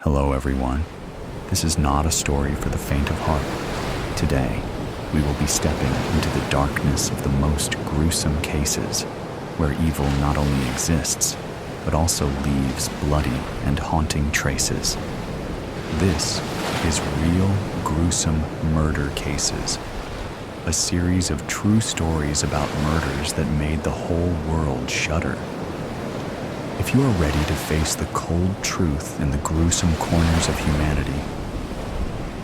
Hello everyone. This is not a story for the faint of heart. Today, we will be stepping into the darkness of the most gruesome cases, where evil not only exists, but also leaves bloody and haunting traces. This is Real Gruesome Murder Cases, a series of true stories about murders that made the whole world shudder. If you are ready to face the cold truth in the gruesome corners of humanity,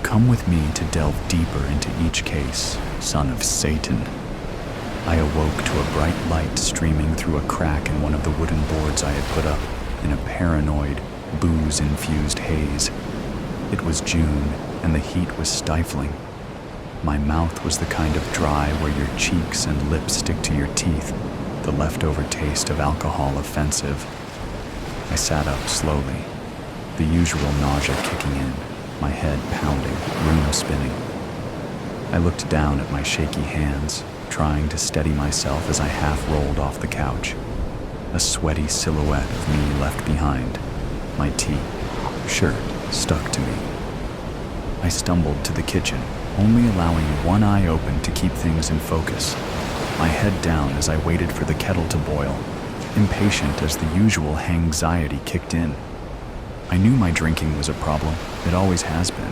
come with me to delve deeper into each case, son of Satan. I awoke to a bright light streaming through a crack in one of the wooden boards I had put up in a paranoid, booze-infused haze. It was June, and the heat was stifling. My mouth was the kind of dry where your cheeks and lips stick to your teeth, the leftover taste of alcohol offensive. I sat up slowly, the usual nausea kicking in, my head pounding, room spinning. I looked down at my shaky hands, trying to steady myself as I half rolled off the couch. A sweaty silhouette of me left behind, my shirt stuck to me. I stumbled to the kitchen, only allowing one eye open to keep things in focus, my head down as I waited for the kettle to boil, impatient as the usual hangxiety kicked in. I knew my drinking was a problem, it always has been.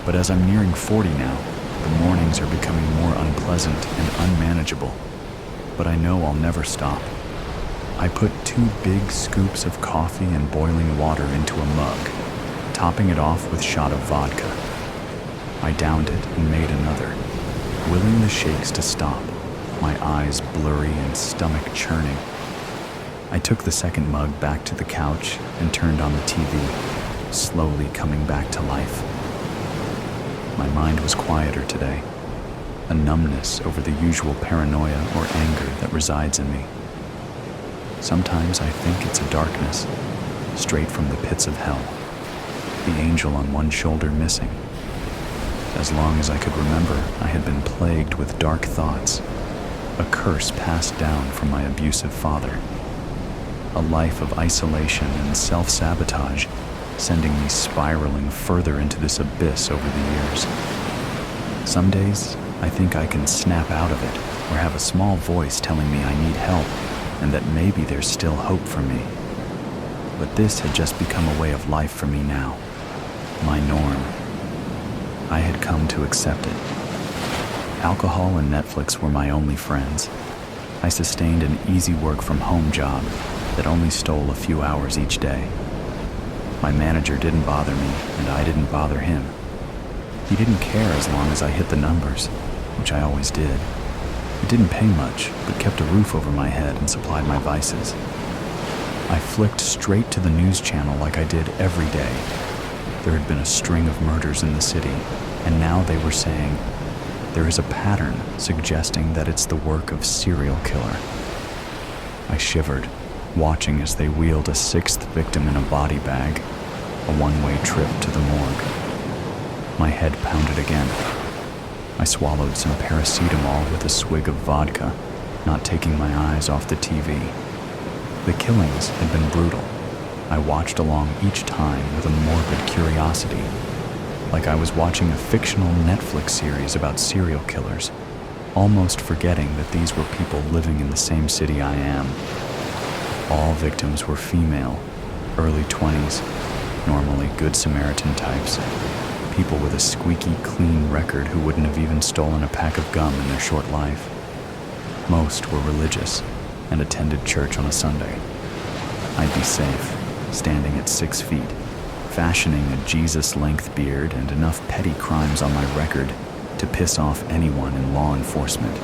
But as I'm nearing 40 now, the mornings are becoming more unpleasant and unmanageable. But I know I'll never stop. I put 2 big scoops of coffee and boiling water into a mug, topping it off with a shot of vodka. I downed it and made another, willing the shakes to stop, my eyes blurry and stomach churning. I took the second mug back to the couch and turned on the TV, slowly coming back to life. My mind was quieter today, a numbness over the usual paranoia or anger that resides in me. Sometimes I think it's a darkness, straight from the pits of hell, the angel on one shoulder missing. As long as I could remember, I had been plagued with dark thoughts, a curse passed down from my abusive father. A life of isolation and self-sabotage, sending me spiraling further into this abyss over the years. Some days, I think I can snap out of it, or have a small voice telling me I need help, and that maybe there's still hope for me. But this had just become a way of life for me now, my norm. I had come to accept it. Alcohol and Netflix were my only friends. I sustained an easy work-from-home job that only stole a few hours each day. My manager didn't bother me, and I didn't bother him. He didn't care as long as I hit the numbers, which I always did. It didn't pay much, but kept a roof over my head and supplied my vices. I flicked straight to the news channel like I did every day. There had been a string of murders in the city, and now they were saying, there is a pattern suggesting that it's the work of serial killer. I shivered, watching as they wheeled a 6th victim in a body bag, a one-way trip to the morgue. My head pounded again. I swallowed some paracetamol with a swig of vodka, not taking my eyes off the TV. The killings had been brutal. I watched along each time with a morbid curiosity, like I was watching a fictional Netflix series about serial killers, almost forgetting that these were people living in the same city I am. All victims were female, early 20s, normally Good Samaritan types, people with a squeaky clean record who wouldn't have even stolen a pack of gum in their short life. Most were religious and attended church on a Sunday. I'd be safe, standing at 6 feet, fashioning a Jesus-length beard and enough petty crimes on my record to piss off anyone in law enforcement.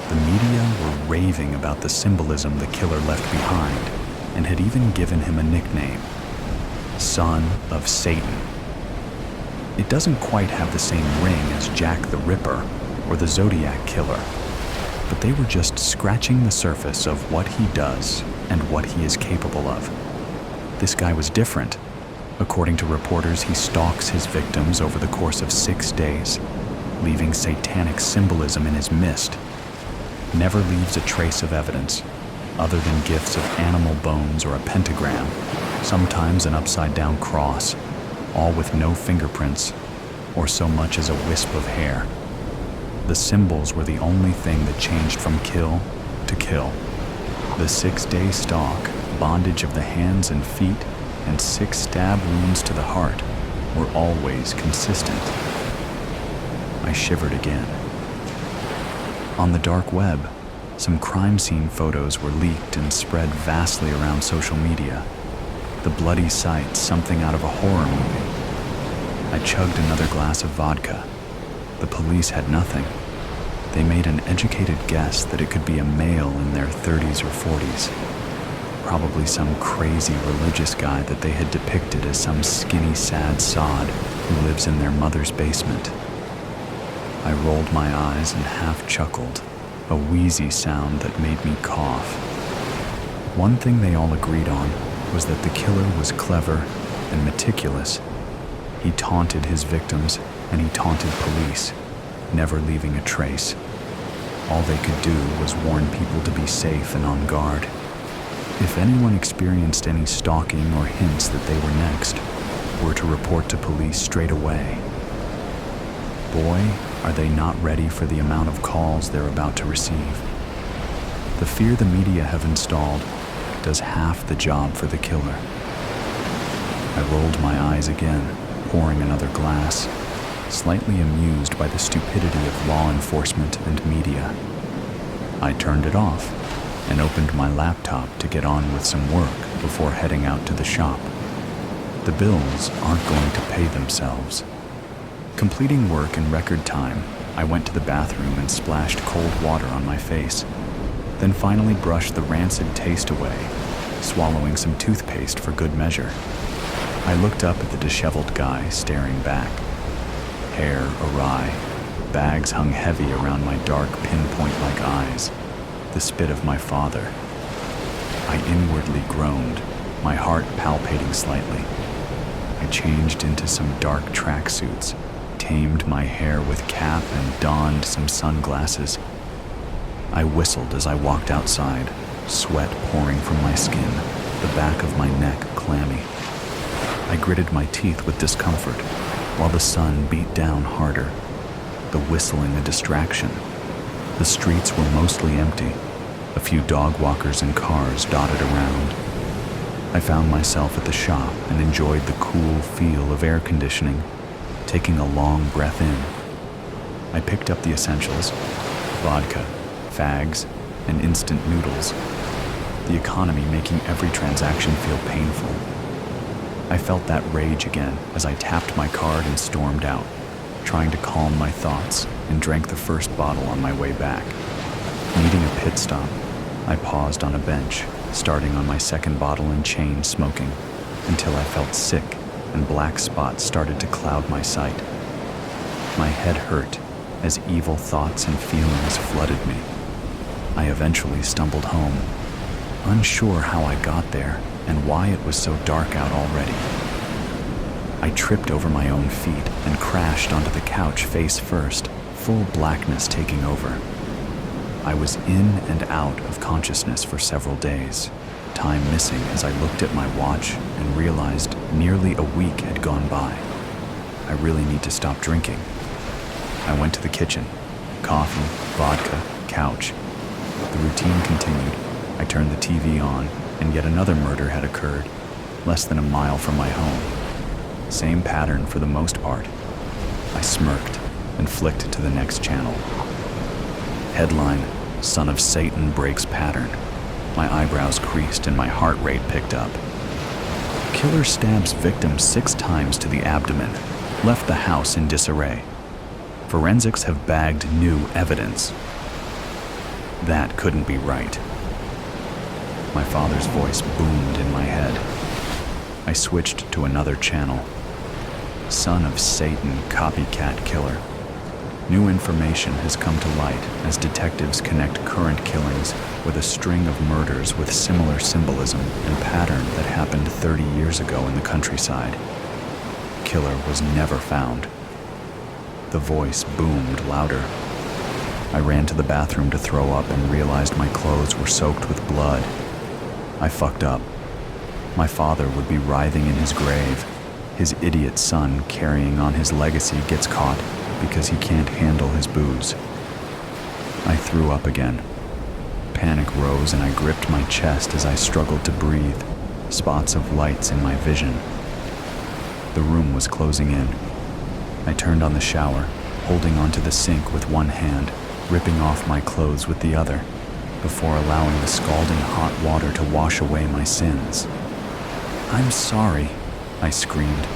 The media were raving about the symbolism the killer left behind and had even given him a nickname, Son of Satan. It doesn't quite have the same ring as Jack the Ripper or the Zodiac Killer, but they were just scratching the surface of what he does and what he is capable of. This guy was different. According to reporters, he stalks his victims over the course of 6 days, leaving satanic symbolism in his midst. Never leaves a trace of evidence, other than gifts of animal bones or a pentagram, sometimes an upside-down cross, all with no fingerprints or so much as a wisp of hair. The symbols were the only thing that changed from kill to kill. The 6-day stalk, bondage of the hands and feet, and 6 stab wounds to the heart were always consistent. I shivered again. On the dark web, some crime scene photos were leaked and spread vastly around social media. The bloody sight, something out of a horror movie. I chugged another glass of vodka. The police had nothing. They made an educated guess that it could be a male in their 30s or 40s. Probably some crazy religious guy that they had depicted as some skinny, sad sod who lives in their mother's basement. I rolled my eyes and half chuckled, a wheezy sound that made me cough. One thing they all agreed on was that the killer was clever and meticulous. He taunted his victims and he taunted police, never leaving a trace. All they could do was warn people to be safe and on guard. If anyone experienced any stalking or hints that they were next, were to report to police straight away. Boy, are they not ready for the amount of calls they're about to receive. The fear the media have installed does half the job for the killer. I rolled my eyes again, pouring another glass, slightly amused by the stupidity of law enforcement and media. I turned it off and opened my laptop to get on with some work before heading out to the shop. The bills aren't going to pay themselves. Completing work in record time, I went to the bathroom and splashed cold water on my face, then finally brushed the rancid taste away, swallowing some toothpaste for good measure. I looked up at the disheveled guy staring back. Hair awry, bags hung heavy around my dark pinpoint-like eyes, the spit of my father. I inwardly groaned, my heart palpating slightly. I changed into some dark tracksuits, tamed my hair with cap and donned some sunglasses. I whistled as I walked outside, sweat pouring from my skin, the back of my neck clammy. I gritted my teeth with discomfort, while the sun beat down harder, the whistling a distraction. The streets were mostly empty, a few dog walkers and cars dotted around. I found myself at the shop and enjoyed the cool feel of air conditioning, taking a long breath in. I picked up the essentials: vodka, fags, and instant noodles, the economy making every transaction feel painful. I felt that rage again as I tapped my card and stormed out, trying to calm my thoughts, and drank the first bottle on my way back. Needing a pit stop, I paused on a bench, starting on my second bottle and chain smoking, until I felt sick and black spots started to cloud my sight. My head hurt as evil thoughts and feelings flooded me. I eventually stumbled home, unsure how I got there and why it was so dark out already. I tripped over my own feet and crashed onto the couch face first, full blackness taking over. I was in and out of consciousness for several days, time missing as I looked at my watch and realized nearly a week had gone by. I really need to stop drinking. I went to the kitchen. Coffee, vodka, couch. The routine continued. I turned the TV on, and yet another murder had occurred, less than a mile from my home. Same pattern for the most part. I smirked and flicked to the next channel. Headline: Son of Satan breaks pattern. My eyebrows creased and my heart rate picked up. Killer stabs victim 6 times to the abdomen, left the house in disarray. Forensics have bagged new evidence. That couldn't be right. My father's voice boomed in my head. I switched to another channel. Son of Satan copycat killer. New information has come to light as detectives connect current killings with a string of murders with similar symbolism and pattern that happened 30 years ago in the countryside. Killer was never found. The voice boomed louder. I ran to the bathroom to throw up and realized my clothes were soaked with blood. I fucked up. My father would be writhing in his grave. His idiot son, carrying on his legacy, gets caught because he can't handle his booze. I threw up again. Panic rose and I gripped my chest as I struggled to breathe, spots of lights in my vision. The room was closing in. I turned on the shower, holding onto the sink with one hand, ripping off my clothes with the other, before allowing the scalding hot water to wash away my sins. "I'm sorry," I screamed,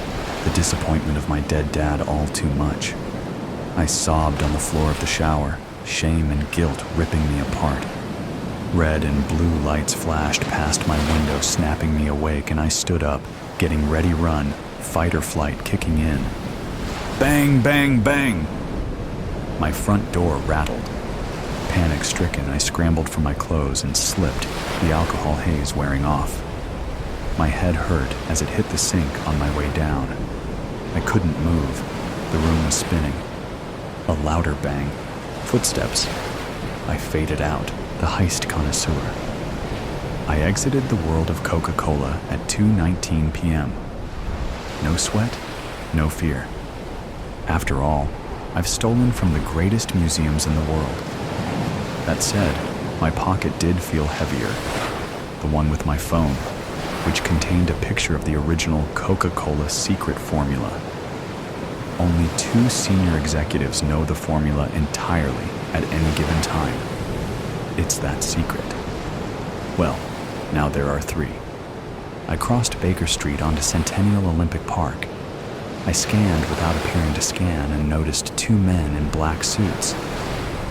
the disappointment of my dead dad all too much. I sobbed on the floor of the shower, shame and guilt ripping me apart. Red and blue lights flashed past my window, snapping me awake, and I stood up, getting ready run, fight or flight kicking in. Bang, bang, bang! My front door rattled. Panic-stricken, I scrambled for my clothes and slipped, the alcohol haze wearing off. My head hurt as it hit the sink on my way down. I couldn't move. The room was spinning. A louder bang. Footsteps. I faded out, the Heist Connoisseur. I exited the world of Coca-Cola at 2:19 p.m. No sweat, no fear. After all, I've stolen from the greatest museums in the world. That said, my pocket did feel heavier. The one with my phone, which contained a picture of the original Coca-Cola secret formula. Only 2 senior executives know the formula entirely at any given time. It's that secret. Well, now there are 3. I crossed Baker Street onto Centennial Olympic Park. I scanned without appearing to scan and noticed 2 men in black suits.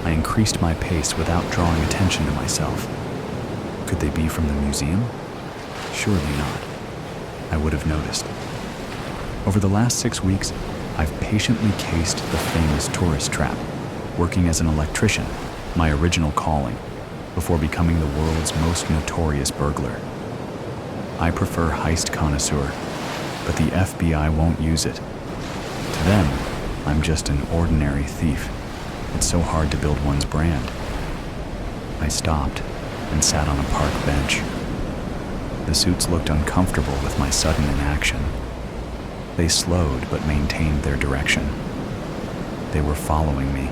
I increased my pace without drawing attention to myself. Could they be from the museum? Surely not. I would have noticed. Over the last 6 weeks, I've patiently cased the famous tourist trap, working as an electrician, my original calling, before becoming the world's most notorious burglar. I prefer Heist Connoisseur, but the FBI won't use it. To them, I'm just an ordinary thief. It's so hard to build one's brand. I stopped and sat on a park bench. The suits looked uncomfortable with my sudden inaction. They slowed but maintained their direction. They were following me.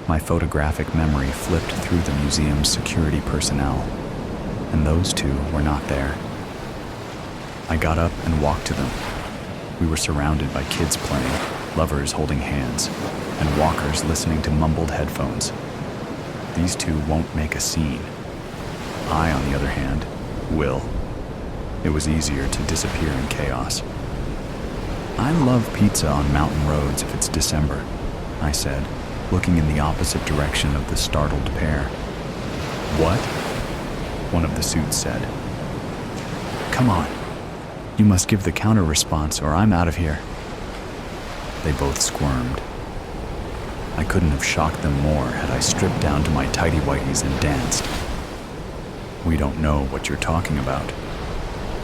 My photographic memory flipped through the museum's security personnel, and those 2 were not there. I got up and walked to them. We were surrounded by kids playing, lovers holding hands, and walkers listening to mumbled headphones. These 2 won't make a scene. I, on the other hand, will. It was easier to disappear in chaos. "I love pizza on mountain roads if it's December," I said, looking in the opposite direction of the startled pair. "What?" one of the suits said. "Come on. You must give the counter response or I'm out of here." They both squirmed. I couldn't have shocked them more had I stripped down to my tighty-whities and danced. "We don't know what you're talking about."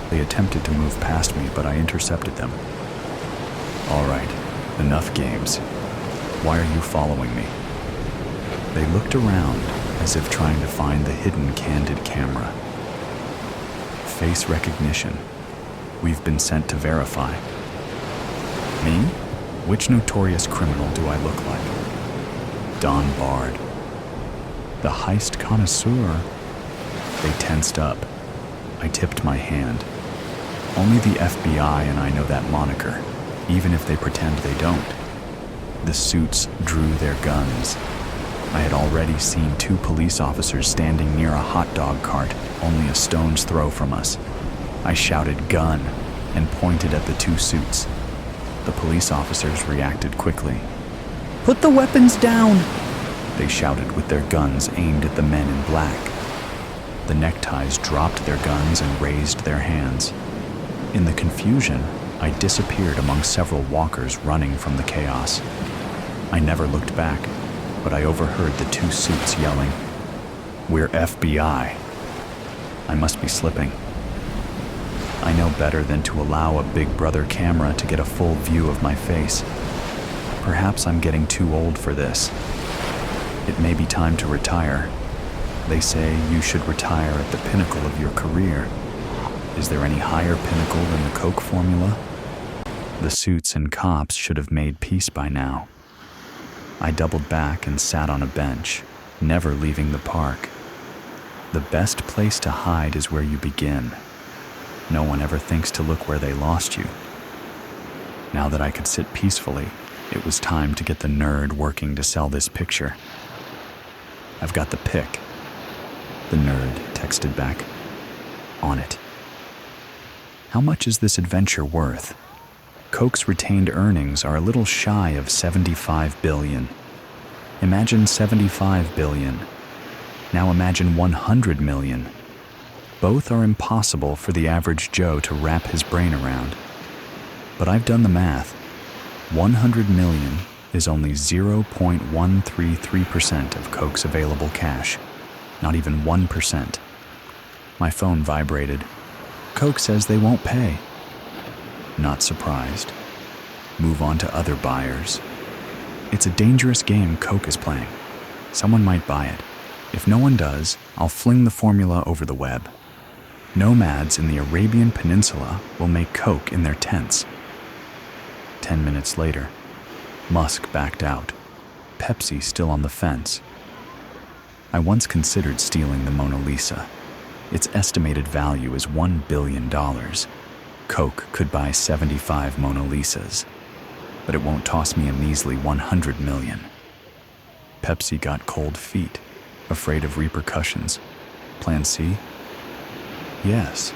They attempted to move past me, but I intercepted them. "All right, enough games. Why are you following me?" They looked around as if trying to find the hidden candid camera. "Face recognition. We've been sent to verify." "Me? Which notorious criminal do I look like?" "Don Bard." "The Heist Connoisseur?" They tensed up. I tipped my hand. Only the FBI and I know that moniker, even if they pretend they don't. The suits drew their guns. I had already seen 2 police officers standing near a hot dog cart, only a stone's throw from us. I shouted "gun" and pointed at the 2 suits. The police officers reacted quickly. "Put the weapons down!" they shouted with their guns aimed at the men in black. The neckties dropped their guns and raised their hands. In the confusion, I disappeared among several walkers running from the chaos. I never looked back, but I overheard the 2 suits yelling, "We're FBI." I must be slipping. I know better than to allow a Big Brother camera to get a full view of my face. Perhaps I'm getting too old for this. It may be time to retire. They say you should retire at the pinnacle of your career. Is there any higher pinnacle than the Coke formula? The suits and cops should have made peace by now. I doubled back and sat on a bench, never leaving the park. The best place to hide is where you begin. No one ever thinks to look where they lost you. Now that I could sit peacefully, it was time to get the nerd working to sell this picture. I've got the pic. The nerd texted back. On it. How much is this adventure worth? Coke's retained earnings are a little shy of $75 billion. Imagine $75 billion. Now imagine $100 million. Both are impossible for the average Joe to wrap his brain around. But I've done the math. 100 million is only 0.133% of Coke's available cash. Not even 1%. My phone vibrated. Coke says they won't pay. Not surprised. Move on to other buyers. It's a dangerous game Coke is playing. Someone might buy it. If no one does, I'll fling the formula over the web. Nomads in the Arabian Peninsula will make Coke in their tents. 10 minutes later, Musk backed out. Pepsi still on the fence. I once considered stealing the Mona Lisa. Its estimated value is $1 billion. Coke could buy 75 Mona Lisas, but it won't toss me a measly 100 million. Pepsi got cold feet, afraid of repercussions. Plan C? Yes.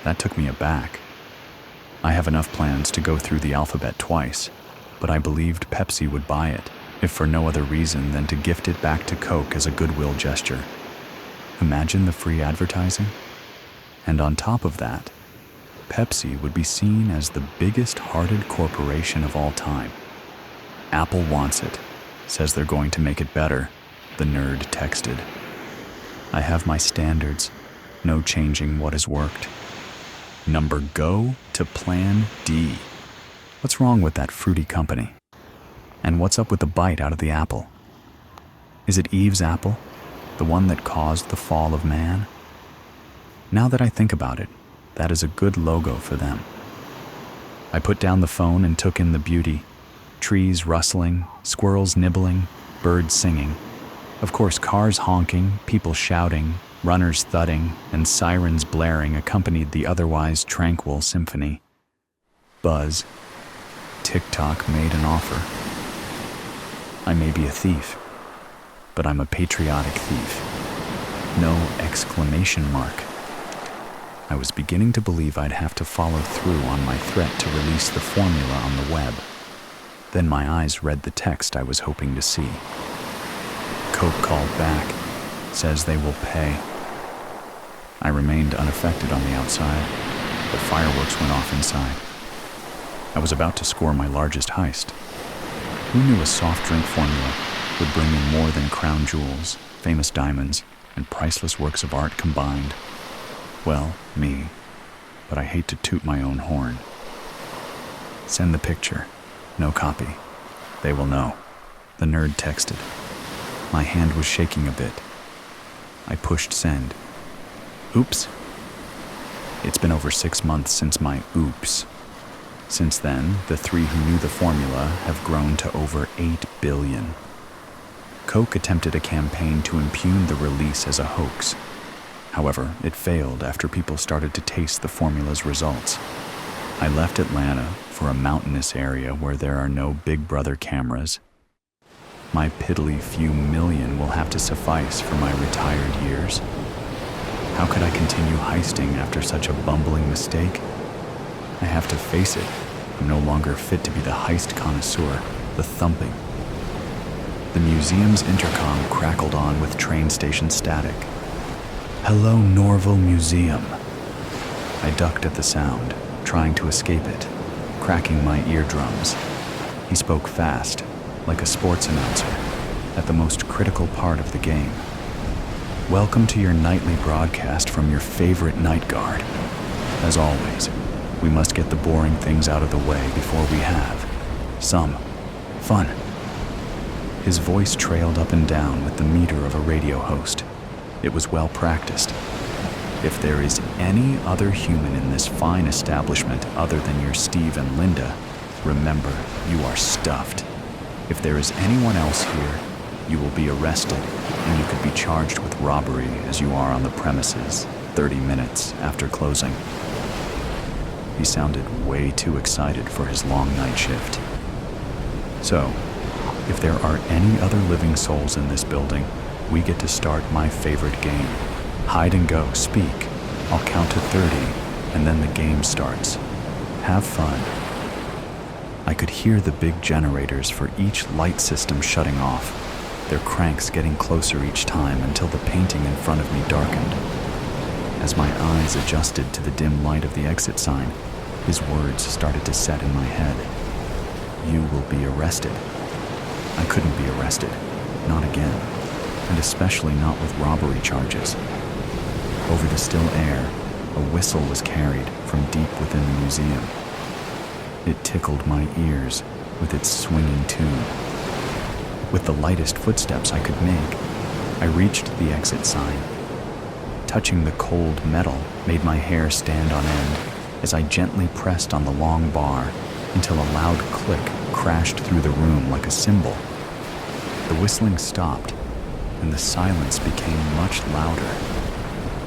That took me aback. I have enough plans to go through the alphabet twice, but I believed Pepsi would buy it, if for no other reason than to gift it back to Coke as a goodwill gesture. Imagine the free advertising. And on top of that, Pepsi would be seen as the biggest-hearted corporation of all time. Apple wants it, says they're going to make it better, the nerd texted. I have my standards, no changing what has worked. Number go to plan D. What's wrong with that fruity company? And what's up with the bite out of the apple? Is it Eve's apple, the one that caused the fall of man? Now that I think about it, that is a good logo for them. I put down the phone and took in the beauty. Trees rustling, squirrels nibbling, birds singing. Of course, cars honking, people shouting, runners thudding, and sirens blaring accompanied the otherwise tranquil symphony. Buzz. TikTok made an offer. I may be a thief, but I'm a patriotic thief. No exclamation mark. I was beginning to believe I'd have to follow through on my threat to release the formula on the web. Then my eyes read the text I was hoping to see. Coke called back, says they will pay. I remained unaffected on the outside, but fireworks went off inside. I was about to score my largest heist. Who knew a soft drink formula would bring in more than crown jewels, famous diamonds, and priceless works of art combined? Well, me, but I hate to toot my own horn. Send the picture. No copy. They will know. The nerd texted. My hand was shaking a bit. I pushed send. Oops. It's been over 6 months since my oops. Since then, the three who knew the formula have grown to over 8 billion. Coke attempted a campaign to impugn the release as a hoax. However, it failed after people started to taste the formula's results. I left Atlanta for a mountainous area where there are no Big Brother cameras. My piddly few million will have to suffice for my retired years. How could I continue heisting after such a bumbling mistake? I have to face it. I'm no longer fit to be the Heist Connoisseur, the Thumping. The museum's intercom crackled on with train station static. Hello, Norville Museum. I ducked at the sound, trying to escape it, cracking my eardrums. He spoke fast, like a sports announcer, at the most critical part of the game. Welcome to your nightly broadcast from your favorite night guard. As always, we must get the boring things out of the way before we have some fun. His voice trailed up and down with the meter of a radio host. It was well practiced. If there is any other human in this fine establishment other than your Steve and Linda, remember, you are stuffed. If there is anyone else here, you will be arrested, and you could be charged with robbery as you are on the premises 30 minutes after closing. He sounded way too excited for his long night shift. So, if there are any other living souls in this building, we get to start my favorite game. Hide and go, speak. I'll count to 30, and then the game starts. Have fun. I could hear the big generators for each light system shutting off, their cranks getting closer each time until the painting in front of me darkened. As my eyes adjusted to the dim light of the exit sign, his words started to set in my head. You will be arrested. I couldn't be arrested, not again, and especially not with robbery charges. Over the still air, a whistle was carried from deep within the museum. It tickled my ears with its swinging tune. With the lightest footsteps I could make, I reached the exit sign. Touching the cold metal made my hair stand on end as I gently pressed on the long bar until a loud click crashed through the room like a cymbal. The whistling stopped, and the silence became much louder.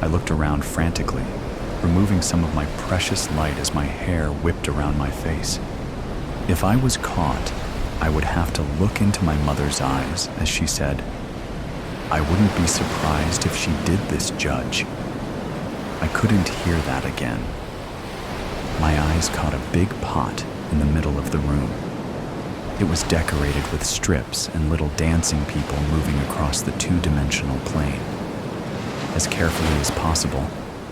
I looked around frantically, removing some of my precious light as my hair whipped around my face. If I was caught, I would have to look into my mother's eyes as she said, "I wouldn't be surprised if she did this, Judge." I couldn't hear that again. My eyes caught a big pot in the middle of the room. It was decorated with strips and little dancing people moving across the two-dimensional plane. As carefully as possible,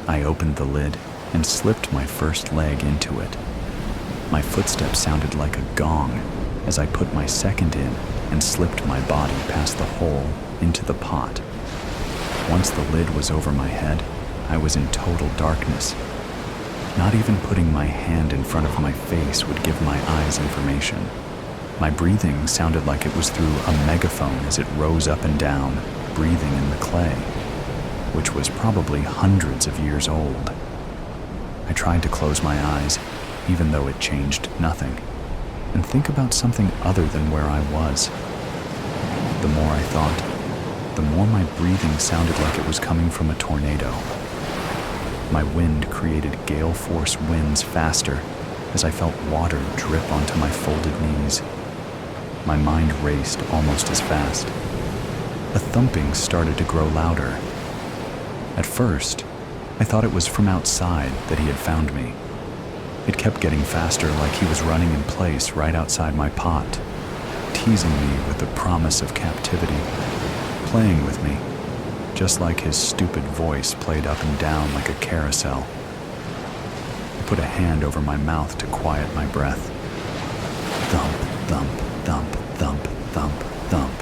I opened the lid and slipped my first leg into it. My footsteps sounded like a gong as I put my second in and slipped my body past the hole into the pot. Once the lid was over my head, I was in total darkness. Not even putting my hand in front of my face would give my eyes information. My breathing sounded like it was through a megaphone as it rose up and down, breathing in the clay, which was probably hundreds of years old. I tried to close my eyes, even though it changed nothing, and think about something other than where I was. The more I thought, the more my breathing sounded like it was coming from a tornado. My wind created gale force winds faster as I felt water drip onto my folded knees. My mind raced almost as fast. The thumping started to grow louder. At first, I thought it was from outside that he had found me. It kept getting faster, like he was running in place right outside my pot, teasing me with the promise of captivity, playing with me, just like his stupid voice played up and down like a carousel. I put a hand over my mouth to quiet my breath. Thump, thump, thump, thump, thump, thump.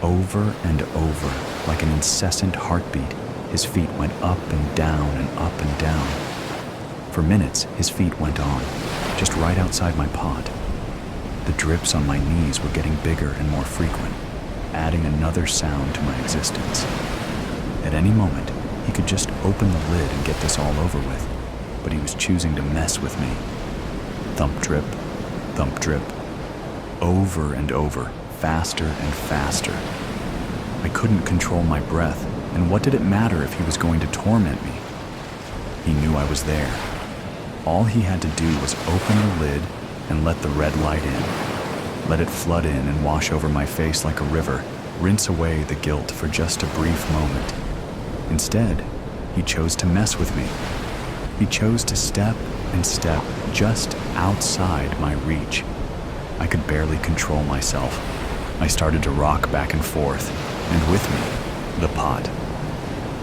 Over and over, like an incessant heartbeat, his feet went up and down and up and down. For minutes, his feet went on, just right outside my pot. The drips on my knees were getting bigger and more frequent, adding another sound to my existence. At any moment, he could just open the lid and get this all over with, but he was choosing to mess with me. Thump drip, thump drip, over and over, faster and faster. I couldn't control my breath, and what did it matter if he was going to torment me? He knew I was there. All he had to do was open the lid and let the red light in. Let it flood in and wash over my face like a river, rinse away the guilt for just a brief moment. Instead, he chose to mess with me. He chose to step and step just outside my reach. I could barely control myself. I started to rock back and forth, and with me, the pot.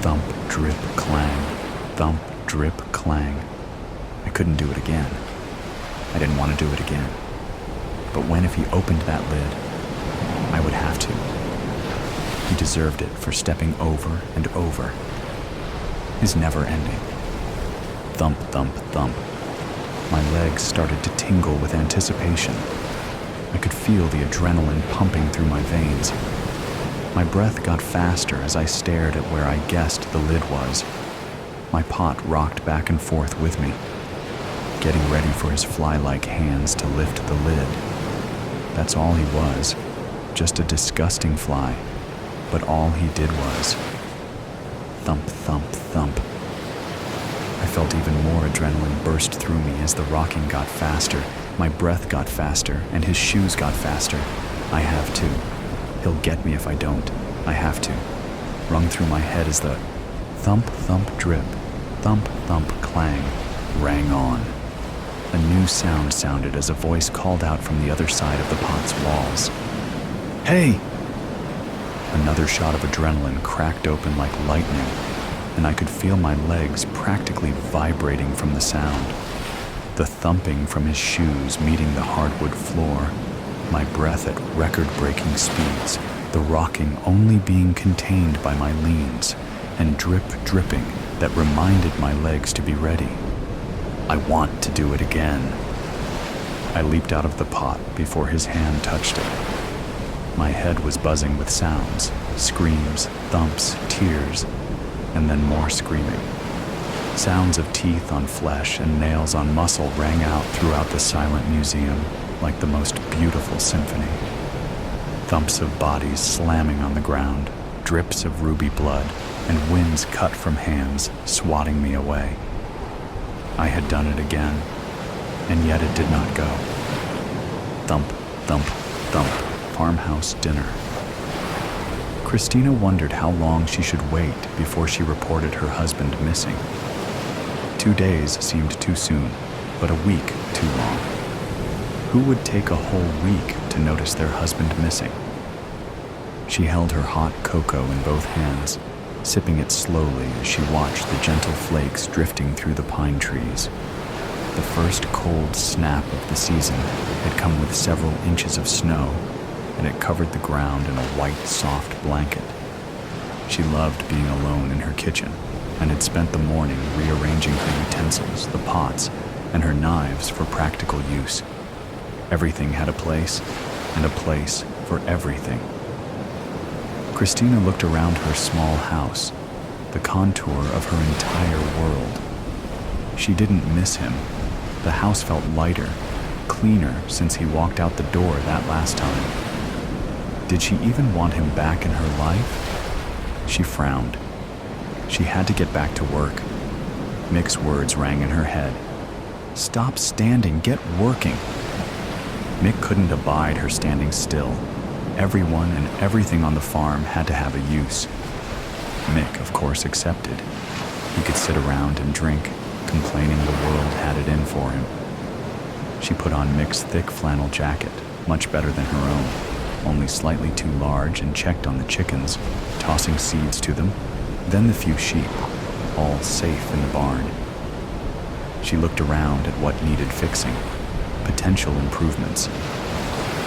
Thump, drip, clang. Thump, drip, clang. I couldn't do it again. I didn't want to do it again. But when if he opened that lid, I would have to. He deserved it for stepping over and over. His never ending. Thump, thump, thump. My legs started to tingle with anticipation. I could feel the adrenaline pumping through my veins. My breath got faster as I stared at where I guessed the lid was, My pot rocked back and forth with me, getting ready for his fly-like hands to lift the lid. That's all he was, just a disgusting fly, but all he did was thump, thump, thump. I felt even more adrenaline burst through me as the rocking got faster, my breath got faster, and his shoes got faster. I have to. He'll get me if I don't. I have to. Rung through my head as the thump, thump, drip, thump, thump, clang rang on. A new sound sounded as a voice called out from the other side of the pot's walls. "Hey!" Another shot of adrenaline cracked open like lightning, and I could feel my legs practically vibrating from the sound. The thumping from his shoes meeting the hardwood floor, my breath at record-breaking speeds, the rocking only being contained by my leans, and drip dripping that reminded my legs to be ready. I want to do it again. I leaped out of the pot before his hand touched it. My head was buzzing with sounds, screams, thumps, tears, and then more screaming. Sounds of teeth on flesh and nails on muscle rang out throughout the silent museum like the most beautiful symphony. Thumps of bodies slamming on the ground, drips of ruby blood, and winds cut from hands swatting me away. I had done it again, and yet it did not go. Thump, thump, thump, Farmhouse Dinner. Christina wondered how long she should wait before she reported her husband missing. 2 days seemed too soon, but a week too long. Who would take a whole week to notice their husband missing? She held her hot cocoa in both hands, sipping it slowly as she watched the gentle flakes drifting through the pine trees. The first cold snap of the season had come with several inches of snow, and it covered the ground in a white, soft blanket. She loved being alone in her kitchen, and had spent the morning rearranging her utensils, the pots, and her knives for practical use. Everything had a place, and a place for everything. Christina looked around her small house, the contour of her entire world. She didn't miss him. The house felt lighter, cleaner since he walked out the door that last time. Did she even want him back in her life? She frowned. She had to get back to work. Mick's words rang in her head. "Stop standing, get working." Mick couldn't abide her standing still. Everyone and everything on the farm had to have a use. Mick, of course, accepted. He could sit around and drink, complaining the world had it in for him. She put on Mick's thick flannel jacket, much better than her own, only slightly too large, and checked on the chickens, tossing seeds to them, then the few sheep, all safe in the barn. She looked around at what needed fixing, potential improvements.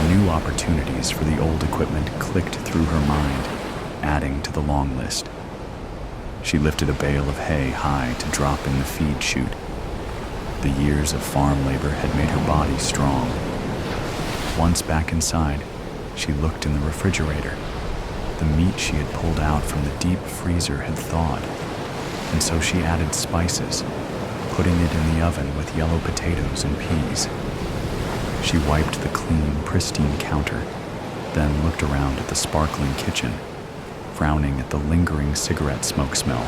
New opportunities for the old equipment clicked through her mind, adding to the long list. She lifted a bale of hay high to drop in the feed chute. The years of farm labor had made her body strong. Once back inside, she looked in the refrigerator. The meat she had pulled out from the deep freezer had thawed, and so she added spices, putting it in the oven with yellow potatoes and peas. She wiped the clean, pristine counter, then looked around at the sparkling kitchen, frowning at the lingering cigarette smoke smell,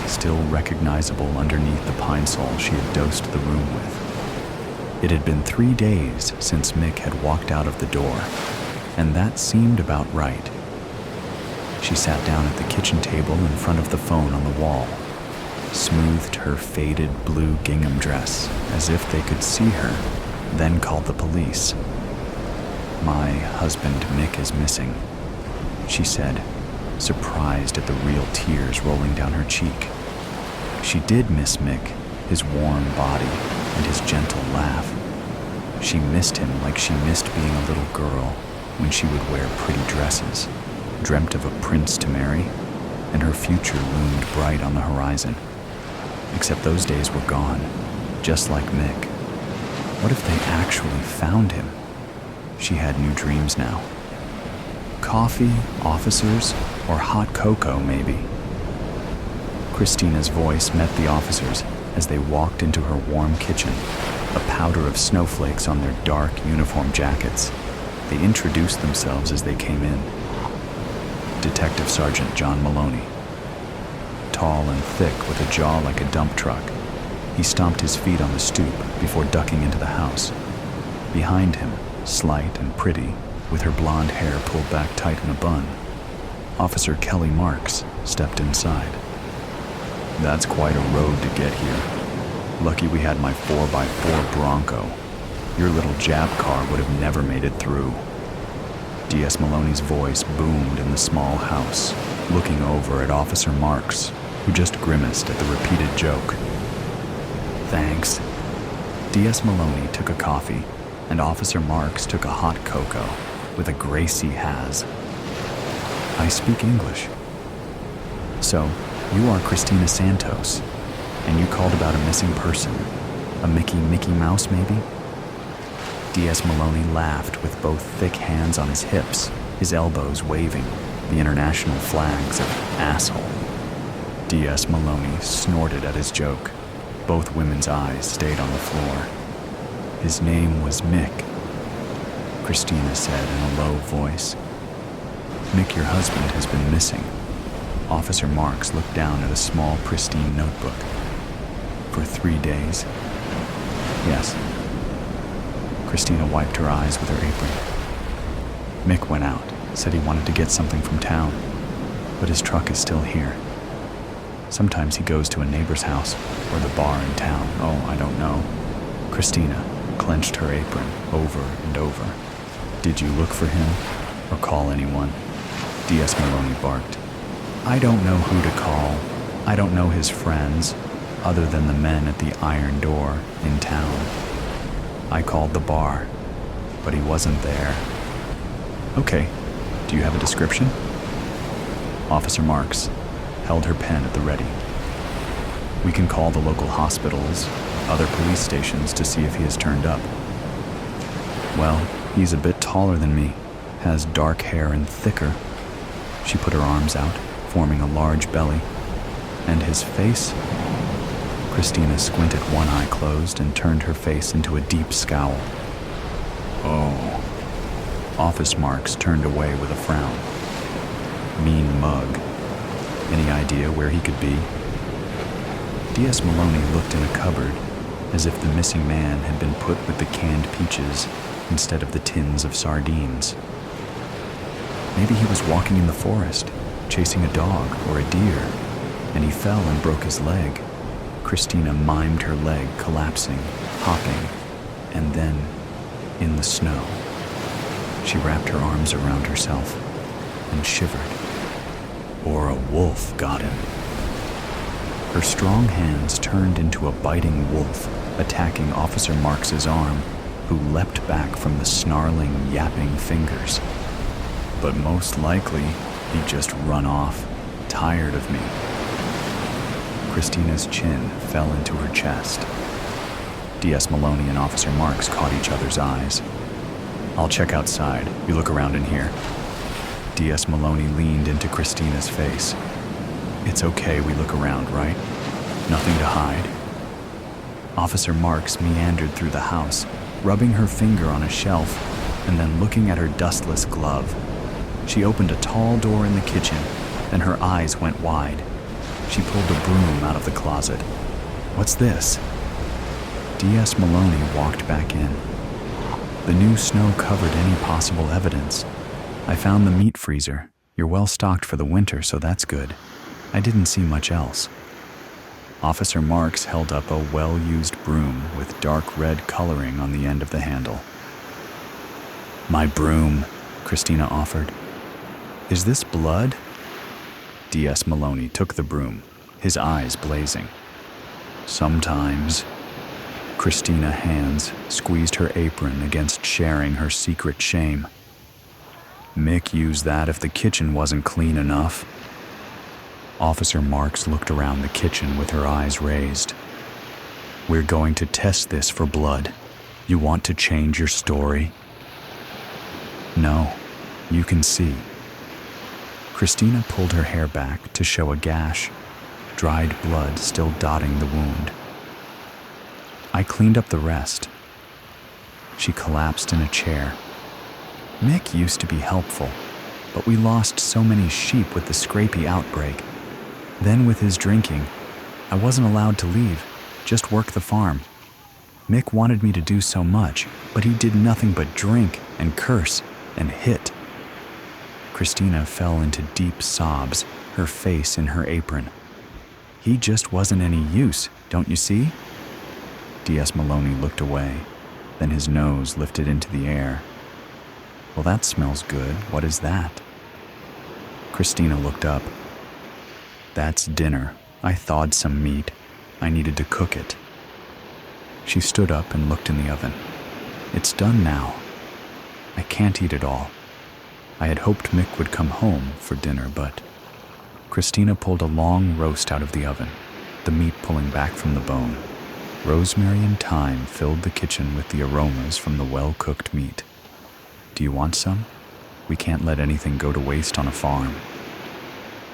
still recognizable underneath the pine sol she had dosed the room with. It had been 3 days since Mick had walked out of the door, and that seemed about right. She sat down at the kitchen table in front of the phone on the wall, smoothed her faded blue gingham dress as if they could see her, then called the police. "My husband Mick is missing," she said, surprised at the real tears rolling down her cheek. She did miss Mick, his warm body and his gentle laugh. She missed him like she missed being a little girl when she would wear pretty dresses, dreamt of a prince to marry, and her future loomed bright on the horizon. Except those days were gone, just like Mick. What if they actually found him? She had new dreams now. Coffee, officers, or hot cocoa, maybe. Christina's voice met the officers as they walked into her warm kitchen, a powder of snowflakes on their dark uniform jackets. They introduced themselves as they came in. Detective Sergeant John Maloney. Tall and thick with a jaw like a dump truck, he stomped his feet on the stoop before ducking into the house. Behind him, slight and pretty, with her blonde hair pulled back tight in a bun, Officer Kelly Marks stepped inside. That's quite a road to get here. Lucky we had my 4x4 Bronco. Your little Jap car would have never made it through. D.S. Maloney's voice boomed in the small house, looking over at Officer Marks, who just grimaced at the repeated joke. Thanks. D.S. Maloney took a coffee, and Officer Marks took a hot cocoa with a Gracie has. I speak English. So, you are Christina Santos, and you called about a missing person. A Mickey Mouse, maybe? D.S. Maloney laughed with both thick hands on his hips, his elbows waving, the international flags of asshole. D.S. Maloney snorted at his joke. Both women's eyes stayed on the floor. His name was Mick, Christina said in a low voice. Mick, your husband, has been missing. Officer Marks looked down at a small, pristine notebook. For 3 days? Yes. Christina wiped her eyes with her apron. Mick went out, said he wanted to get something from town, but his truck is still here. Sometimes he goes to a neighbor's house or the bar in town. Oh, I don't know. Christina clenched her apron over and over. Did you look for him or call anyone? D.S. Maloney barked. I don't know who to call. I don't know his friends, other than the men at the Iron Door in town. I called the bar, but he wasn't there. Okay, do you have a description? Officer Marks held her pen at the ready. We can call the local hospitals, other police stations to see if he has turned up. Well, he's a bit taller than me, has dark hair and thicker. She put her arms out, forming a large belly. And his face? Christina squinted one eye closed and turned her face into a deep scowl. Oh. Office Marks turned away with a frown. Mean mug. Any idea where he could be? D.S. Maloney looked in a cupboard, as if the missing man had been put with the canned peaches instead of the tins of sardines. Maybe he was walking in the forest, chasing a dog or a deer, and he fell and broke his leg. Christina mimed her leg collapsing, hopping, and then in the snow. She wrapped her arms around herself and shivered. Or a wolf got him. Her strong hands turned into a biting wolf, attacking Officer Marks's arm, who leapt back from the snarling, yapping fingers. But most likely, he'd just run off, tired of me. Christina's chin fell into her chest. D.S. Maloney and Officer Marks caught each other's eyes. I'll check outside. You look around in here. D.S. Maloney leaned into Christina's face. It's okay we look around, right? Nothing to hide. Officer Marks meandered through the house, rubbing her finger on a shelf and then looking at her dustless glove. She opened a tall door in the kitchen, and her eyes went wide. She pulled a broom out of the closet. What's this? D.S. Maloney walked back in. The new snow covered any possible evidence. I found the meat freezer. You're well stocked for the winter, so that's good. I didn't see much else. Officer Marks held up a well-used broom with dark red coloring on the end of the handle. My broom, Christina offered. Is this blood? D.S. Maloney took the broom, his eyes blazing. Sometimes. Christina's hands squeezed her apron against sharing her secret shame. Mick used that if the kitchen wasn't clean enough. Officer Marks looked around the kitchen with her eyes raised. We're going to test this for blood. You want to change your story? No, you can see. Christina pulled her hair back to show a gash, dried blood still dotting the wound. I cleaned up the rest. She collapsed in a chair. Mick used to be helpful, but we lost so many sheep with the scrapie outbreak. Then with his drinking, I wasn't allowed to leave, just work the farm. Mick wanted me to do so much, but he did nothing but drink and curse and hit. Christina fell into deep sobs, her face in her apron. He just wasn't any use, don't you see? D.S. Maloney looked away, then his nose lifted into the air. Well, that smells good. What is that? Christina looked up. That's dinner. I thawed some meat. I needed to cook it. She stood up and looked in the oven. It's done now. I can't eat it all. I had hoped Mick would come home for dinner, but... Christina pulled a long roast out of the oven, the meat pulling back from the bone. Rosemary and thyme filled the kitchen with the aromas from the well-cooked meat. Do you want some? We can't let anything go to waste on a farm.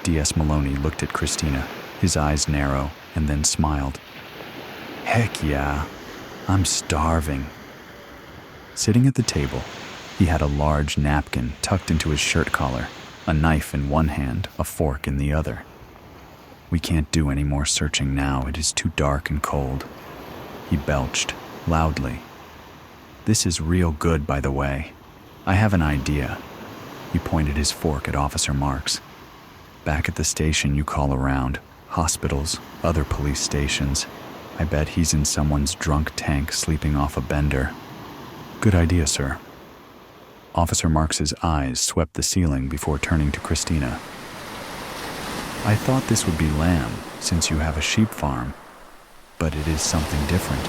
D.S. Maloney looked at Christina, his eyes narrow, and then smiled. Heck yeah, I'm starving. Sitting at the table, he had a large napkin tucked into his shirt collar, a knife in one hand, a fork in the other. We can't do any more searching now. It is too dark and cold. He belched, loudly. This is real good, by the way. I have an idea. He pointed his fork at Officer Marks. Back at the station you call around, hospitals, other police stations. I bet he's in someone's drunk tank sleeping off a bender. Good idea, sir. Officer Marks's eyes swept the ceiling before turning to Christina. I thought this would be lamb, since you have a sheep farm, but it is something different.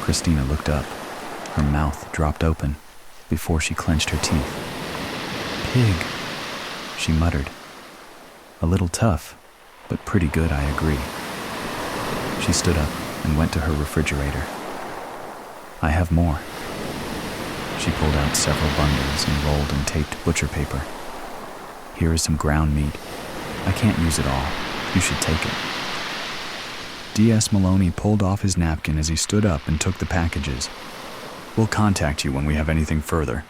Christina looked up. Her mouth dropped open before she clenched her teeth. Pig, she muttered. A little tough, but pretty good, I agree. She stood up and went to her refrigerator. I have more. She pulled out several bundles and rolled and taped butcher paper. Here is some ground meat. I can't use it all. You should take it. D.S. Maloney pulled off his napkin as he stood up and took the packages. We'll contact you when we have anything further.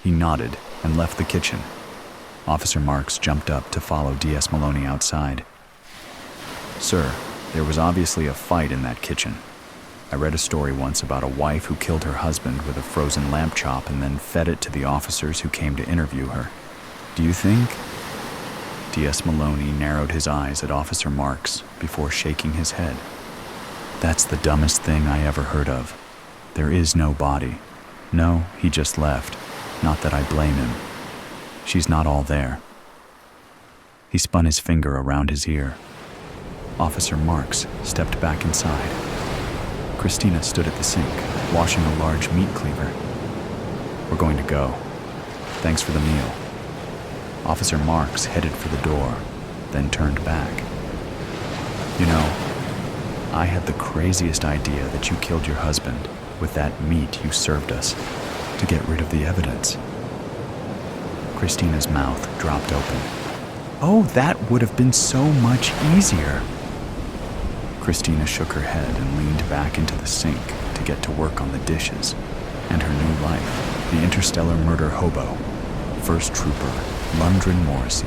He nodded and left the kitchen. Officer Marks jumped up to follow D.S. Maloney outside. Sir, there was obviously a fight in that kitchen. I read a story once about a wife who killed her husband with a frozen lamb chop and then fed it to the officers who came to interview her. Do you think? D.S. Maloney narrowed his eyes at Officer Marks before shaking his head. That's the dumbest thing I ever heard of. There is no body. No, he just left. Not that I blame him. She's not all there. He spun his finger around his ear. Officer Marks stepped back inside. Christina stood at the sink, washing a large meat cleaver. We're going to go. Thanks for the meal. Officer Marks headed for the door, then turned back. You know, I had the craziest idea that you killed your husband with that meat you served us to get rid of the evidence. Christina's mouth dropped open. Oh, that would have been so much easier. Christina shook her head and leaned back into the sink to get to work on the dishes and her new life, the Interstellar murder hobo, First Trooper Lundgren Morrissey.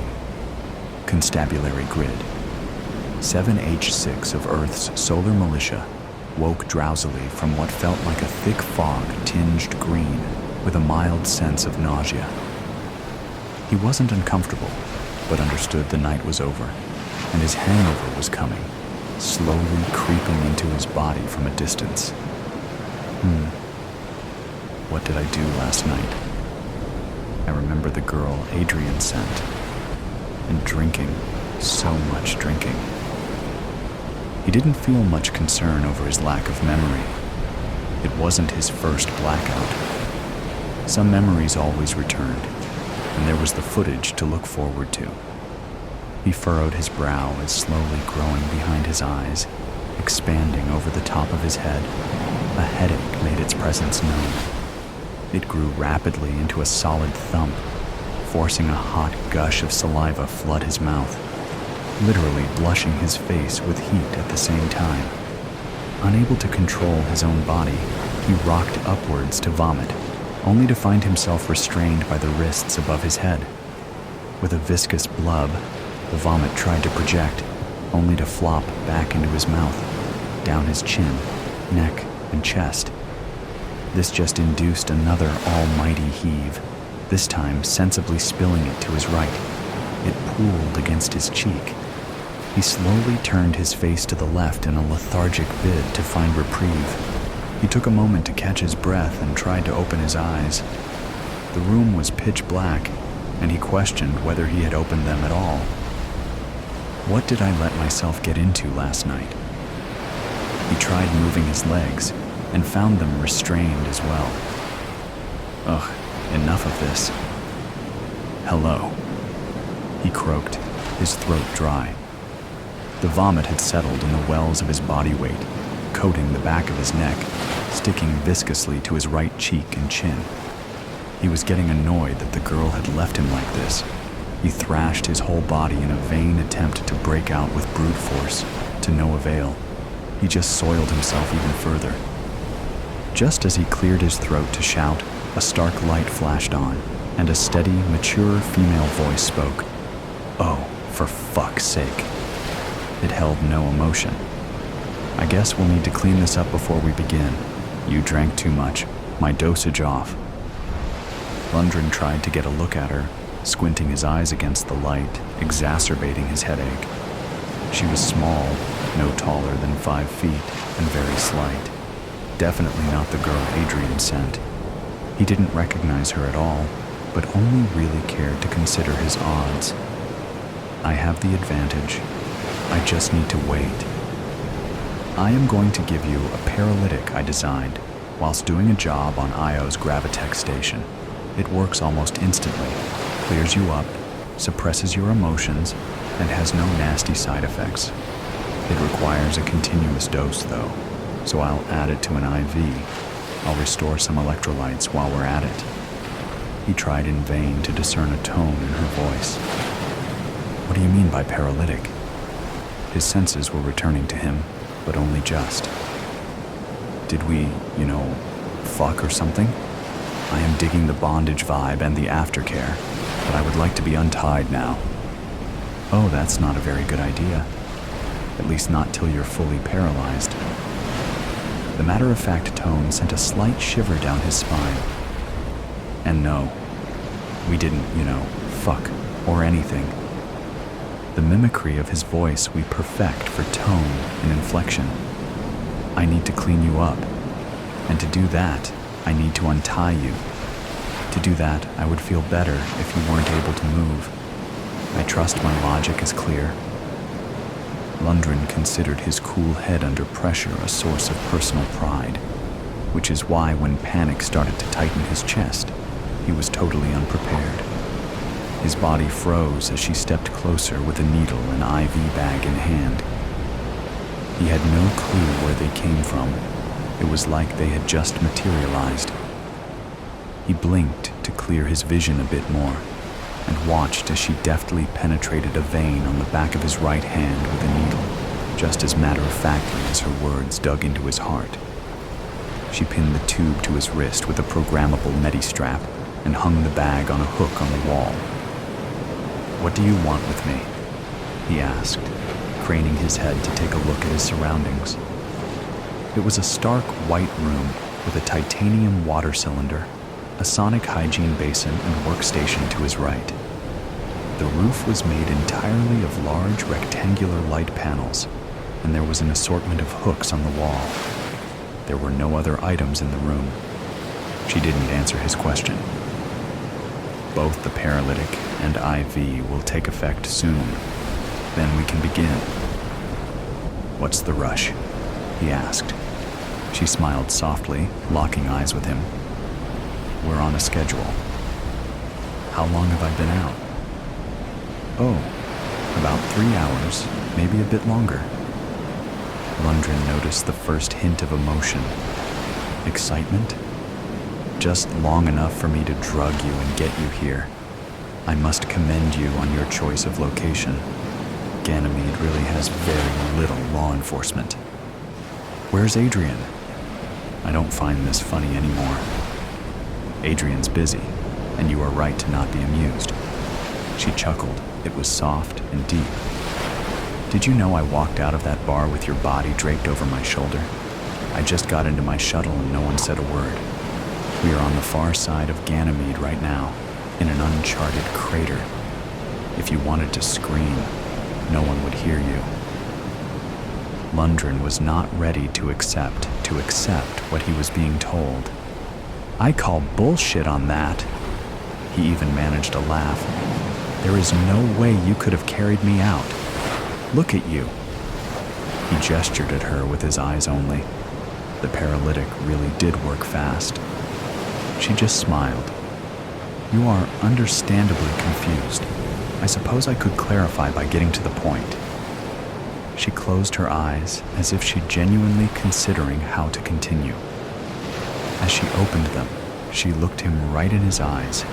Constabulary grid. 7H6 of Earth's solar militia woke drowsily from what felt like a thick fog tinged green with a mild sense of nausea. He wasn't uncomfortable, but understood the night was over, and his hangover was coming, slowly creeping into his body from a distance. What did I do last night? I remember the girl Adrian sent, and drinking, so much drinking. He didn't feel much concern over his lack of memory. It wasn't his first blackout. Some memories always returned, and there was the footage to look forward to. He furrowed his brow as slowly growing behind his eyes, expanding over the top of his head. A headache made its presence known. It grew rapidly into a solid thump, forcing a hot gush of saliva flood his mouth. literally blushing his face with heat at the same time. Unable to control his own body, he rocked upwards to vomit, only to find himself restrained by the wrists above his head. With a viscous blub, the vomit tried to project, only to flop back into his mouth, down his chin, neck, and chest. This just induced another almighty heave, this time sensibly spilling it to his right. It pooled against his cheek. He slowly turned his face to the left in a lethargic bid to find reprieve. He took a moment to catch his breath and tried to open his eyes. The room was pitch black, and he questioned whether he had opened them at all. What did I let myself get into last night? He tried moving his legs and found them restrained as well. Ugh, enough of this. Hello, he croaked, his throat dry. The vomit had settled in the wells of his body weight, coating the back of his neck, sticking viscously to his right cheek and chin. He was getting annoyed that the girl had left him like this. He thrashed his whole body in a vain attempt to break out with brute force, to no avail. He just soiled himself even further. Just as he cleared his throat to shout, a stark light flashed on, and a steady, mature female voice spoke. Oh, for fuck's sake. It held no emotion. I guess we'll need to clean this up before we begin. You drank too much. My dosage off. Lundgren tried to get a look at her, squinting his eyes against the light, exacerbating his headache. She was small, no taller than 5 feet, and very slight. Definitely not the girl Adrian sent. He didn't recognize her at all, but only really cared to consider his odds. I have the advantage. I just need to wait. I am going to give you a paralytic I designed whilst doing a job on Io's Gravitech station. It works almost instantly, clears you up, suppresses your emotions, and has no nasty side effects. It requires a continuous dose though, so I'll add it to an IV. I'll restore some electrolytes while we're at it. He tried in vain to discern a tone in her voice. What do you mean by paralytic? His senses were returning to him, but only just. Did we, fuck or something? I am digging the bondage vibe and the aftercare, but I would like to be untied now. Oh, that's not a very good idea. At least not till you're fully paralyzed. The matter-of-fact tone sent a slight shiver down his spine. And no, we didn't, fuck or anything. The mimicry of his voice we perfect for tone and inflection. I need to clean you up, and to do that, I need to untie you. To do that, I would feel better if you weren't able to move. I trust my logic is clear. Lundgren considered his cool head under pressure a source of personal pride, which is why when panic started to tighten his chest, he was totally unprepared. His body froze as she stepped closer with a needle and IV bag in hand. He had no clue where they came from. It was like they had just materialized. He blinked to clear his vision a bit more, and watched as she deftly penetrated a vein on the back of his right hand with a needle, just as matter-of-factly as her words dug into his heart. She pinned the tube to his wrist with a programmable medi-strap and hung the bag on a hook on the wall. What do you want with me? He asked, craning his head to take a look at his surroundings. It was a stark white room with a titanium water cylinder, a sonic hygiene basin and workstation to his right. The roof was made entirely of large rectangular light panels, and there was an assortment of hooks on the wall. There were no other items in the room. She didn't answer his question. Both the paralytic and IV will take effect soon. Then we can begin. What's the rush? He asked. She smiled softly, locking eyes with him. We're on a schedule. How long have I been out? Oh, about 3 hours, maybe a bit longer. Lundgren noticed the first hint of emotion. Excitement? Just long enough for me to drug you and get you here. I must commend you on your choice of location. Ganymede really has very little law enforcement. Where's Adrian? I don't find this funny anymore. Adrian's busy, and you are right to not be amused. She chuckled. It was soft and deep. Did you know I walked out of that bar with your body draped over my shoulder? I just got into my shuttle and no one said a word. We are on the far side of Ganymede right now, in an uncharted crater. If you wanted to scream, no one would hear you. Lundgren was not ready to accept what he was being told. I call bullshit on that. He even managed to laugh. There is no way you could have carried me out. Look at you. He gestured at her with his eyes only. The paralytic really did work fast. She just smiled. You are understandably confused. I suppose I could clarify by getting to the point. She closed her eyes as if she genuinely considering how to continue. As she opened them, she looked him right in his eyes.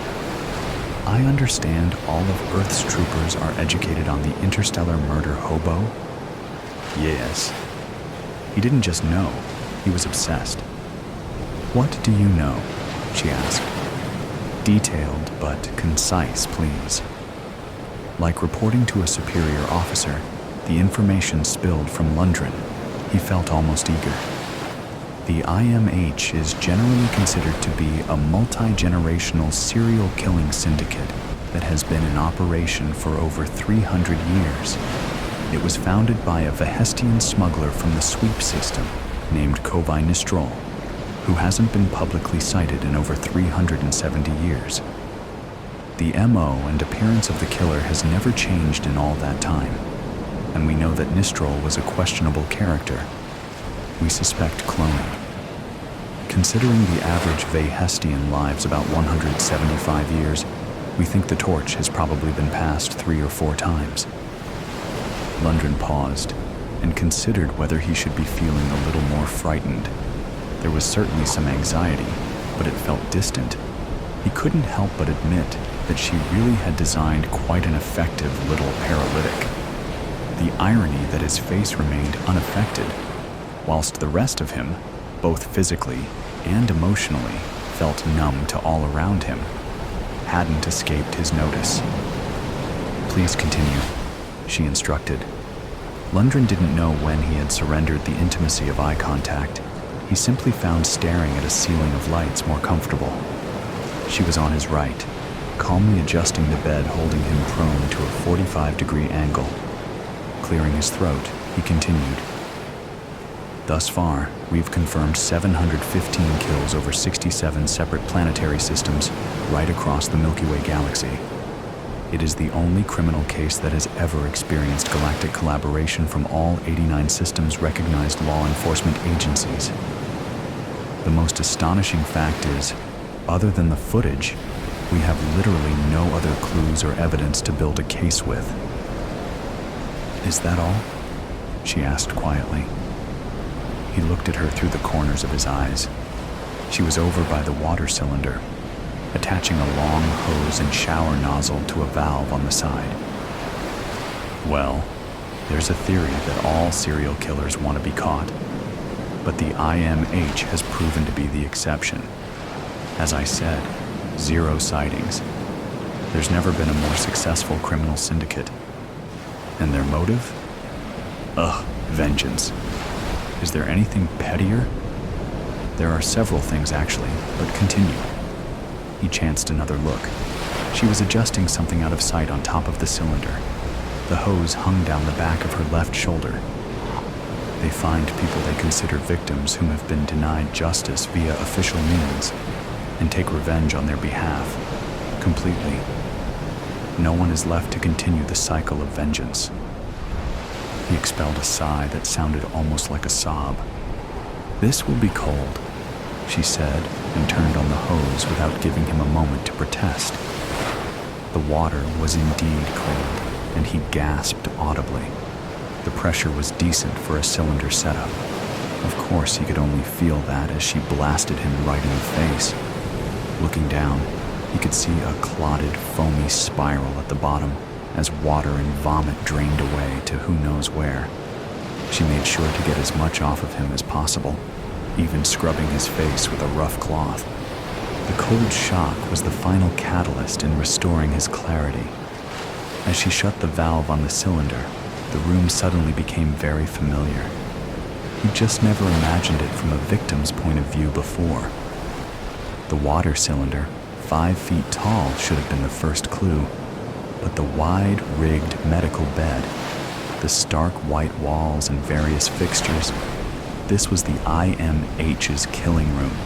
I understand all of Earth's troopers are educated on the interstellar murder Hobo. Yes. He didn't just know, he was obsessed. What do you know? She asked. Detailed but concise, please. Like reporting to a superior officer, the information spilled from Lundgren. He felt almost eager. The IMH is generally considered to be a multi-generational serial killing syndicate that has been in operation for over 300 years. It was founded by a Vehestian smuggler from the sweep system named Kovi Nistrol, who hasn't been publicly cited in over 370 years. The MO and appearance of the killer has never changed in all that time, and we know that Nistrol was a questionable character. We suspect cloning. Considering the average Vehestian lives about 175 years, we think the torch has probably been passed 3 or 4 times. Lundgren paused and considered whether he should be feeling a little more frightened. There was certainly some anxiety, but it felt distant. He couldn't help but admit that she really had designed quite an effective little paralytic. The irony that his face remained unaffected, whilst the rest of him, both physically and emotionally, felt numb to all around him, hadn't escaped his notice. Please continue, she instructed. Lundgren didn't know when he had surrendered the intimacy of eye contact. He simply found staring at a ceiling of lights more comfortable. She was on his right, calmly adjusting the bed, holding him prone to a 45-degree angle. Clearing his throat, he continued. Thus far, we've confirmed 715 kills over 67 separate planetary systems right across the Milky Way galaxy. It is the only criminal case that has ever experienced galactic collaboration from all 89 systems recognized law enforcement agencies. The most astonishing fact is, other than the footage, we have literally no other clues or evidence to build a case with. Is that all? She asked quietly. He looked at her through the corners of his eyes. She was over by the water cylinder, attaching a long hose and shower nozzle to a valve on the side. Well, there's a theory that all serial killers want to be caught, but the IMH has proven to be the exception. As I said, 0 sightings. There's never been a more successful criminal syndicate. And their motive? Vengeance. Is there anything pettier? There are several things actually, but continue. He chanced another look. She was adjusting something out of sight on top of the cylinder. The hose hung down the back of her left shoulder. They find people they consider victims whom have been denied justice via official means and take revenge on their behalf, completely. No one is left to continue the cycle of vengeance. He expelled a sigh that sounded almost like a sob. This will be cold, she said, and turned on the hose without giving him a moment to protest. The water was indeed cold, and he gasped audibly. The pressure was decent for a cylinder setup. Of course, he could only feel that as she blasted him right in the face. Looking down, he could see a clotted, foamy spiral at the bottom as water and vomit drained away to who knows where. She made sure to get as much off of him as possible, even scrubbing his face with a rough cloth. The cold shock was the final catalyst in restoring his clarity. As she shut the valve on the cylinder, the room suddenly became very familiar. He'd just never imagined it from a victim's point of view before. The water cylinder, 5 feet tall, should have been the first clue, but the wide-rigged medical bed, the stark white walls and various fixtures, this was the IMH's killing room.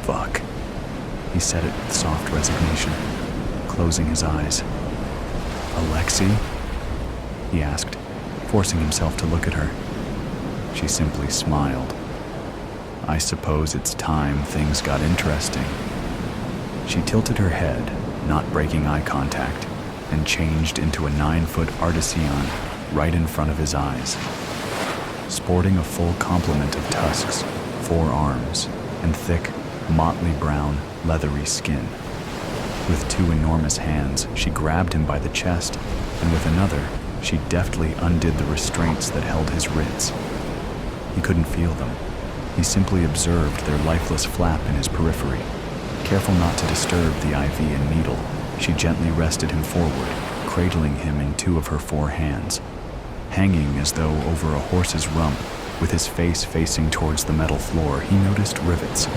Fuck, he said it with soft resignation, closing his eyes. Alexei? He asked, forcing himself to look at her. She simply smiled. I suppose it's time things got interesting. She tilted her head, not breaking eye contact, and changed into a 9-foot artisane right in front of his eyes. Sporting a full complement of tusks, 4 arms, and thick, motley brown, leathery skin. With 2 enormous hands, she grabbed him by the chest, and with another, she deftly undid the restraints that held his wrists. He couldn't feel them. He simply observed their lifeless flap in his periphery. Careful not to disturb the IV and needle, she gently rested him forward, cradling him in 2 of her 4 hands. Hanging as though over a horse's rump, with his face facing towards the metal floor, he noticed rivets.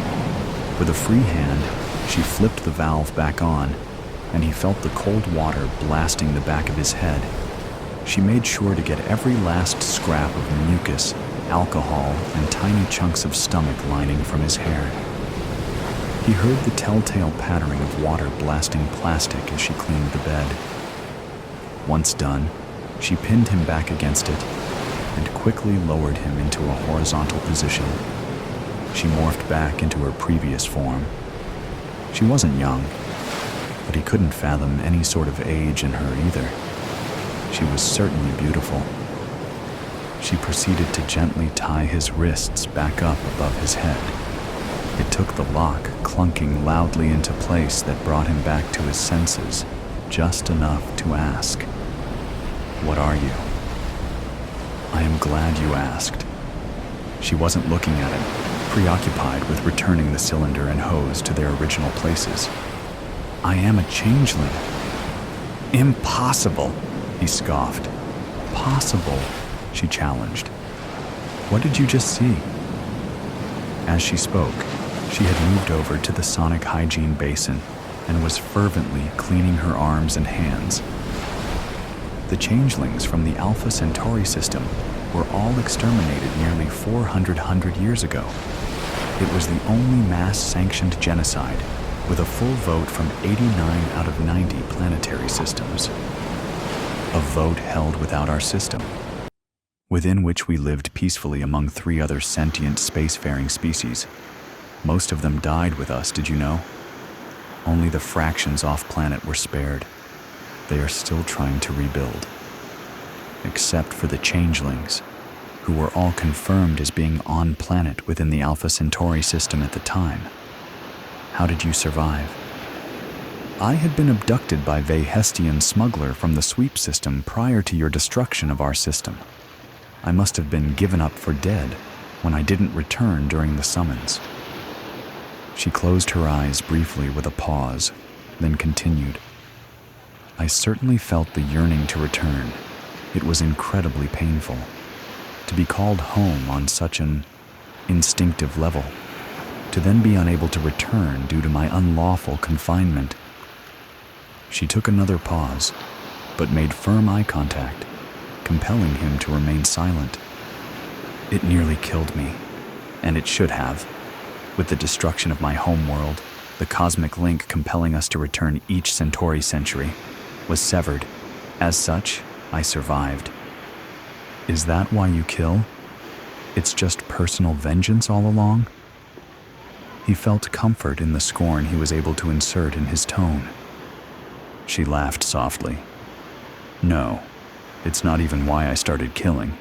With a free hand, she flipped the valve back on, and he felt the cold water blasting the back of his head. She made sure to get every last scrap of mucus, alcohol, and tiny chunks of stomach lining from his hair. He heard the telltale pattering of water blasting plastic as she cleaned the bed. Once done, she pinned him back against it and quickly lowered him into a horizontal position. She morphed back into her previous form. She wasn't young, but he couldn't fathom any sort of age in her either. She was certainly beautiful. She proceeded to gently tie his wrists back up above his head. It took the lock clunking loudly into place that brought him back to his senses, just enough to ask, "What are you?" "I am glad you asked." She wasn't looking at him, preoccupied with returning the cylinder and hose to their original places. "I am a changeling." "Impossible," he scoffed. "Possible," she challenged. "What did you just see?" As she spoke, she had moved over to the sonic hygiene basin and was fervently cleaning her arms and hands. The changelings from the Alpha Centauri system were all exterminated nearly 400 years ago. It was the only mass-sanctioned genocide, with a full vote from 89 out of 90 planetary systems. A vote held without our system, within which we lived peacefully among 3 other sentient spacefaring species. Most of them died with us, did you know? Only the fractions off-planet were spared. They are still trying to rebuild. Except for the changelings, who were all confirmed as being on-planet within the Alpha Centauri system at the time. How did you survive? I had been abducted by a Hestian smuggler from the sweep system prior to your destruction of our system. I must have been given up for dead when I didn't return during the summons. She closed her eyes briefly with a pause, then continued. I certainly felt the yearning to return. It was incredibly painful. To be called home on such an instinctive level, to then be unable to return due to my unlawful confinement. She took another pause, but made firm eye contact, compelling him to remain silent. It nearly killed me, and it should have. With the destruction of my homeworld, the cosmic link compelling us to return each Centauri century was severed. As such, I survived. Is that why you kill? It's just personal vengeance all along? He felt comfort in the scorn he was able to insert in his tone. She laughed softly. No, it's not even why I started killing.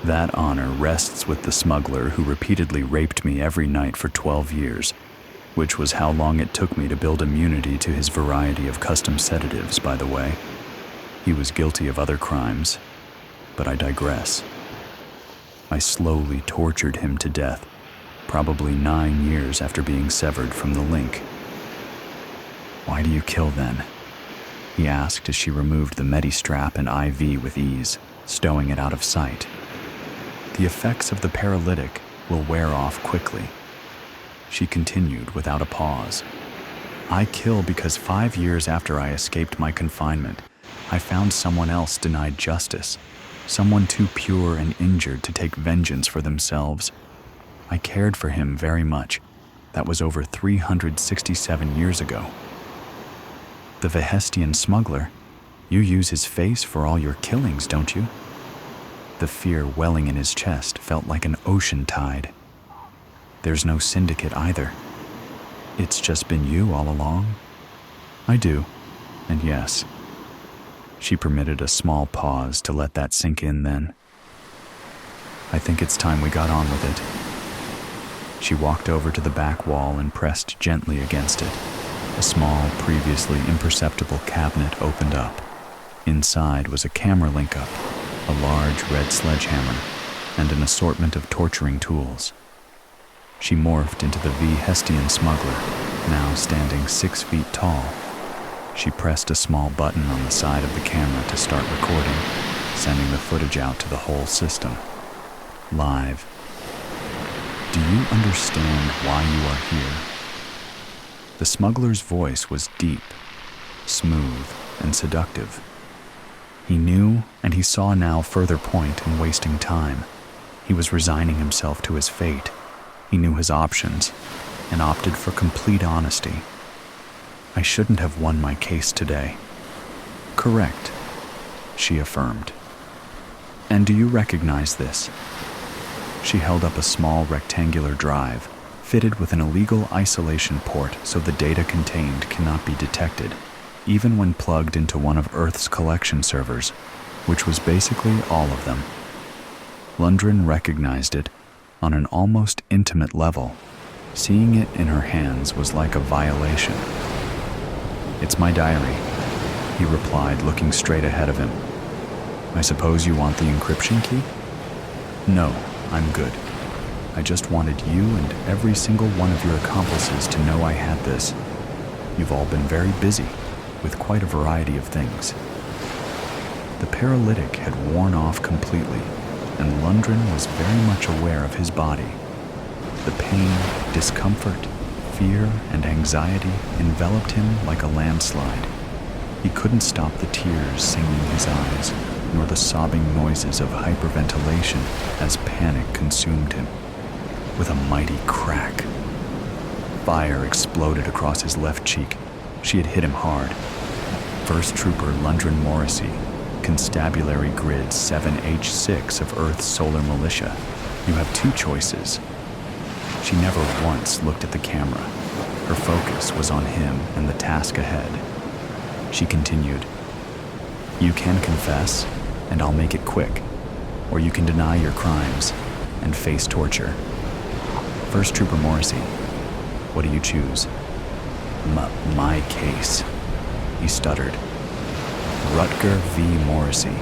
That honor rests with the smuggler who repeatedly raped me every night for 12 years, which was how long it took me to build immunity to his variety of custom sedatives, by the way. He was guilty of other crimes, but I digress. I slowly tortured him to death, probably 9 years after being severed from the link. "Why do you kill then?" he asked as she removed the Medi-strap and IV with ease, stowing it out of sight. "The effects of the paralytic will wear off quickly." She continued without a pause. "I kill because 5 years after I escaped my confinement, I found someone else denied justice, someone too pure and injured to take vengeance for themselves. I cared for him very much. That was over 367 years ago." "The Vehestian smuggler? You use his face for all your killings, don't you?" The fear welling in his chest felt like an ocean tide. "There's no syndicate either. It's just been you all along?" "I do, and yes." She permitted a small pause to let that sink in then. "I think it's time we got on with it." She walked over to the back wall and pressed gently against it. A small, previously imperceptible cabinet opened up. Inside was a camera link-up, a large red sledgehammer, and an assortment of torturing tools. She morphed into the Vehestian smuggler, now standing 6 feet tall. She pressed a small button on the side of the camera to start recording, sending the footage out to the whole system. Live. "Do you understand why you are here?" The smuggler's voice was deep, smooth, and seductive. He knew, and he saw now further point in wasting time. He was resigning himself to his fate. He knew his options, and opted for complete honesty. "I shouldn't have won my case today." "Correct," she affirmed. "And do you recognize this?" She held up a small rectangular drive, fitted with an illegal isolation port so the data contained cannot be detected, even when plugged into one of Earth's collection servers, which was basically all of them. Lundgren recognized it on an almost intimate level. Seeing it in her hands was like a violation. "It's my diary," he replied, looking straight ahead of him. "I suppose you want the encryption key?" "No, I'm good. I just wanted you and every single one of your accomplices to know I had this. You've all been very busy, with quite a variety of things." The paralytic had worn off completely, and Lundgren was very much aware of his body. The pain, discomfort, fear, and anxiety enveloped him like a landslide. He couldn't stop the tears singing his eyes, nor the sobbing noises of hyperventilation as panic consumed him. With a mighty crack, fire exploded across his left cheek. She had hit him hard. First Trooper Lundgren Morrissey, Constabulary Grid 7H6 of Earth's Solar Militia. You have 2 choices. She never once looked at the camera. Her focus was on him and the task ahead. She continued, "You can confess, and I'll make it quick, or you can deny your crimes and face torture." First Trooper Morrissey, what do you choose? My case," he stuttered. "Rutger V. Morrissey.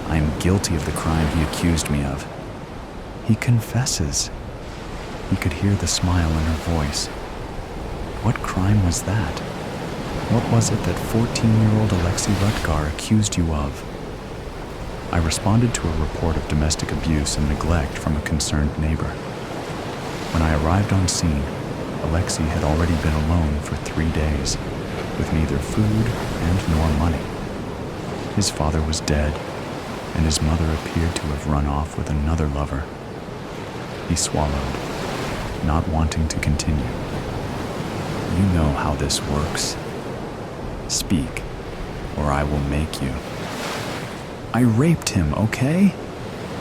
I am guilty of the crime he accused me of." "He confesses." He could hear the smile in her voice. "What crime was that? What was it that 14-year-old Alexei Rutgar accused you of?" "I responded to a report of domestic abuse and neglect from a concerned neighbor. When I arrived on scene, Alexei had already been alone for 3 days, with neither food and nor money. His father was dead, and his mother appeared to have run off with another lover." He swallowed, not wanting to continue. "You know how this works. Speak, or I will make you." "I raped him, okay?"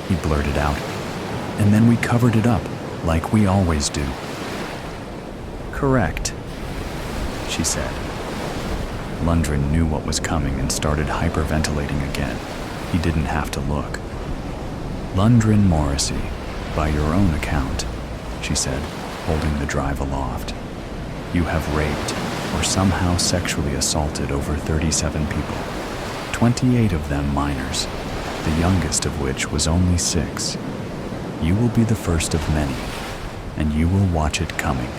he blurted out. "And then we covered it up, like we always do." "Correct," she said. Lundgren knew what was coming and started hyperventilating again. He didn't have to look. "Lundgren Morrissey, by your own account," she said, holding the drive aloft. "You have raped or somehow sexually assaulted over 37 people, 28 of them minors, the youngest of which was only 6. You will be the first of many, and you will watch it coming.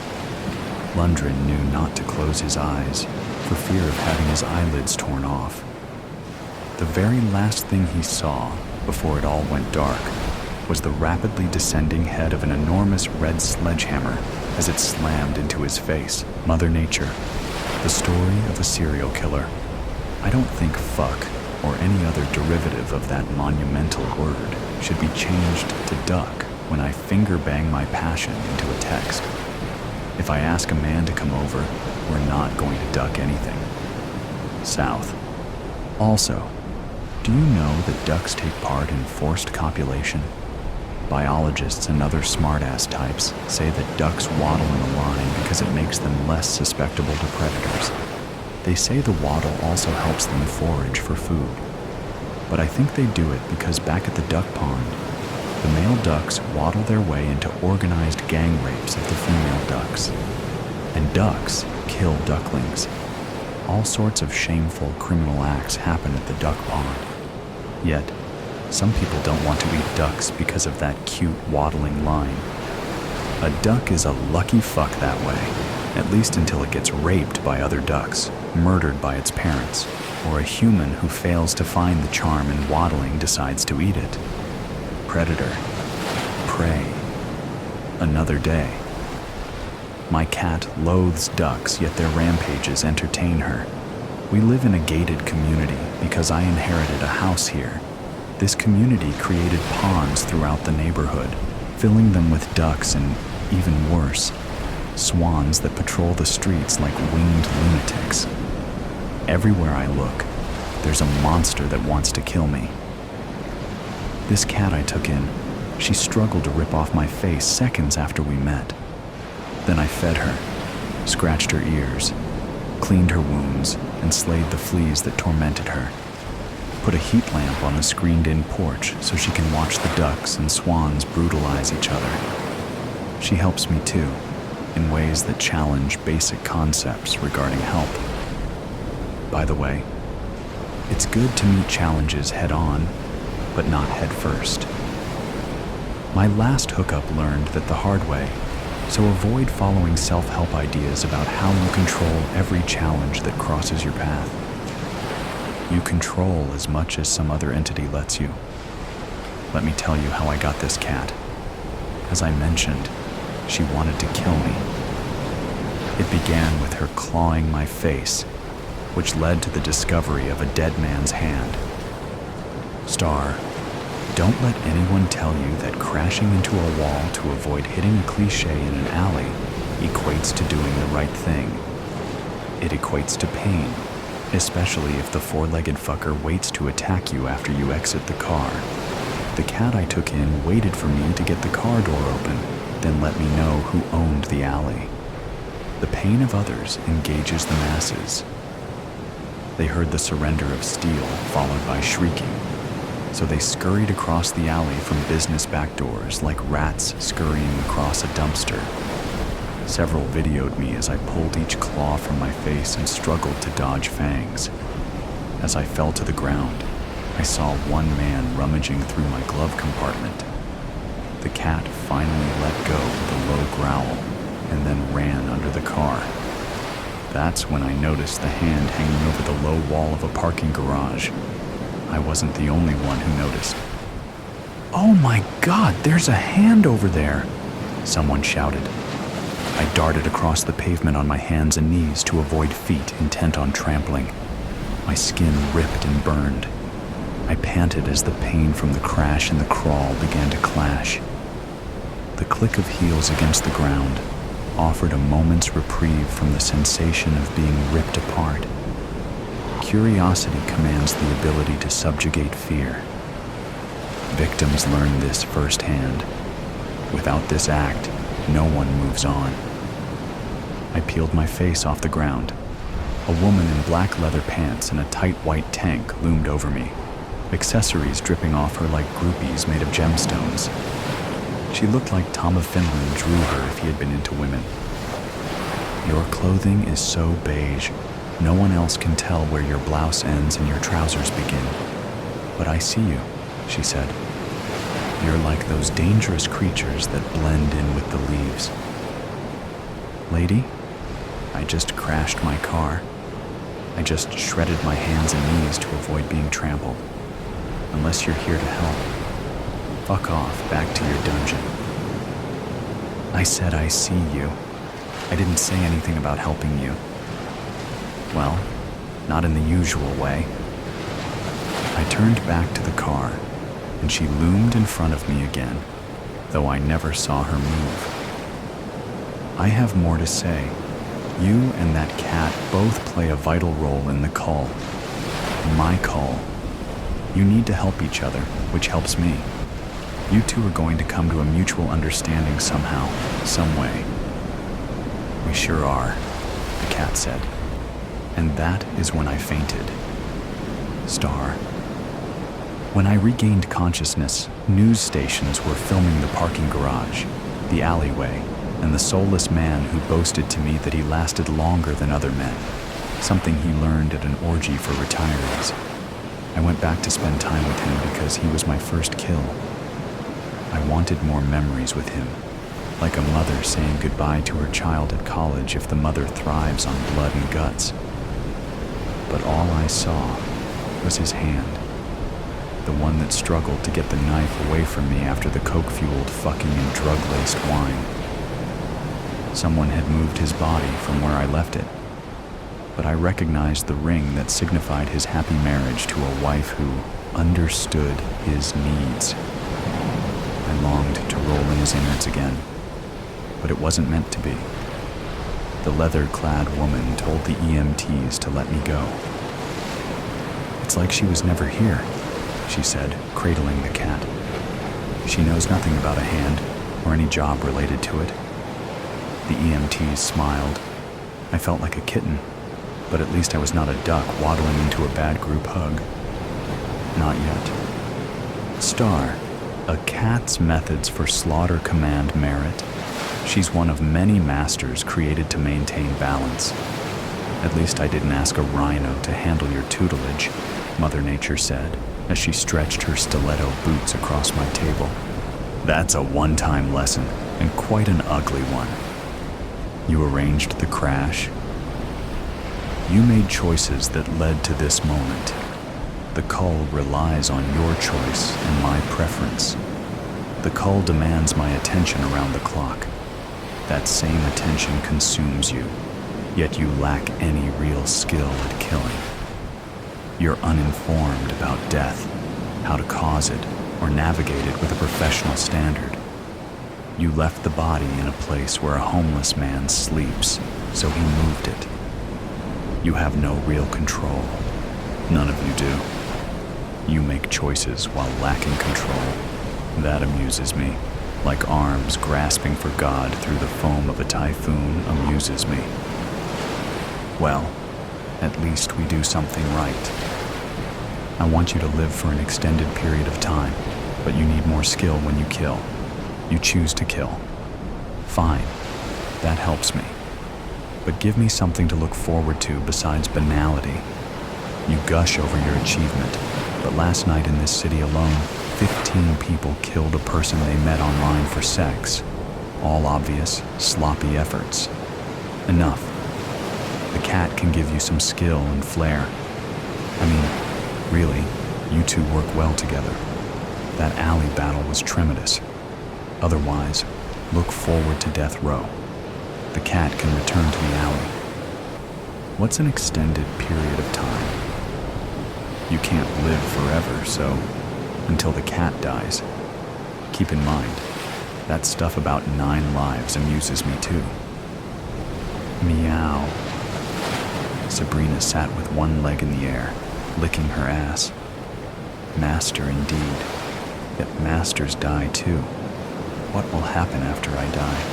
Lundgren knew not to close his eyes for fear of having his eyelids torn off. The very last thing he saw before it all went dark was the rapidly descending head of an enormous red sledgehammer as it slammed into his face. Mother Nature, the story of a serial killer. I don't think fuck or any other derivative of that monumental word should be changed to duck when I finger bang my passion into a text. If I ask a man to come over, we're not going to duck anything. South. Also, do you know that ducks take part in forced copulation? Biologists and other smartass types say that ducks waddle in a line because it makes them less susceptible to predators. They say the waddle also helps them forage for food. But I think they do it because back at the duck pond, the male ducks waddle their way into organized gang rapes of the female ducks. And ducks kill ducklings. All sorts of shameful criminal acts happen at the duck pond. Yet, some people don't want to eat ducks because of that cute waddling line. A duck is a lucky fuck that way, at least until it gets raped by other ducks, murdered by its parents, or a human who fails to find the charm in waddling decides to eat it. Predator. Prey. Another day. My cat loathes ducks, yet their rampages entertain her. We live in a gated community because I inherited a house here. This community created ponds throughout the neighborhood, filling them with ducks and, even worse, swans that patrol the streets like winged lunatics. Everywhere I look, there's a monster that wants to kill me. This cat I took in, she struggled to rip off my face seconds after we met. Then I fed her, scratched her ears, cleaned her wounds, and slayed the fleas that tormented her. Put a heat lamp on a screened-in porch so she can watch the ducks and swans brutalize each other. She helps me too, in ways that challenge basic concepts regarding help. By the way, it's good to meet challenges head-on, but not head first. My last hookup learned that the hard way, so avoid following self-help ideas about how you control every challenge that crosses your path. You control as much as some other entity lets you. Let me tell you how I got this cat. As I mentioned, she wanted to kill me. It began with her clawing my face, which led to the discovery of a dead man's hand. Star, don't let anyone tell you that crashing into a wall to avoid hitting a cliché in an alley equates to doing the right thing. It equates to pain, especially if the four-legged fucker waits to attack you after you exit the car. The cat I took in waited for me to get the car door open, then let me know who owned the alley. The pain of others engages the masses. They heard the surrender of steel, followed by shrieking. So they scurried across the alley from business back doors like rats scurrying across a dumpster. Several videoed me as I pulled each claw from my face and struggled to dodge fangs. As I fell to the ground, I saw one man rummaging through my glove compartment. The cat finally let go with a low growl and then ran under the car. That's when I noticed the hand hanging over the low wall of a parking garage. I wasn't the only one who noticed. "Oh my God, there's a hand over there!" someone shouted. I darted across the pavement on my hands and knees to avoid feet intent on trampling. My skin ripped and burned. I panted as the pain from the crash and the crawl began to clash. The click of heels against the ground offered a moment's reprieve from the sensation of being ripped apart. Curiosity commands the ability to subjugate fear. Victims learn this firsthand. Without this act, no one moves on. I peeled my face off the ground. A woman in black leather pants and a tight white tank loomed over me, accessories dripping off her like groupies made of gemstones. She looked like Tom of Finland drew her if he had been into women. "Your clothing is so beige, No one else can tell where your blouse ends and your trousers begin. But I see you, she said. You're like those dangerous creatures that blend in with the leaves. Lady, I just crashed my car. I just shredded my hands and knees to avoid being trampled. Unless you're here to help, fuck off back to your dungeon. I said I see you. I didn't say anything about helping you. Well, not in the usual way. I turned back to the car, and she loomed in front of me again, though I never saw her move. I have more to say. You and that cat both play a vital role in the call. My call. You need to help each other, which helps me. You two are going to come to a mutual understanding somehow, some way. We sure are, the cat said. And that is when I fainted. Star. When I regained consciousness, news stations were filming the parking garage, the alleyway, and the soulless man who boasted to me that he lasted longer than other men, something he learned at an orgy for retirees. I went back to spend time with him because he was my first kill. I wanted more memories with him, like a mother saying goodbye to her child at college if the mother thrives on blood and guts. But all I saw was his hand, the one that struggled to get the knife away from me after the coke-fueled fucking and drug-laced wine. Someone had moved his body from where I left it, but I recognized the ring that signified his happy marriage to a wife who understood his needs. I longed to roll in his innards again, but it wasn't meant to be. The leather-clad woman told the EMTs to let me go. It's like she was never here, she said, cradling the cat. She knows nothing about a hand or any job related to it. The EMTs smiled. I felt like a kitten, but at least I was not a duck waddling into a bad group hug. Not yet. Star, a cat's methods for slaughter command merit. She's one of many masters created to maintain balance. At least I didn't ask a rhino to handle your tutelage, Mother Nature said, as she stretched her stiletto boots across my table. That's a one-time lesson, and quite an ugly one. You arranged the crash. You made choices that led to this moment. The cull relies on your choice and my preference. The cull demands my attention around the clock. That same attention consumes you, yet you lack any real skill at killing. You're uninformed about death, how to cause it, or navigate it with a professional standard. You left the body in a place where a homeless man sleeps, so he moved it. You have no real control. None of you do. You make choices while lacking control. That amuses me. Like arms grasping for God through the foam of a typhoon amuses me. Well, at least we do something right. I want you to live for an extended period of time, but you need more skill when you kill. You choose to kill. Fine, that helps me. But give me something to look forward to besides banality. You gush over your achievement, but last night in this city alone, 15 people killed a person they met online for sex. All obvious, sloppy efforts. Enough. The cat can give you some skill and flair. I mean, really, you two work well together. That alley battle was tremendous. Otherwise, look forward to death row. The cat can return to the alley. What's an extended period of time? You can't live forever, so until the cat dies. Keep in mind, that stuff about 9 lives amuses me too. Meow. Sabrina sat with one leg in the air, licking her ass. Master indeed. Yet masters die too. What will happen after I die?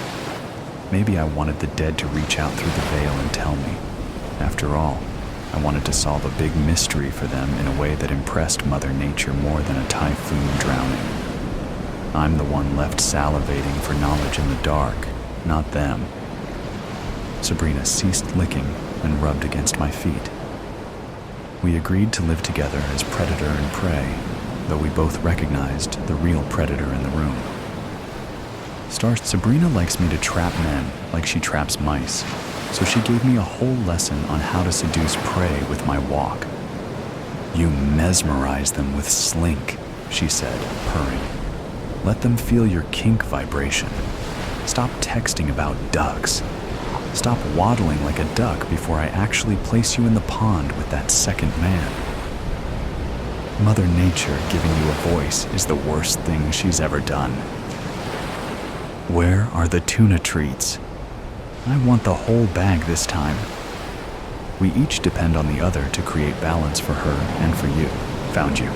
Maybe I wanted the dead to reach out through the veil and tell me. After all, I wanted to solve a big mystery for them in a way that impressed Mother Nature more than a typhoon drowning. I'm the one left salivating for knowledge in the dark, not them. Sabrina ceased licking and rubbed against my feet. We agreed to live together as predator and prey, though we both recognized the real predator in the room. Sabrina likes me to trap men like she traps mice, so she gave me a whole lesson on how to seduce prey with my walk. "You mesmerize them with slink," she said, purring. "Let them feel your kink vibration. Stop texting about ducks. Stop waddling like a duck before I actually place you in the pond with that second man." Mother Nature giving you a voice is the worst thing she's ever done. "Where are the tuna treats? I want the whole bag this time." We each depend on the other to create balance for her and for you. Found you.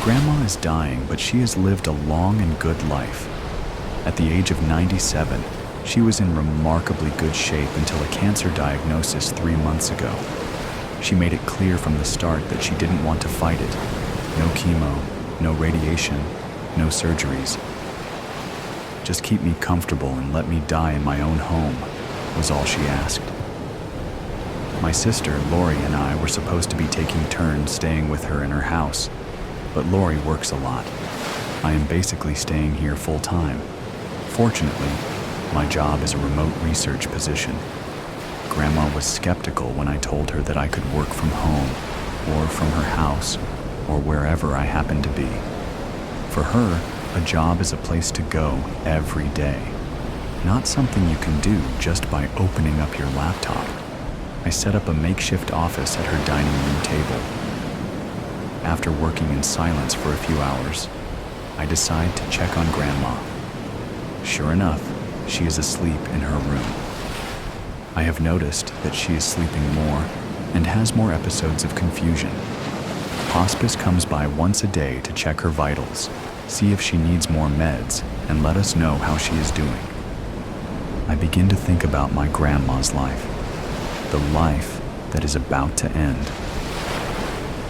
Grandma is dying, but she has lived a long and good life. At the age of 97, she was in remarkably good shape until a cancer diagnosis 3 months ago. She made it clear from the start that she didn't want to fight it. No chemo, no radiation, no surgeries. "Just keep me comfortable and let me die in my own home," was all she asked. My sister, Lori, and I were supposed to be taking turns staying with her in her house, but Lori works a lot. I am basically staying here full time. Fortunately, my job is a remote research position. Grandma was skeptical when I told her that I could work from home, or from her house, or wherever I happened to be. For her, a job is a place to go every day, not something you can do just by opening up your laptop. I set up a makeshift office at her dining room table. After working in silence for a few hours, I decide to check on Grandma. Sure enough, she is asleep in her room. I have noticed that she is sleeping more and has more episodes of confusion. Hospice comes by once a day to check her vitals, see if she needs more meds, and let us know how she is doing. I begin to think about my grandma's life, the life that is about to end.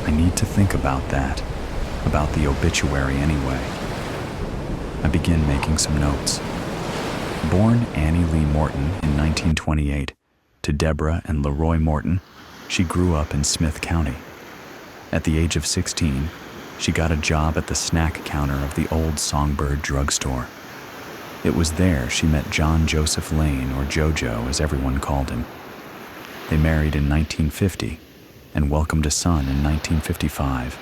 I need to think about that, about the obituary anyway. I begin making some notes. Born Annie Lee Morton in 1928 to Deborah and Leroy Morton, she grew up in Smith County. At the age of 16, she got a job at the snack counter of the old Songbird drugstore. It was there she met John Joseph Lane, or JoJo as everyone called him. They married in 1950 and welcomed a son in 1955.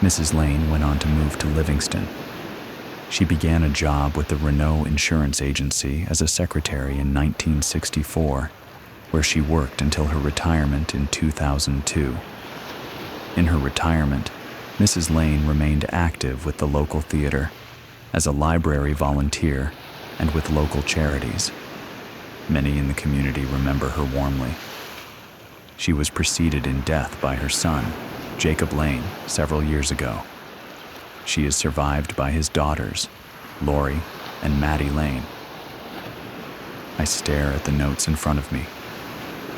Mrs. Lane went on to move to Livingston. She began a job with the Renault Insurance Agency as a secretary in 1964, where she worked until her retirement in 2002. In her retirement, Mrs. Lane remained active with the local theater, as a library volunteer, and with local charities. Many in the community remember her warmly. She was preceded in death by her son, Jacob Lane, several years ago. She is survived by his daughters, Lori and Maddie Lane. I stare at the notes in front of me.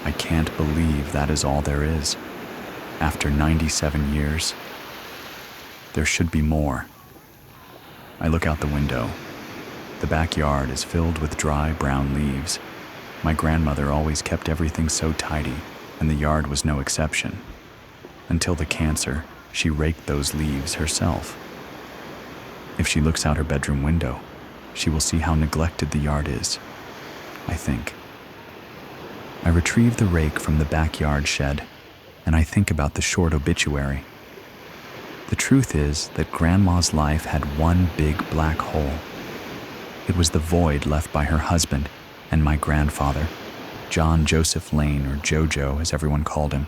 I can't believe that is all there is. After 97 years, there should be more. I look out the window. The backyard is filled with dry brown leaves. My grandmother always kept everything so tidy, and the yard was no exception. Until the cancer, she raked those leaves herself. If she looks out her bedroom window, she will see how neglected the yard is, I think. I retrieve the rake from the backyard shed, and I think about the short obituary. The truth is that Grandma's life had one big black hole. It was the void left by her husband and my grandfather, John Joseph Lane, or JoJo as everyone called him.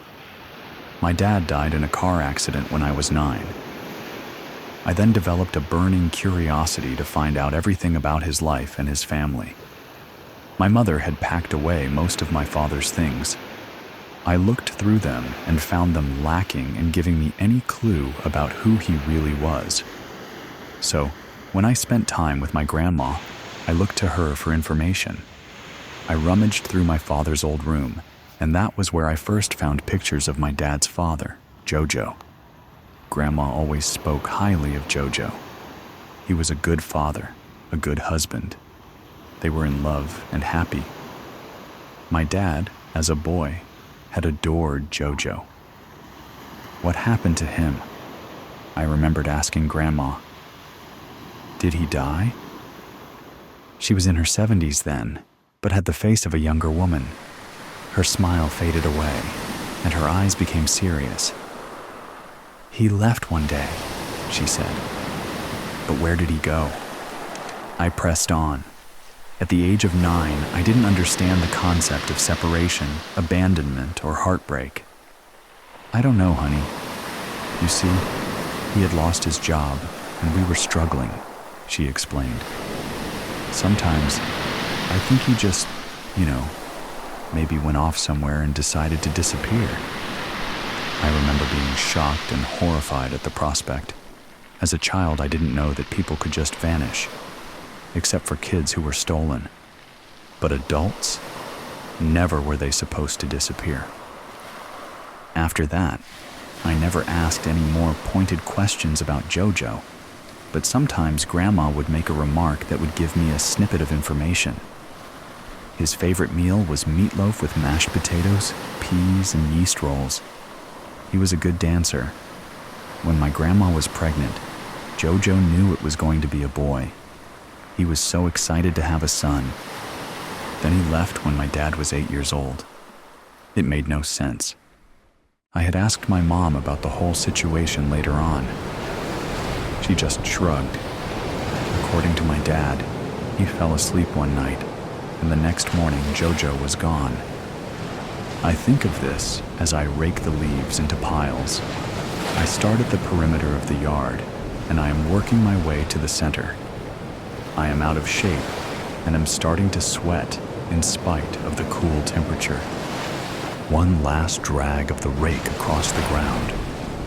My dad died in a car accident when I was 9. I then developed a burning curiosity to find out everything about his life and his family. My mother had packed away most of my father's things. I looked through them and found them lacking in giving me any clue about who he really was. So, when I spent time with my grandma, I looked to her for information. I rummaged through my father's old room, and that was where I first found pictures of my dad's father, JoJo. Grandma always spoke highly of JoJo. He was a good father, a good husband. They were in love and happy. My dad, as a boy, had adored Jojo. What happened to him? I remembered asking Grandma. Did he die? She was in her 70s then, but had the face of a younger woman. Her smile faded away, and her eyes became serious. He left one day, she said. But where did he go? I pressed on. At the age of 9, I didn't understand the concept of separation, abandonment, or heartbreak. I don't know, honey. You see, he had lost his job, and we were struggling, she explained. Sometimes, I think he just, maybe went off somewhere and decided to disappear. I remember being shocked and horrified at the prospect. As a child, I didn't know that people could just vanish, except for kids who were stolen. But adults? Never were they supposed to disappear. After that, I never asked any more pointed questions about Jojo, but sometimes Grandma would make a remark that would give me a snippet of information. His favorite meal was meatloaf with mashed potatoes, peas, and yeast rolls. He was a good dancer. When my grandma was pregnant, Jojo knew it was going to be a boy. He was so excited to have a son. Then he left when my dad was 8 years old. It made no sense. I had asked my mom about the whole situation later on. She just shrugged. According to my dad, he fell asleep one night, and the next morning Jojo was gone. I think of this as I rake the leaves into piles. I start at the perimeter of the yard, and I am working my way to the center. I am out of shape, and am starting to sweat in spite of the cool temperature. One last drag of the rake across the ground,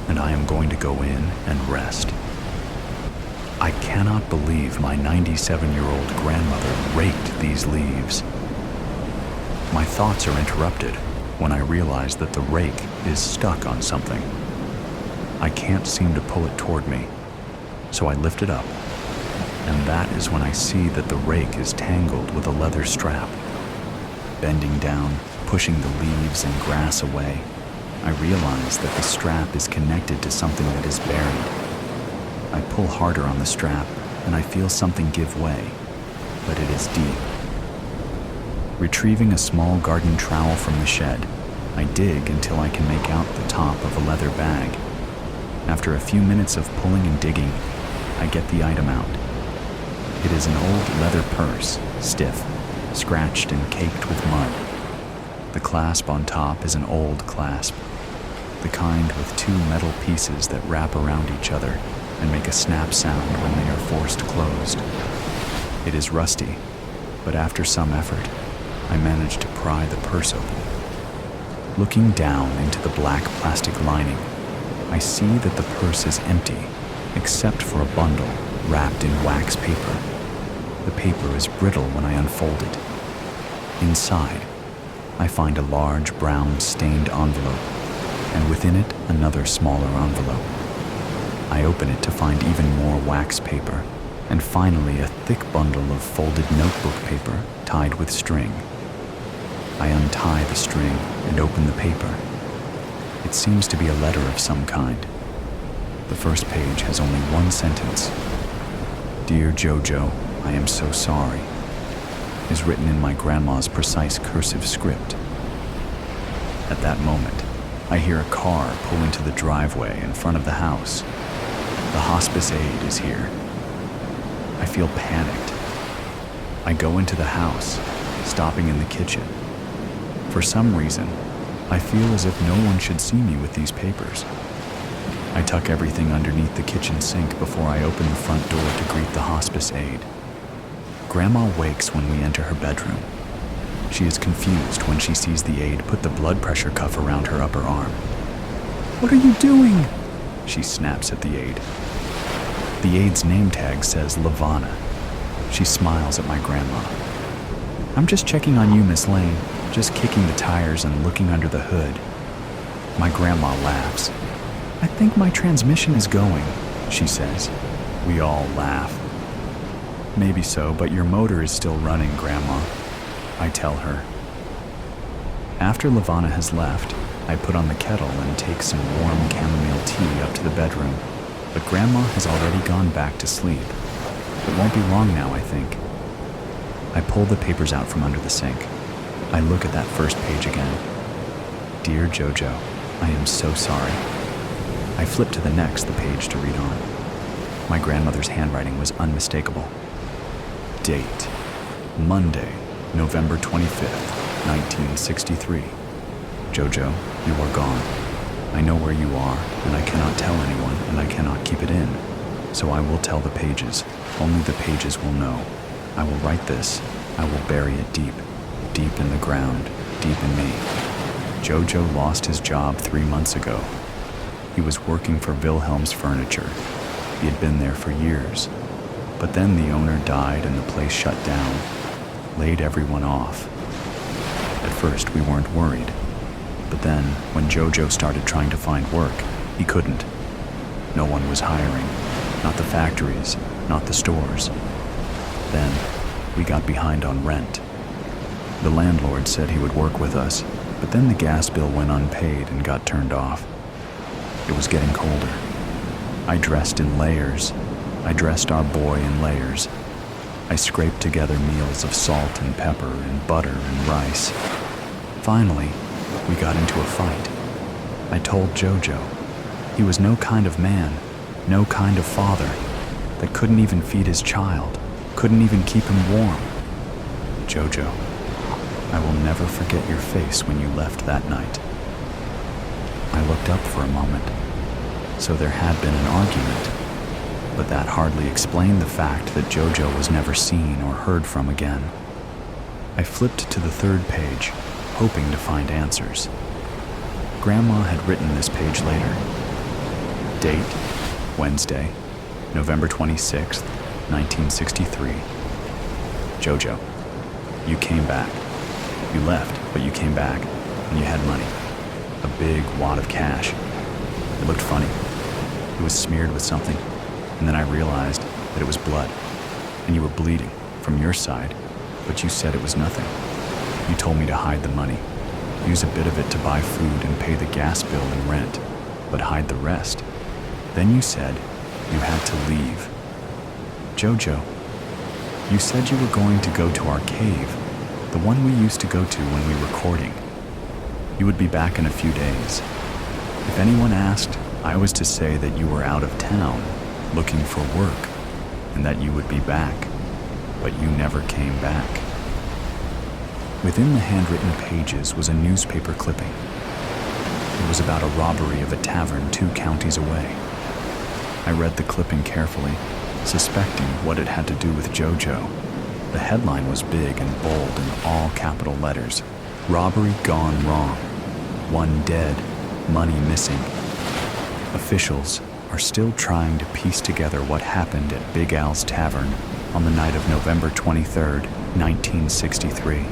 and I am going to go in and rest. I cannot believe my 97-year-old grandmother raked these leaves. My thoughts are interrupted when I realize that the rake is stuck on something. I can't seem to pull it toward me, so I lift it up, and that is when I see that the rake is tangled with a leather strap. Bending down, pushing the leaves and grass away, I realize that the strap is connected to something that is buried. I pull harder on the strap, and I feel something give way, but it is deep. Retrieving a small garden trowel from the shed, I dig until I can make out the top of a leather bag. After a few minutes of pulling and digging, I get the item out. It is an old leather purse, stiff, scratched and caked with mud. The clasp on top is an old clasp, the kind with two metal pieces that wrap around each other and make a snap sound when they are forced closed. It is rusty, but after some effort, I manage to pry the purse open. Looking down into the black plastic lining, I see that the purse is empty, except for a bundle wrapped in wax paper. The paper is brittle when I unfold it. Inside, I find a large brown stained envelope, and within it another smaller envelope. I open it to find even more wax paper, and finally a thick bundle of folded notebook paper tied with string. I untie the string and open the paper. It seems to be a letter of some kind. The first page has only one sentence. "Dear Jojo, I am so sorry," is written in my grandma's precise cursive script. At that moment, I hear a car pull into the driveway in front of the house. The hospice aide is here. I feel panicked. I go into the house, stopping in the kitchen. For some reason, I feel as if no one should see me with these papers. I tuck everything underneath the kitchen sink before I open the front door to greet the hospice aide. Grandma wakes when we enter her bedroom. She is confused when she sees the aide put the blood pressure cuff around her upper arm. "What are you doing?" she snaps at the aide. The aide's name tag says Lavana. She smiles at my grandma. "I'm just checking on you, Miss Lane. Just kicking the tires and looking under the hood." My grandma laughs. "I think my transmission is going," she says. We all laugh. "Maybe so, but your motor is still running, Grandma," I tell her. After Lavana has left, I put on the kettle and take some warm chamomile tea up to the bedroom, but Grandma has already gone back to sleep. It won't be long now, I think. I pull the papers out from under the sink. I look at that first page again. Dear Jojo, I am so sorry. I flip to the page to read on. My grandmother's handwriting was unmistakable. Date: Monday, November 25th, 1963. Jojo, you are gone. I know where you are, and I cannot tell anyone, and I cannot keep it in. So I will tell the pages. Only the pages will know. I will write this. I will bury it deep, deep in the ground, deep in me. Jojo lost his job 3 months ago. He was working for Wilhelm's Furniture. He had been there for years. But then the owner died and the place shut down, laid everyone off. At first, we weren't worried. But then, when Jojo started trying to find work, he couldn't. No one was hiring. Not the factories, not the stores. Then, we got behind on rent. The landlord said he would work with us, but then the gas bill went unpaid and got turned off. It was getting colder. I dressed in layers. I dressed our boy in layers. I scraped together meals of salt and pepper and butter and rice. Finally, we got into a fight. I told Jojo. He was no kind of man, no kind of father, that couldn't even feed his child, couldn't even keep him warm. Jojo, I will never forget your face when you left that night. I looked up for a moment. So there had been an argument, but that hardly explained the fact that Jojo was never seen or heard from again. I flipped to the third page, hoping to find answers. Grandma had written this page later. Date: Wednesday, November 26th, 1963. Jojo, you came back. You left, but you came back, and you had money. A big wad of cash. It looked funny. It was smeared with something, and then I realized that it was blood, and you were bleeding from your side, but you said it was nothing. You told me to hide the money, use a bit of it to buy food and pay the gas bill and rent, but hide the rest. Then you said you had to leave. Jojo, you said you were going to go to our cave, the one we used to go to when we were courting. You would be back in a few days. If anyone asked, I was to say that you were out of town, looking for work, and that you would be back, but you never came back. Within the handwritten pages was a newspaper clipping. It was about a robbery of a tavern 2 counties away. I read the clipping carefully, suspecting what it had to do with Jojo. The headline was big and bold in all capital letters. Robbery gone wrong. 1 dead, money missing. Officials are still trying to piece together what happened at Big Al's Tavern on the night of November 23rd, 1963.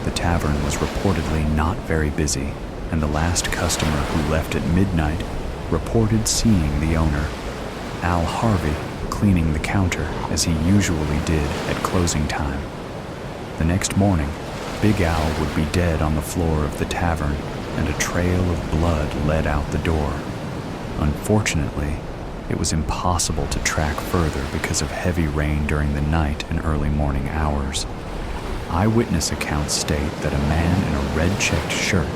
The tavern was reportedly not very busy, and the last customer who left at midnight reported seeing the owner, Al Harvey, cleaning the counter as he usually did at closing time. The next morning, Big Al would be dead on the floor of the tavern, and a trail of blood led out the door. Unfortunately, it was impossible to track further because of heavy rain during the night and early morning hours. Eyewitness accounts state that a man in a red-checked shirt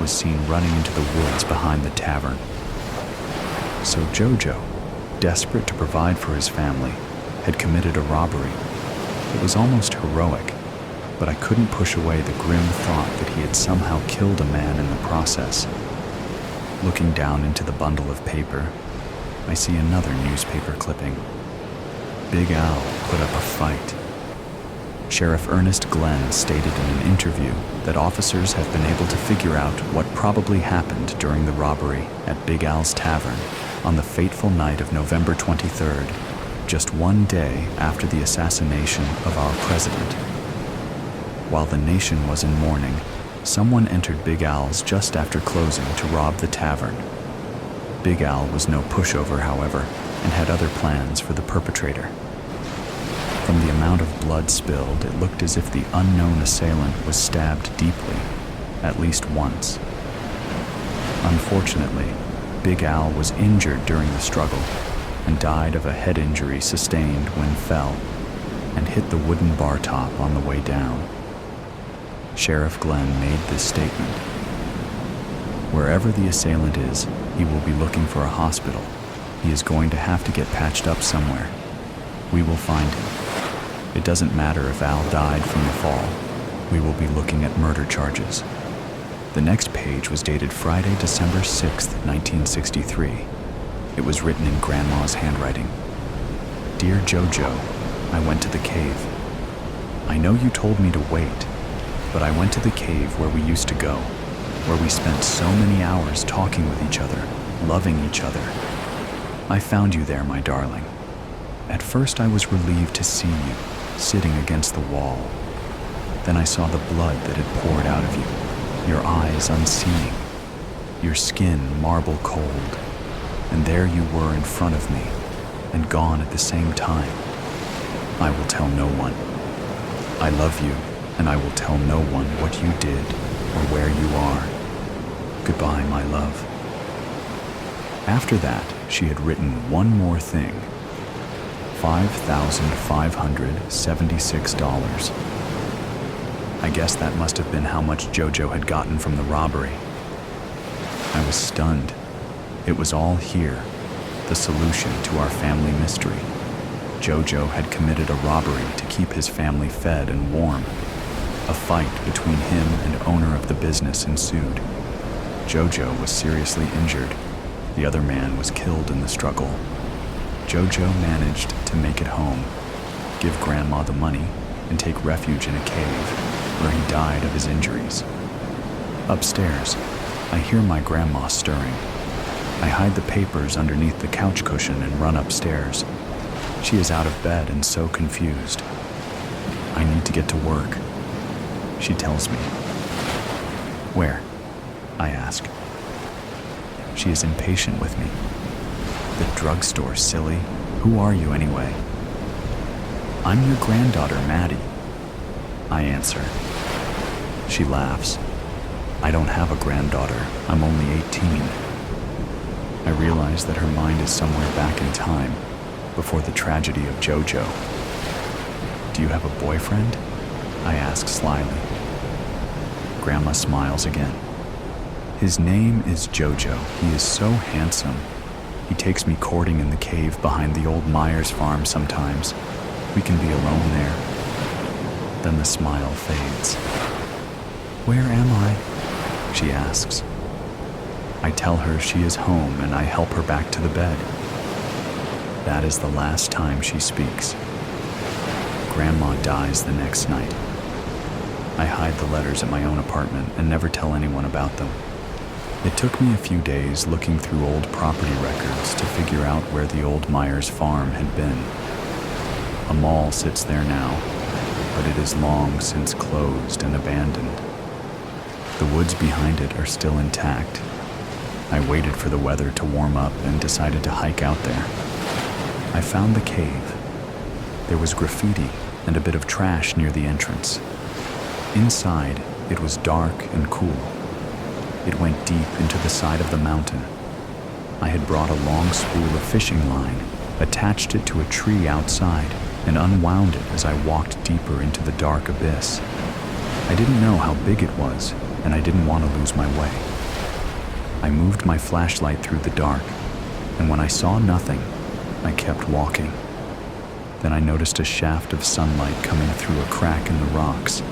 was seen running into the woods behind the tavern. So Jojo, desperate to provide for his family, had committed a robbery. It was almost heroic, but I couldn't push away the grim thought that he had somehow killed a man in the process. Looking down into the bundle of paper, I see another newspaper clipping. Big Al put up a fight. Sheriff Ernest Glenn stated in an interview that officers have been able to figure out what probably happened during the robbery at Big Al's Tavern on the fateful night of November 23rd, just 1 day after the assassination of our president. While the nation was in mourning, someone entered Big Al's just after closing to rob the tavern. Big Al was no pushover, however, and had other plans for the perpetrator. From the amount of blood spilled, it looked as if the unknown assailant was stabbed deeply. at least once. Unfortunately, Big Al was injured during the struggle and died of a head injury sustained when fell and hit the wooden bar top on the way down. Sheriff Glenn made this statement: "Wherever the assailant is, he will be looking for a hospital. He is going to have to get patched up somewhere. We will find him. It doesn't matter if Al died from the fall. We will be looking at murder charges." The next page was dated Friday, December 6th, 1963. It was written in Grandma's handwriting. "Dear Jojo, I went to the cave. I know you told me to wait, but I went to the cave where we used to go, where we spent so many hours talking with each other, loving each other. I found you there, my darling. At first I was relieved to see you, sitting against the wall. Then I saw the blood that had poured out of you, your eyes unseeing, your skin marble cold, and there you were in front of me, and gone at the same time. I will tell no one. I love you, and I will tell no one what you did or where you are. Goodbye, my love." After that, she had written one more thing: $5,576. I guess that must have been how much Jojo had gotten from the robbery. I was stunned. It was all here, the solution to our family mystery. Jojo had committed a robbery to keep his family fed and warm. A fight between him and owner of the business ensued. Jojo was seriously injured. The other man was killed in the struggle. Jojo managed to make it home, give Grandma the money, and take refuge in a cave, where he died of his injuries. Upstairs, I hear my grandma stirring. I hide the papers underneath the couch cushion and run upstairs. She is out of bed and so confused. I need to get to work. She tells me. "Where?" I ask. She is impatient with me. "The drugstore, silly. Who are you anyway?" "I'm your granddaughter, Maddie," I answer. She laughs. "I don't have a granddaughter. I'm only 18. I realize that her mind is somewhere back in time, before the tragedy of Jojo. "Do you have a boyfriend?" I ask slyly. Grandma smiles again. "His name is Jojo. He is so handsome. He takes me courting in the cave behind the old Myers farm sometimes. We can be alone there." Then the smile fades. "Where am I?" she asks. I tell her she is home and I help her back to the bed. That is the last time she speaks. Grandma dies the next night. I hide the letters at my own apartment and never tell anyone about them. It took me a few days looking through old property records to figure out where the old Myers farm had been. A mall sits there now, but it is long since closed and abandoned. The woods behind it are still intact. I waited for the weather to warm up and decided to hike out there. I found the cave. There was graffiti and a bit of trash near the entrance. Inside, it was dark and cool. It went deep into the side of the mountain. I had brought a long spool of fishing line, attached it to a tree outside, and unwound it as I walked deeper into the dark abyss. I didn't know how big it was, and I didn't want to lose my way. I moved my flashlight through the dark, and when I saw nothing, I kept walking. Then I noticed a shaft of sunlight coming through a crack in the rocks.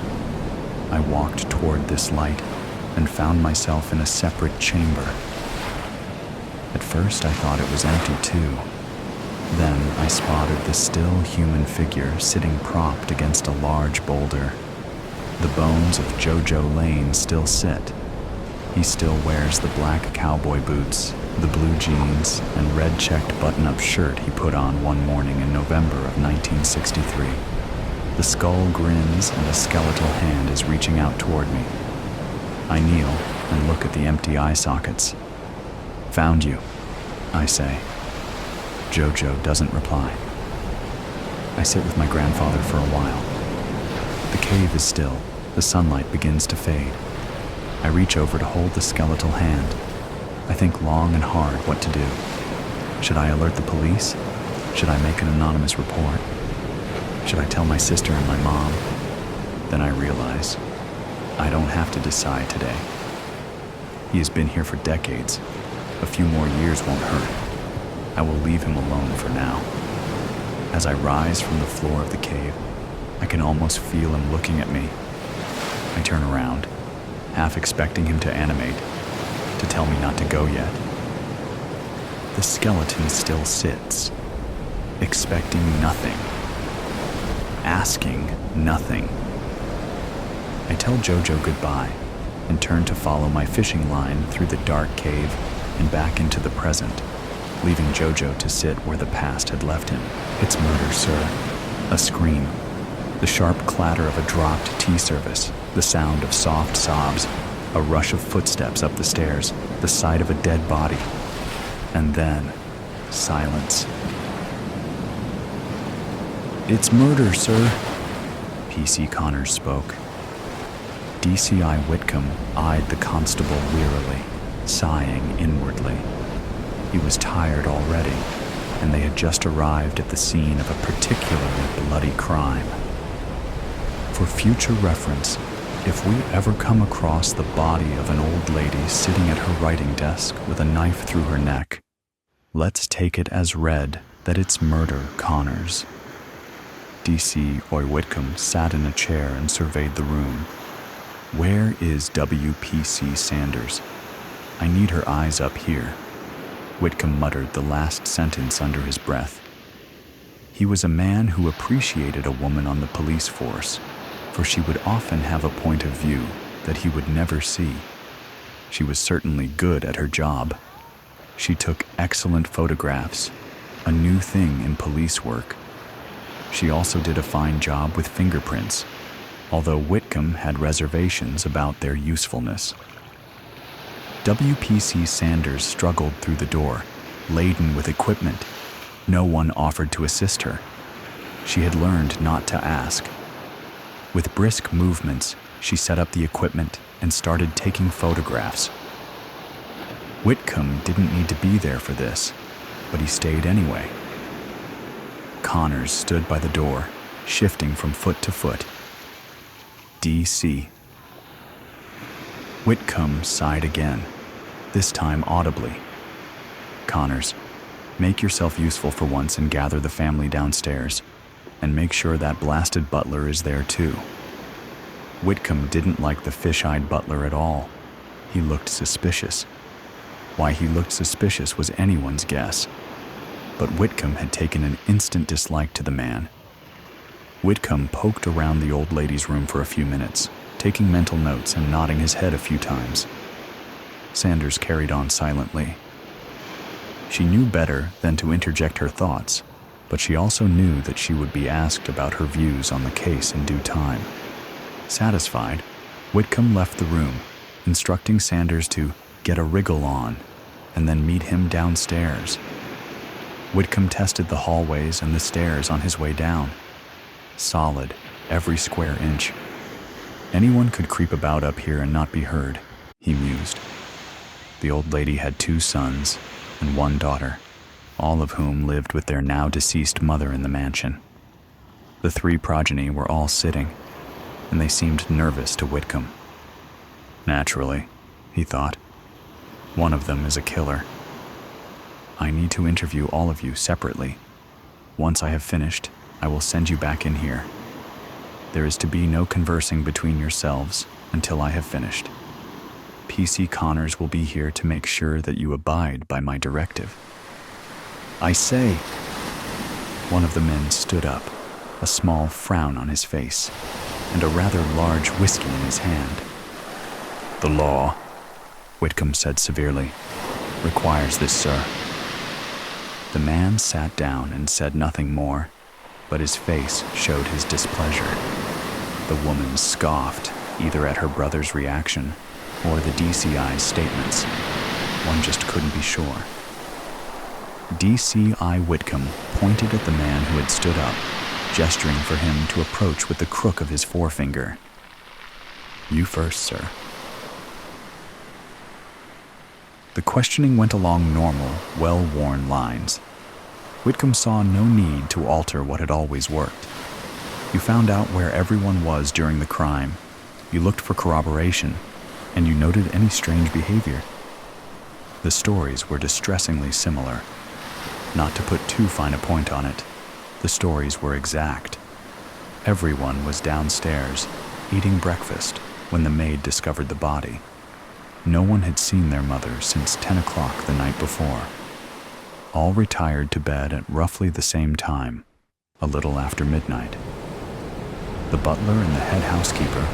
I walked toward this light and found myself in a separate chamber. At first, I thought it was empty too. Then I spotted the still human figure sitting propped against a large boulder. The bones of Jojo Lane still sit. He still wears the black cowboy boots, the blue jeans, and red-checked button-up shirt he put on one morning in November of 1963. The skull grins and a skeletal hand is reaching out toward me. I kneel and look at the empty eye sockets. "Found you," I say. Jojo doesn't reply. I sit with my grandfather for a while. The cave is still. The sunlight begins to fade. I reach over to hold the skeletal hand. I think long and hard what to do. Should I alert the police? Should I make an anonymous report? Should I tell my sister and my mom? Then I realize I don't have to decide today. He has been here for decades. A few more years won't hurt. I will leave him alone for now. As I rise from the floor of the cave, I can almost feel him looking at me. I turn around, half expecting him to animate, to tell me not to go yet. The skeleton still sits, expecting nothing, asking nothing. I tell Jojo goodbye and turn to follow my fishing line through the dark cave and back into the present, leaving Jojo to sit where the past had left him. It's murder, sir. A scream, the sharp clatter of a dropped tea service, the sound of soft sobs, a rush of footsteps up the stairs, the sight of a dead body, and then silence. It's murder, sir, PC Connors spoke. DCI Whitcomb eyed the constable wearily, sighing inwardly. He was tired already, and they had just arrived at the scene of a particularly bloody crime. For future reference, if we ever come across the body of an old lady sitting at her writing desk with a knife through her neck, let's take it as read that it's murder, Connors. DC Whitcomb sat in a chair and surveyed the room. Where is WPC Sanders? I need her eyes up here. Whitcomb muttered the last sentence under his breath. He was a man who appreciated a woman on the police force, for she would often have a point of view that he would never see. She was certainly good at her job. She took excellent photographs, a new thing in police work. She also did a fine job with fingerprints, although Whitcomb had reservations about their usefulness. WPC Sanders struggled through the door, laden with equipment. No one offered to assist her. She had learned not to ask. With brisk movements, she set up the equipment and started taking photographs. Whitcomb didn't need to be there for this, but he stayed anyway. Connors stood by the door, shifting from foot to foot. DC. Whitcomb sighed again, this time audibly. Connors, make yourself useful for once and gather the family downstairs, and make sure that blasted butler is there too. Whitcomb didn't like the fish-eyed butler at all. He looked suspicious. Why he looked suspicious was anyone's guess, but Whitcomb had taken an instant dislike to the man. Whitcomb poked around the old lady's room for a few minutes, taking mental notes and nodding his head a few times. Sanders carried on silently. She knew better than to interject her thoughts, but she also knew that she would be asked about her views on the case in due time. Satisfied, Whitcomb left the room, instructing Sanders to get a wriggle on and then meet him downstairs. Whitcomb tested the hallways and the stairs on his way down. Solid, every square inch. Anyone could creep about up here and not be heard, he mused. The old lady had 2 sons and 1 daughter, all of whom lived with their now deceased mother in the mansion. The 3 progeny were all sitting, and they seemed nervous to Whitcomb. Naturally, he thought. One of them is a killer. I need to interview all of you separately. Once I have finished, I will send you back in here. There is to be no conversing between yourselves until I have finished. PC Connors will be here to make sure that you abide by my directive. I say. One of the men stood up, a small frown on his face, and a rather large whiskey in his hand. The law, Whitcomb said severely, requires this, sir. The man sat down and said nothing more, but his face showed his displeasure. The woman scoffed, either at her brother's reaction or the DCI's statements. One just couldn't be sure. DCI Whitcomb pointed at the man who had stood up, gesturing for him to approach with the crook of his forefinger. You first, sir. The questioning went along normal, well-worn lines. Whitcomb saw no need to alter what had always worked. You found out where everyone was during the crime, you looked for corroboration, and you noted any strange behavior. The stories were distressingly similar. Not to put too fine a point on it, the stories were exact. Everyone was downstairs, eating breakfast, when the maid discovered the body. No one had seen their mother since 10 o'clock the night before. All retired to bed at roughly the same time, a little after midnight. The butler and the head housekeeper,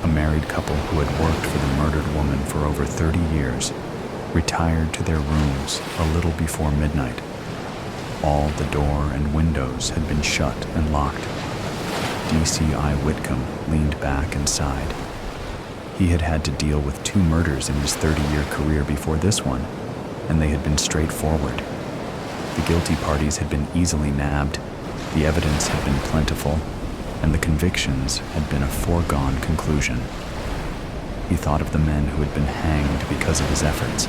a married couple who had worked for the murdered woman for over 30 years, retired to their rooms a little before midnight. All the door and windows had been shut and locked. DCI Whitcomb leaned back and sighed. He had had to deal with 2 murders in his 30-year career before this one, and they had been straightforward. The guilty parties had been easily nabbed, the evidence had been plentiful, and the convictions had been a foregone conclusion. He thought of the men who had been hanged because of his efforts.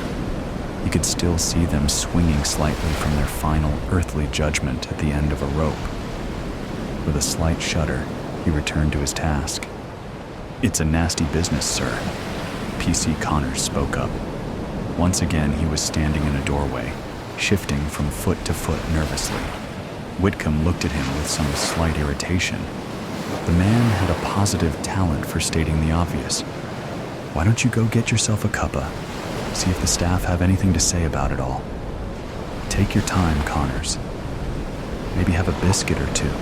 He could still see them swinging slightly from their final earthly judgment at the end of a rope. With a slight shudder, he returned to his task. "It's a nasty business, sir." PC Connors spoke up. Once again, he was standing in a doorway, shifting from foot to foot nervously. Whitcomb looked at him with some slight irritation. The man had a positive talent for stating the obvious. "Why don't you go get yourself a cuppa? See if the staff have anything to say about it all. Take your time, Connors. Maybe have a biscuit or two,"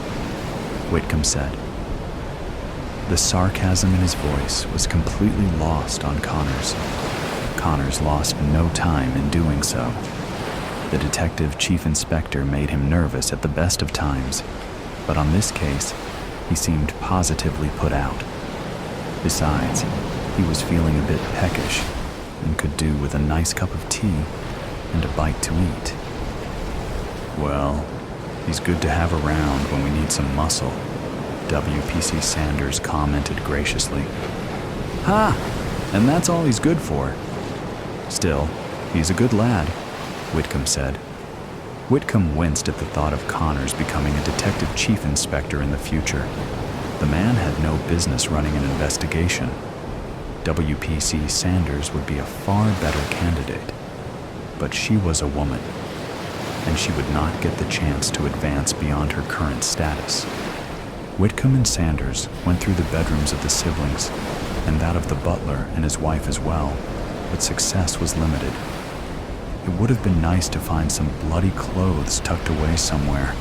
Whitcomb said. The sarcasm in his voice was completely lost on Connors. Connors lost no time in doing so. The detective chief inspector made him nervous at the best of times, but on this case, he seemed positively put out. Besides, he was feeling a bit peckish and could do with a nice cup of tea and a bite to eat. "Well, he's good to have around when we need some muscle," WPC Sanders commented graciously. "Ha! And that's all he's good for." "Still, he's a good lad," Whitcomb said. Whitcomb winced at the thought of Connors becoming a detective chief inspector in the future. The man had no business running an investigation. WPC Sanders would be a far better candidate. But she was a woman, and she would not get the chance to advance beyond her current status. Whitcomb and Sanders went through the bedrooms of the siblings, and that of the butler and his wife as well, but success was limited. It would have been nice to find some bloody clothes tucked away somewhere.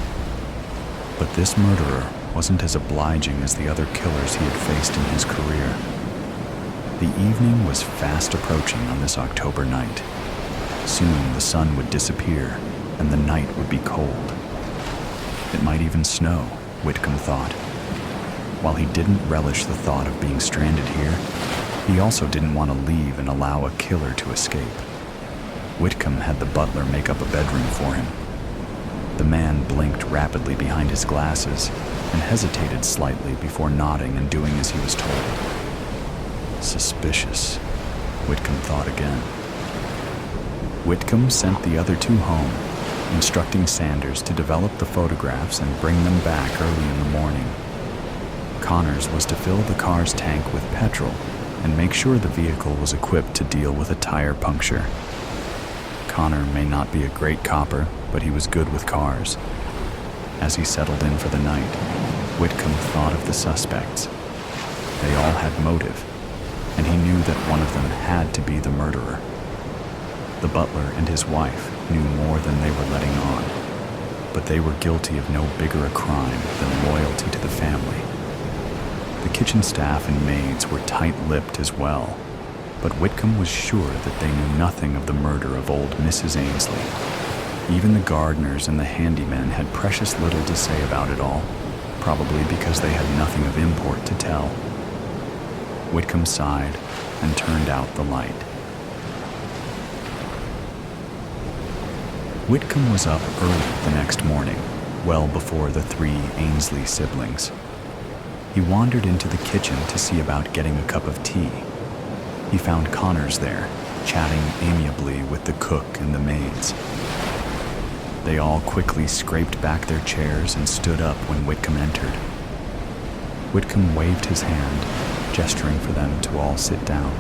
But this murderer wasn't as obliging as the other killers he had faced in his career. The evening was fast approaching on this October night. Soon the sun would disappear, and the night would be cold. It might even snow, Whitcomb thought. While he didn't relish the thought of being stranded here, he also didn't want to leave and allow a killer to escape. Whitcomb had the butler make up a bedroom for him. The man blinked rapidly behind his glasses and hesitated slightly before nodding and doing as he was told. Suspicious, Whitcomb thought again. Whitcomb sent the other 2 home, instructing Sanders to develop the photographs and bring them back early in the morning. Connors was to fill the car's tank with petrol and make sure the vehicle was equipped to deal with a tire puncture. Connor may not be a great copper, but he was good with cars. As he settled in for the night, Whitcomb thought of the suspects. They all had motive, and he knew that one of them had to be the murderer. The butler and his wife knew more than they were letting on, but they were guilty of no bigger a crime than loyalty to the family. The kitchen staff and maids were tight-lipped as well, but Whitcomb was sure that they knew nothing of the murder of old Mrs. Ainsley. Even the gardeners and the handymen had precious little to say about it all, probably because they had nothing of import to tell. Whitcomb sighed and turned out the light. Whitcomb was up early the next morning, well before the 3 Ainsley siblings. He wandered into the kitchen to see about getting a cup of tea. He found Connors there, chatting amiably with the cook and the maids. They all quickly scraped back their chairs and stood up when Whitcomb entered. Whitcomb waved his hand, gesturing for them to all sit down.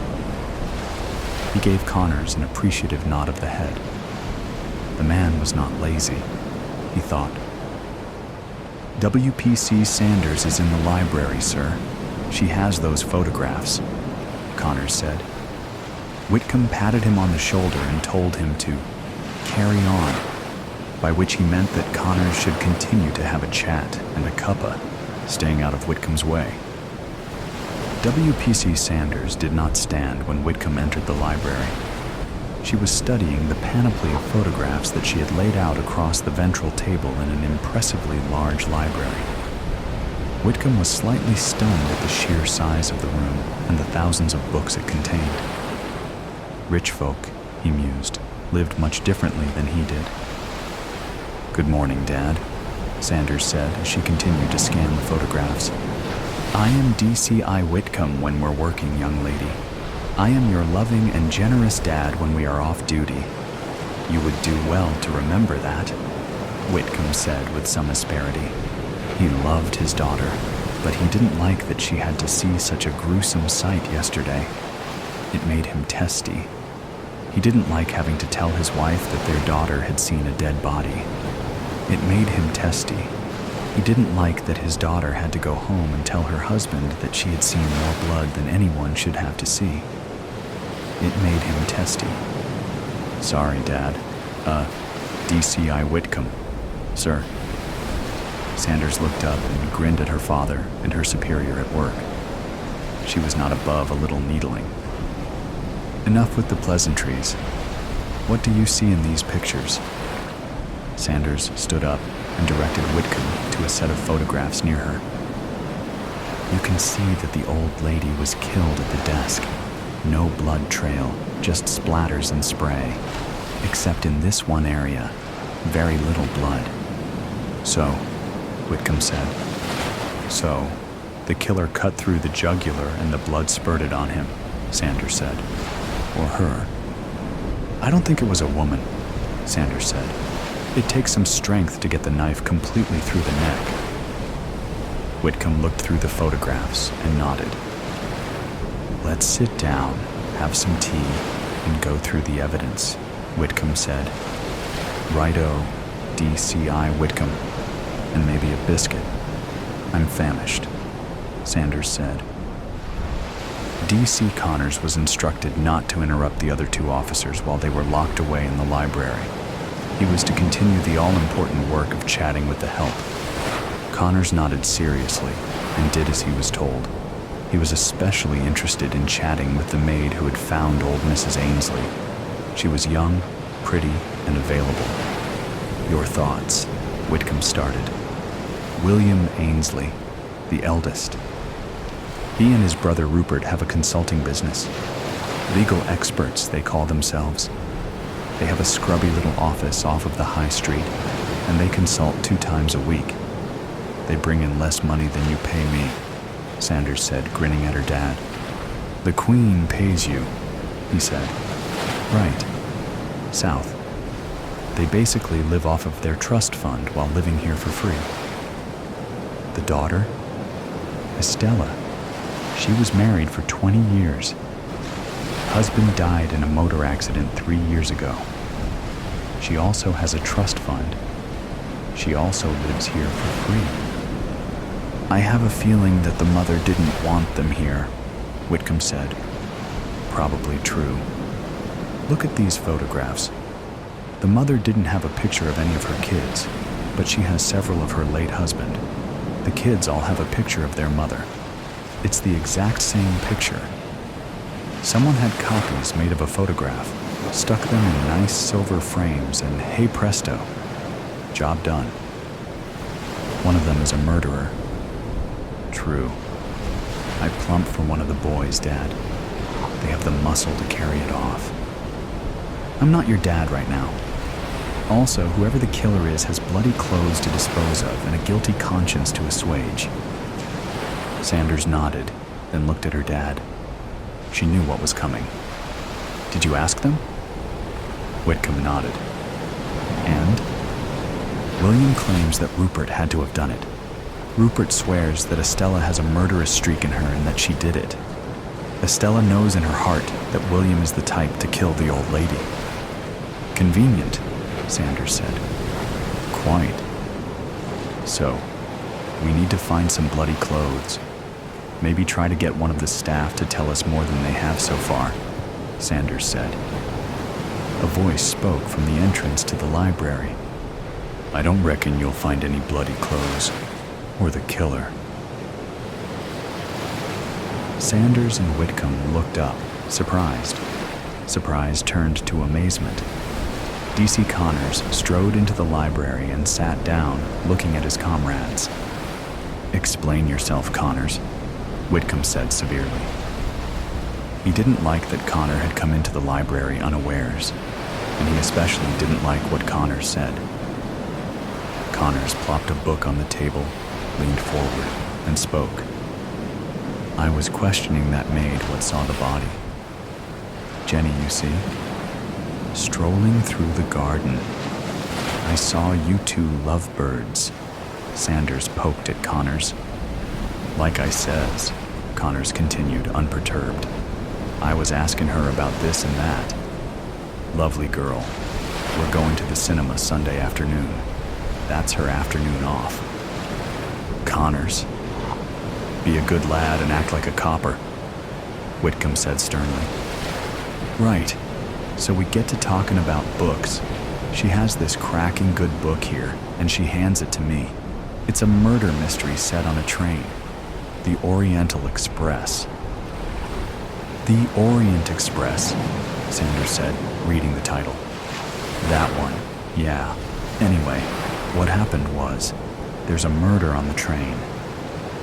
He gave Connors an appreciative nod of the head. The man was not lazy, he thought. "WPC Sanders is in the library, sir. She has those photographs," Connors said. Whitcomb patted him on the shoulder and told him to carry on, by which he meant that Connors should continue to have a chat and a cuppa, staying out of Whitcomb's way. WPC Sanders did not stand when Whitcomb entered the library. She was studying the panoply of photographs that she had laid out across the ventral table in an impressively large library. Whitcomb was slightly stunned at the sheer size of the room and the thousands of books it contained. Rich folk, he mused, lived much differently than he did. "Good morning, Dad," Sanders said as she continued to scan the photographs. "I am DCI Whitcomb when we're working, young lady. I am your loving and generous dad when we are off duty. You would do well to remember that," Whitcomb said with some asperity. He loved his daughter, but he didn't like that she had to see such a gruesome sight yesterday. It made him testy. He didn't like having to tell his wife that their daughter had seen a dead body. It made him testy. He didn't like that his daughter had to go home and tell her husband that she had seen more blood than anyone should have to see. It made him testy. "Sorry, Dad. DCI Whitcomb, sir." Sanders looked up and grinned at her father and her superior at work. She was not above a little needling. "Enough with the pleasantries. What do you see in these pictures?" Sanders stood up and directed Whitcomb to a set of photographs near her. "You can see that the old lady was killed at the desk. No blood trail, just splatters and spray. Except in this one area, very little blood." "So," Whitcomb said. "So, the killer cut through the jugular and the blood spurted on him," Sanders said. "Or her." "I don't think it was a woman," Sanders said. "It takes some strength to get the knife completely through the neck." Whitcomb looked through the photographs and nodded. "Let's sit down, have some tea, and go through the evidence," Whitcomb said. "Righto, DCI Whitcomb, and maybe a biscuit. I'm famished," Sanders said. DC Connors was instructed not to interrupt the other two officers while they were locked away in the library. He was to continue the all-important work of chatting with the help. Connors nodded seriously and did as he was told. He was especially interested in chatting with the maid who had found old Mrs. Ainsley. She was young, pretty, and available. "Your thoughts," Whitcomb started. "William Ainsley, the eldest. He and his brother Rupert have a consulting business. Legal experts, they call themselves. They have a scrubby little office off of the high street, and they consult 2 times a week. They bring in less money than you pay me," Sanders said, grinning at her dad. "The Queen pays you," he said. "Right. South. They basically live off of their trust fund while living here for free." "The daughter?" "Estella. She was married for 20 years. Husband died in a motor accident 3 years ago. She also has a trust fund. She also lives here for free." "I have a feeling that the mother didn't want them here," Whitcomb said. "Probably true. Look at these photographs. The mother didn't have a picture of any of her kids, but she has several of her late husband. The kids all have a picture of their mother. It's the exact same picture. Someone had copies made of a photograph, stuck them in nice silver frames, and hey presto, job done. One of them is a murderer." "True. I plump for one of the boys, Dad. They have the muscle to carry it off. I'm not your dad right now. Also, whoever the killer is has bloody clothes to dispose of and a guilty conscience to assuage." Sanders nodded, then looked at her dad. She knew what was coming. Did you ask them? Whitcomb nodded. And? William claims that Rupert had to have done it. Rupert swears that Estella has a murderous streak in her and that she did it. Estella knows in her heart that William is the type to kill the old lady. Convenient, Sanders said. Quite. So, we need to find some bloody clothes. Maybe try to get one of the staff to tell us more than they have so far, Sanders said. A voice spoke from the entrance to the library. I don't reckon you'll find any bloody clothes, or the killer. Sanders and Whitcomb looked up, surprised. Surprise turned to amazement. D.C. Connors strode into the library and sat down, looking at his comrades. Explain yourself, Connors, Whitcomb said severely. He didn't like that Connor had come into the library unawares, and he especially didn't like what Connors said. Connors plopped a book on the table, leaned forward, and spoke. I was questioning that maid what saw the body. Jenny, you see? Strolling through the garden. I saw you two lovebirds. Sanders poked at Connors. Like I says, Connors continued, unperturbed. I was asking her about this and that. Lovely girl. We're going to the cinema Sunday afternoon. That's her afternoon off. Connors. Be a good lad and act like a copper, Whitcomb said sternly. Right. So we get to talking about books. She has this cracking good book here, and she hands it to me. It's a murder mystery set on a train. The Oriental Express. The Orient Express, Sanders said, reading the title. That one, yeah. Anyway, what happened was, there's a murder on the train.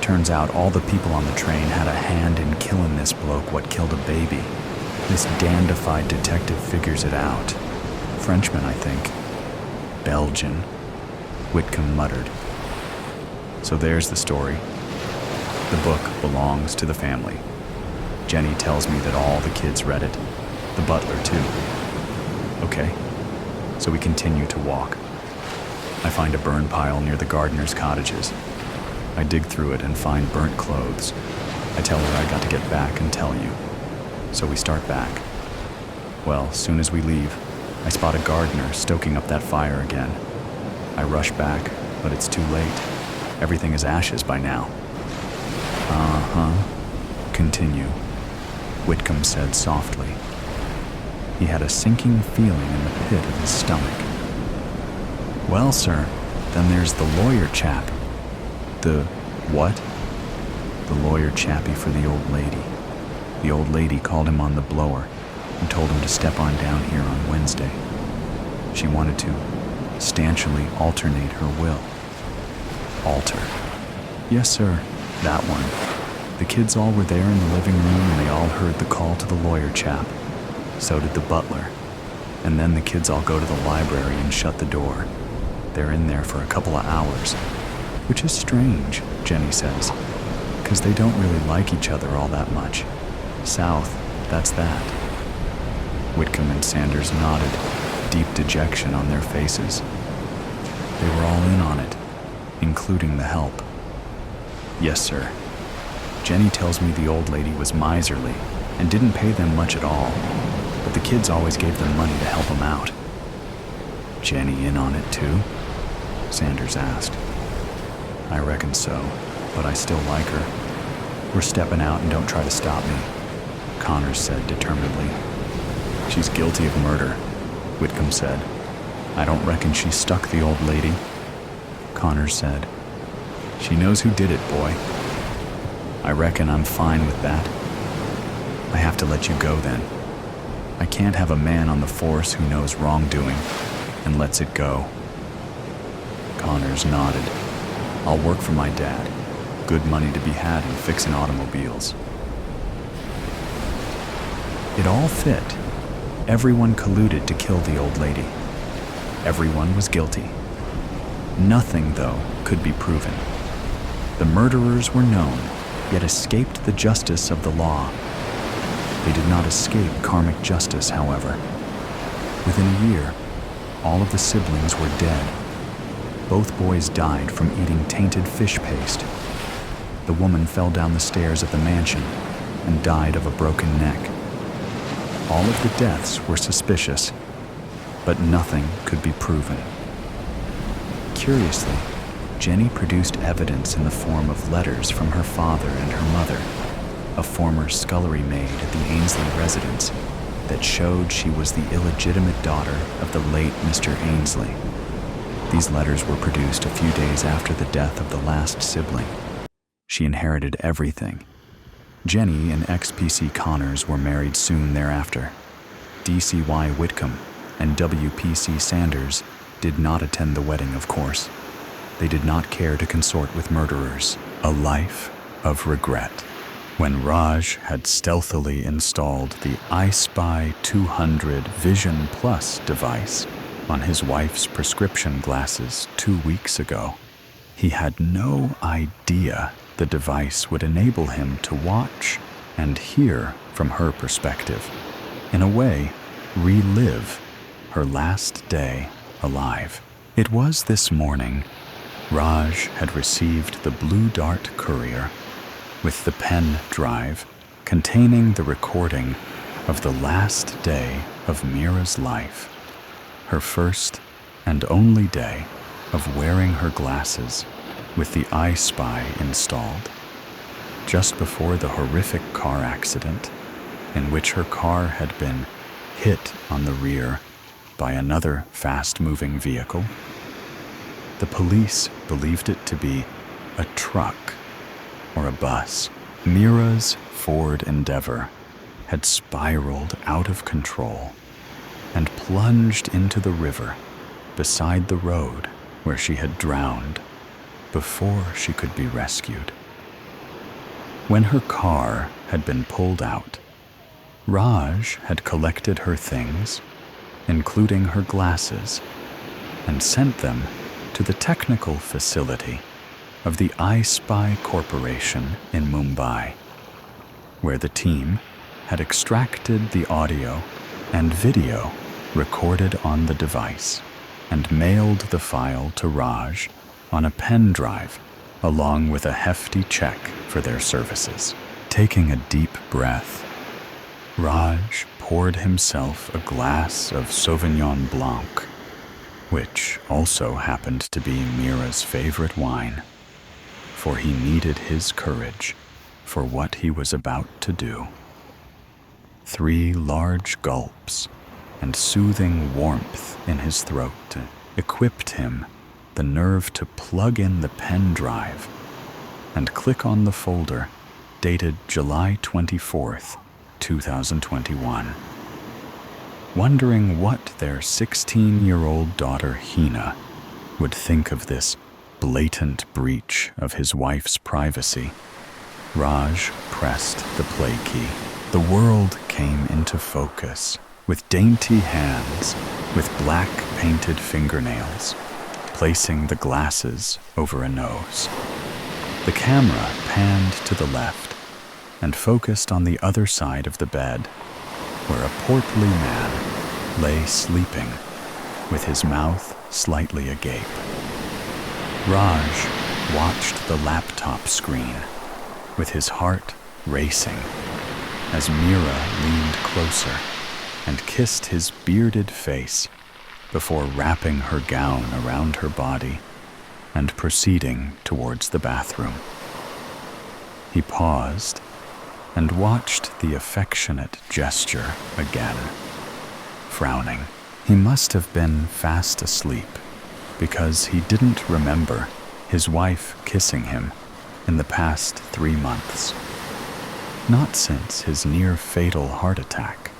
Turns out all the people on the train had a hand in killing this bloke what killed a baby. This dandified detective figures it out. Frenchman, I think. Belgian, Whitcomb muttered. So there's the story. The book belongs to the family. Jenny tells me that all the kids read it. The butler, too. Okay, so we continue to walk. I find a burn pile near the gardener's cottages. I dig through it and find burnt clothes. I tell her I got to get back and tell you. So we start back. Well, soon as we leave, I spot a gardener stoking up that fire again. I rush back, but it's too late. Everything is ashes by now. Continue, Whitcomb said softly. He had a sinking feeling in the pit of his stomach. Well, sir, then there's the lawyer chap. The what? The lawyer chappie for the old lady. The old lady called him on the blower and told him to step on down here on Wednesday. She wanted to substantially alternate her will. Alter. Yes, sir, that one. The kids all were there in the living room and they all heard the call to the lawyer chap. So did the butler. And then the kids all go to the library and shut the door. They're in there for a couple of hours. Which is strange, Jenny says, because they don't really like each other all that much. South, that's that. Whitcomb and Sanders nodded, deep dejection on their faces. They were all in on it, including the help. Yes, sir. Jenny tells me the old lady was miserly and didn't pay them much at all, but the kids always gave them money to help them out. Jenny in on it too? Sanders asked. I reckon so, but I still like her. We're stepping out and don't try to stop me, Connors said determinedly. She's guilty of murder, Whitcomb said. I don't reckon she stuck the old lady, Connors said. She knows who did it, boy. I reckon I'm fine with that. I have to let you go then. I can't have a man on the force who knows wrongdoing and lets it go. Connors nodded. I'll work for my dad. Good money to be had in fixing automobiles. It all fit. Everyone colluded to kill the old lady. Everyone was guilty. Nothing, though, could be proven. The murderers were known, yet escaped the justice of the law. They did not escape karmic justice, however. Within a year, all of the siblings were dead. Both boys died from eating tainted fish paste. The woman fell down the stairs of the mansion and died of a broken neck. All of the deaths were suspicious, but nothing could be proven. Curiously, Jenny produced evidence in the form of letters from her father and her mother, a former scullery maid at the Ainsley residence, that showed she was the illegitimate daughter of the late Mr. Ainsley. These letters were produced a few days after the death of the last sibling. She inherited everything. Jenny and ex-PC Connors were married soon thereafter. DCY Whitcomb and WPC Sanders did not attend the wedding, of course. They did not care to consort with murderers. A life of regret. When Raj had stealthily installed the iSpy 200 Vision Plus device on his wife's prescription glasses 2 weeks ago, he had no idea the device would enable him to watch and hear from her perspective. In a way, relive her last day alive. It was this morning Raj had received the Blue Dart courier with the pen drive containing the recording of the last day of Mira's life, her first and only day of wearing her glasses with the iSpy installed, just before the horrific car accident in which her car had been hit on the rear by another fast-moving vehicle. The police believed it to be a truck or a bus. Mira's Ford Endeavor had spiraled out of control and plunged into the river beside the road where she had drowned before she could be rescued. When her car had been pulled out, Raj had collected her things, including her glasses, and sent them to the technical facility of the iSpy Corporation in Mumbai, where the team had extracted the audio and video recorded on the device and mailed the file to Raj on a pen drive, along with a hefty check for their services. Taking a deep breath, Raj poured himself a glass of Sauvignon Blanc, which also happened to be Mira's favorite wine, for he needed his courage for what he was about to do. 3 large gulps and soothing warmth in his throat equipped him the nerve to plug in the pen drive and click on the folder dated July 24th, 2021. Wondering what their 16-year-old daughter Hina would think of this blatant breach of his wife's privacy, Raj pressed the play key. The world came into focus with dainty hands with black painted fingernails, placing the glasses over a nose. The camera panned to the left and focused on the other side of the bed, where a portly man lay sleeping with his mouth slightly agape. Raj watched the laptop screen with his heart racing as Mira leaned closer and kissed his bearded face before wrapping her gown around her body and proceeding towards the bathroom. He paused and watched the affectionate gesture again, frowning. He must have been fast asleep because he didn't remember his wife kissing him in the past 3 months, not since his near-fatal heart attack.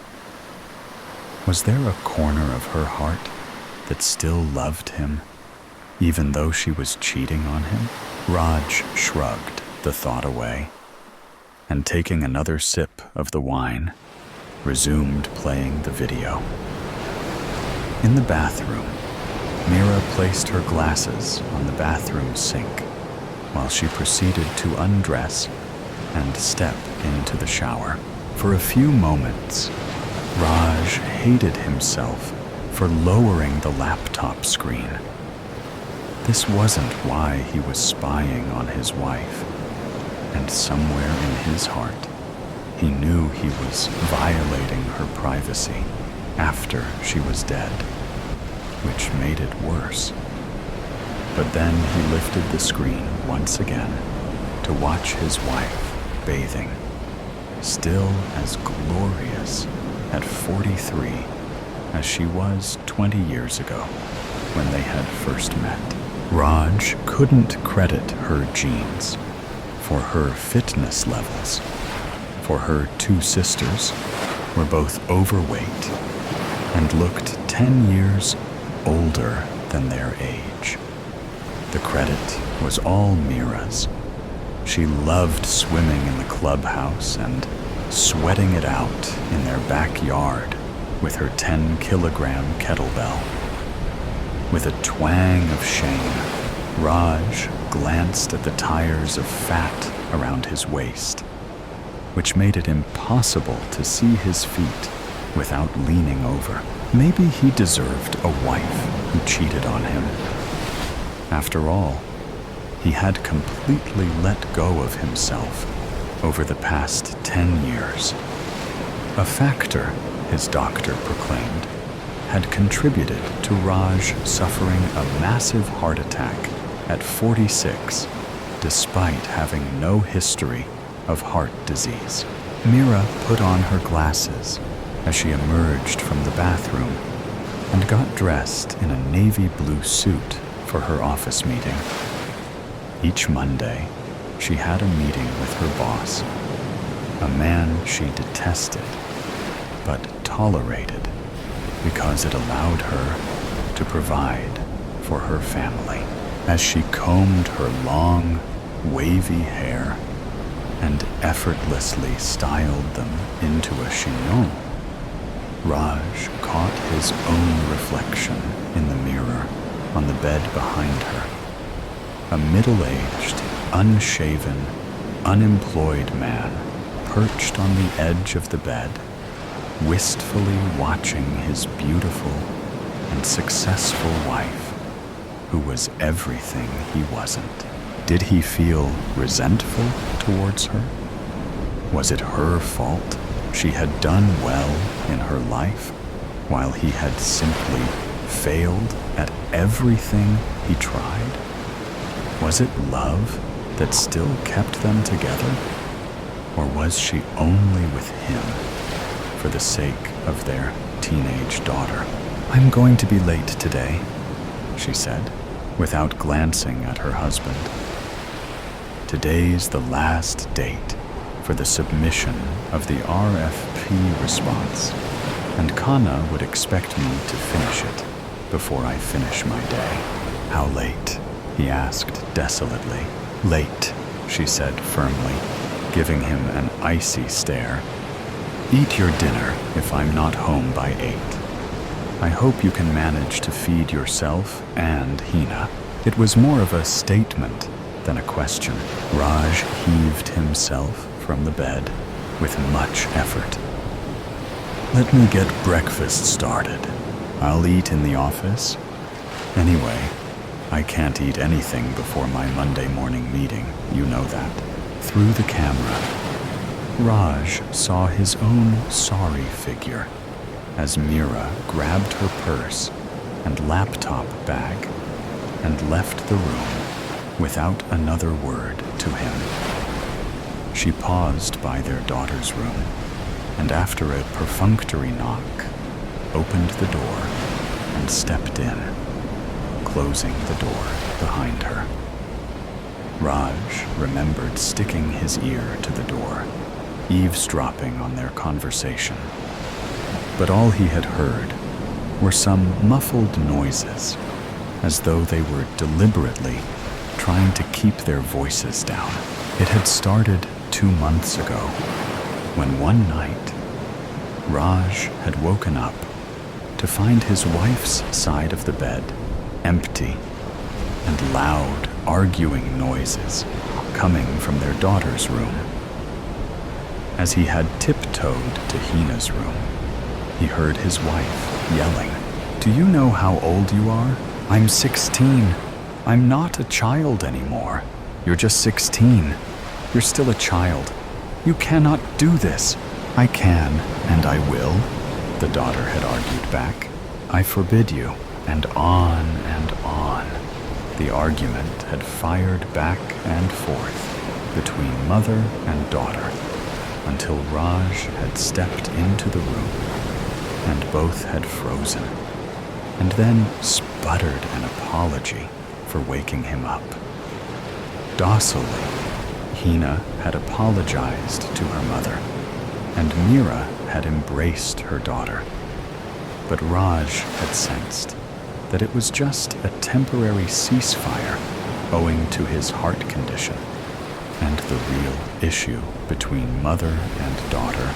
Was there a corner of her heart that still loved him, even though she was cheating on him? Raj shrugged the thought away, and taking another sip of the wine, resumed playing the video. In the bathroom, Mira placed her glasses on the bathroom sink while she proceeded to undress and step into the shower. For a few moments, Raj hated himself for lowering the laptop screen. This wasn't why he was spying on his wife, and somewhere in his heart, he knew he was violating her privacy after she was dead, which made it worse. But then he lifted the screen once again to watch his wife bathing, still as glorious at 43 as she was 20 years ago when they had first met. Raj couldn't credit her genes for her fitness levels, for her two sisters were both overweight and looked 10 years older than their age. The credit was all Mira's. She loved swimming in the clubhouse and sweating it out in their backyard with her 10-kilogram kettlebell. With a twang of shame, Raj glanced at the tires of fat around his waist, which made it impossible to see his feet without leaning over. Maybe he deserved a wife who cheated on him. After all, he had completely let go of himself over the past 10 years. A factor, his doctor proclaimed, had contributed to Raj suffering a massive heart attack at 46, despite having no history of heart disease. Mira put on her glasses as she emerged from the bathroom and got dressed in a navy blue suit for her office meeting. Each Monday, she had a meeting with her boss, a man she detested, but tolerated because it allowed her to provide for her family. As she combed her long, wavy hair and effortlessly styled them into a chignon, Raj caught his own reflection in the mirror on the bed behind her. A middle-aged, unshaven, unemployed man perched on the edge of the bed, wistfully watching his beautiful and successful wife, who was everything he wasn't. Did he feel resentful towards her? Was it her fault she had done well in her life, while he had simply failed at everything he tried? Was it love that still kept them together? Or was she only with him for the sake of their teenage daughter? "I'm going to be late today," she said, without glancing at her husband. Today's the last date for the submission of the RFP response, and Khanna would expect me to finish it before I finish my day. "How late?" he asked desolately. "Late," she said firmly, giving him an icy stare. "Eat your dinner if I'm not home by 8. I hope you can manage to feed yourself and Hina." It was more of a statement than a question. Raj heaved himself from the bed with much effort. "Let me get breakfast started. I'll eat in the office. Anyway, I can't eat anything before my Monday morning meeting, you know that." Through the camera, Raj saw his own sorry figure as Mira grabbed her purse and laptop bag and left the room without another word to him. She paused by their daughter's room, and after a perfunctory knock, opened the door and stepped in, closing the door behind her. Raj remembered sticking his ear to the door, eavesdropping on their conversation. But all he had heard were some muffled noises, as though they were deliberately trying to keep their voices down. It had started 2 months ago, when one night, Raj had woken up to find his wife's side of the bed empty and loud arguing noises coming from their daughter's room. As he had tiptoed to Hina's room, he heard his wife yelling, "Do you know how old you are? I'm 16. I'm not a child anymore. You're just 16. You're still a child. You cannot do this." "I can, and I will," the daughter had argued back. "I forbid you." And on and on. The argument had fired back and forth between mother and daughter until Raj had stepped into the room and both had frozen and then sputtered an apology for waking him up. Docilely, Hina had apologized to her mother, and Mira had embraced her daughter. But Raj had sensed that it was just a temporary ceasefire owing to his heart condition, and the real issue between mother and daughter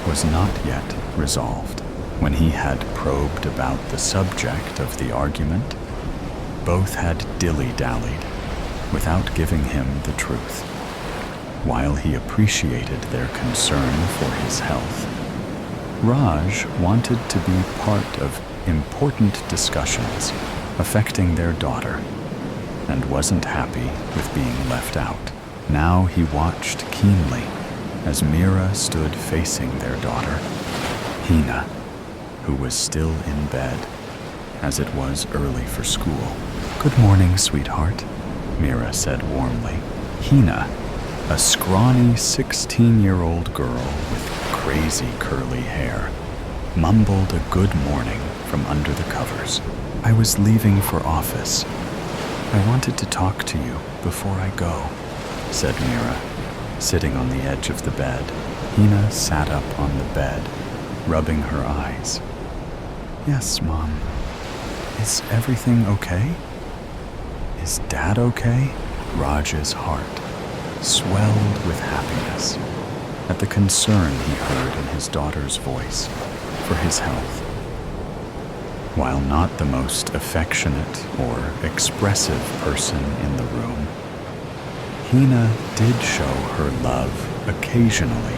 was not yet resolved. When he had probed about the subject of the argument, both had dilly-dallied without giving him the truth. While he appreciated their concern for his health, Raj wanted to be part of important discussions affecting their daughter and wasn't happy with being left out. Now he watched keenly as Mira stood facing their daughter, Hina, who was still in bed, as it was early for school. "Good morning, sweetheart," Mira said warmly. Hina, a scrawny 16-year-old girl with crazy curly hair, mumbled a good morning from under the covers. "I was leaving for office. I wanted to talk to you before I go," said Mira, sitting on the edge of the bed. Hina sat up on the bed, rubbing her eyes. "Yes, Mom. Is everything okay? Is Dad okay?" Raj's heart swelled with happiness at the concern he heard in his daughter's voice for his health. While not the most affectionate or expressive person in the room, Hina did show her love occasionally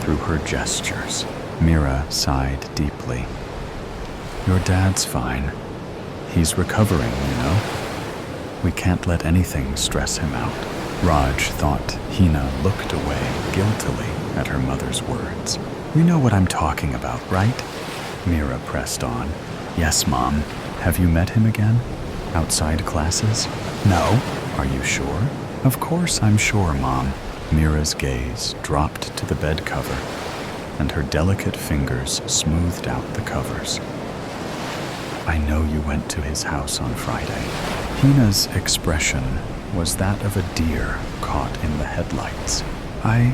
through her gestures. Mira sighed deeply. "Your dad's fine. He's recovering, you know. We can't let anything stress him out." Raj thought Hina looked away guiltily at her mother's words. "You know what I'm talking about, right?" Mira pressed on. "Yes, Mom. Have you met him again? Outside classes?" "No." "Are you sure?" "Of course I'm sure, Mom." Mira's gaze dropped to the bed cover, and her delicate fingers smoothed out the covers. "I know you went to his house on Friday." Hina's expression was that of a deer caught in the headlights. I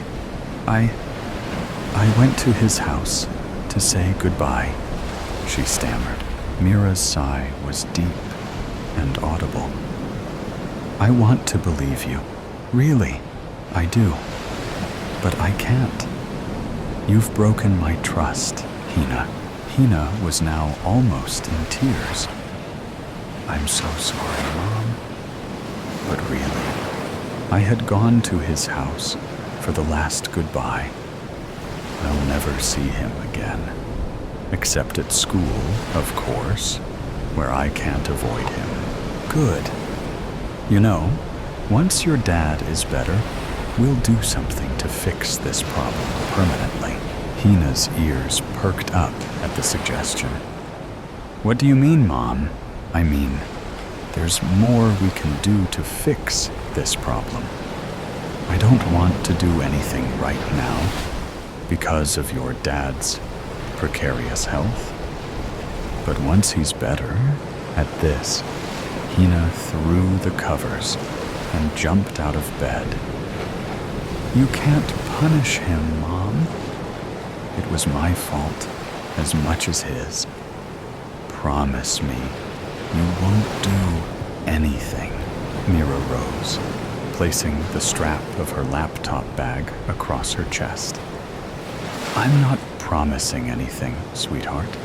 went to his house to say goodbye," she stammered. Mira's sigh was deep and audible. "I want to believe you. Really, I do. But I can't. You've broken my trust, Hina." Hina was now almost in tears. "I'm so sorry, Mom. But really, I had gone to his house for the last goodbye. I'll never see him again. Except at school, of course, where I can't avoid him." "Good. You know, once your dad is better, we'll do something to fix this problem permanently." Hina's ears perked up at the suggestion. "What do you mean, Mom?" "I mean, there's more we can do to fix this problem. I don't want to do anything right now because of your dad's precarious health. But once he's better," at this, Hina threw the covers and jumped out of bed. "You can't punish him, Mom. It was my fault as much as his. Promise me you won't do anything." Mira rose, placing the strap of her laptop bag across her chest. "I'm not promising anything, sweetheart.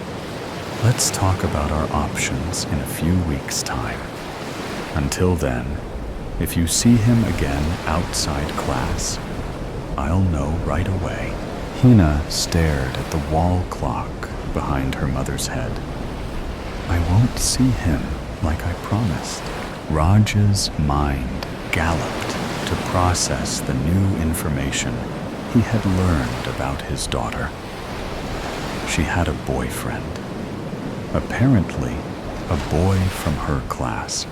Let's talk about our options in a few weeks' time. Until then, if you see him again outside class, I'll know right away." Hina stared at the wall clock behind her mother's head. I won't see him like I promised. Raj's mind galloped to process the new information he had learned about his daughter. She had a boyfriend. Apparently, a boy from her class.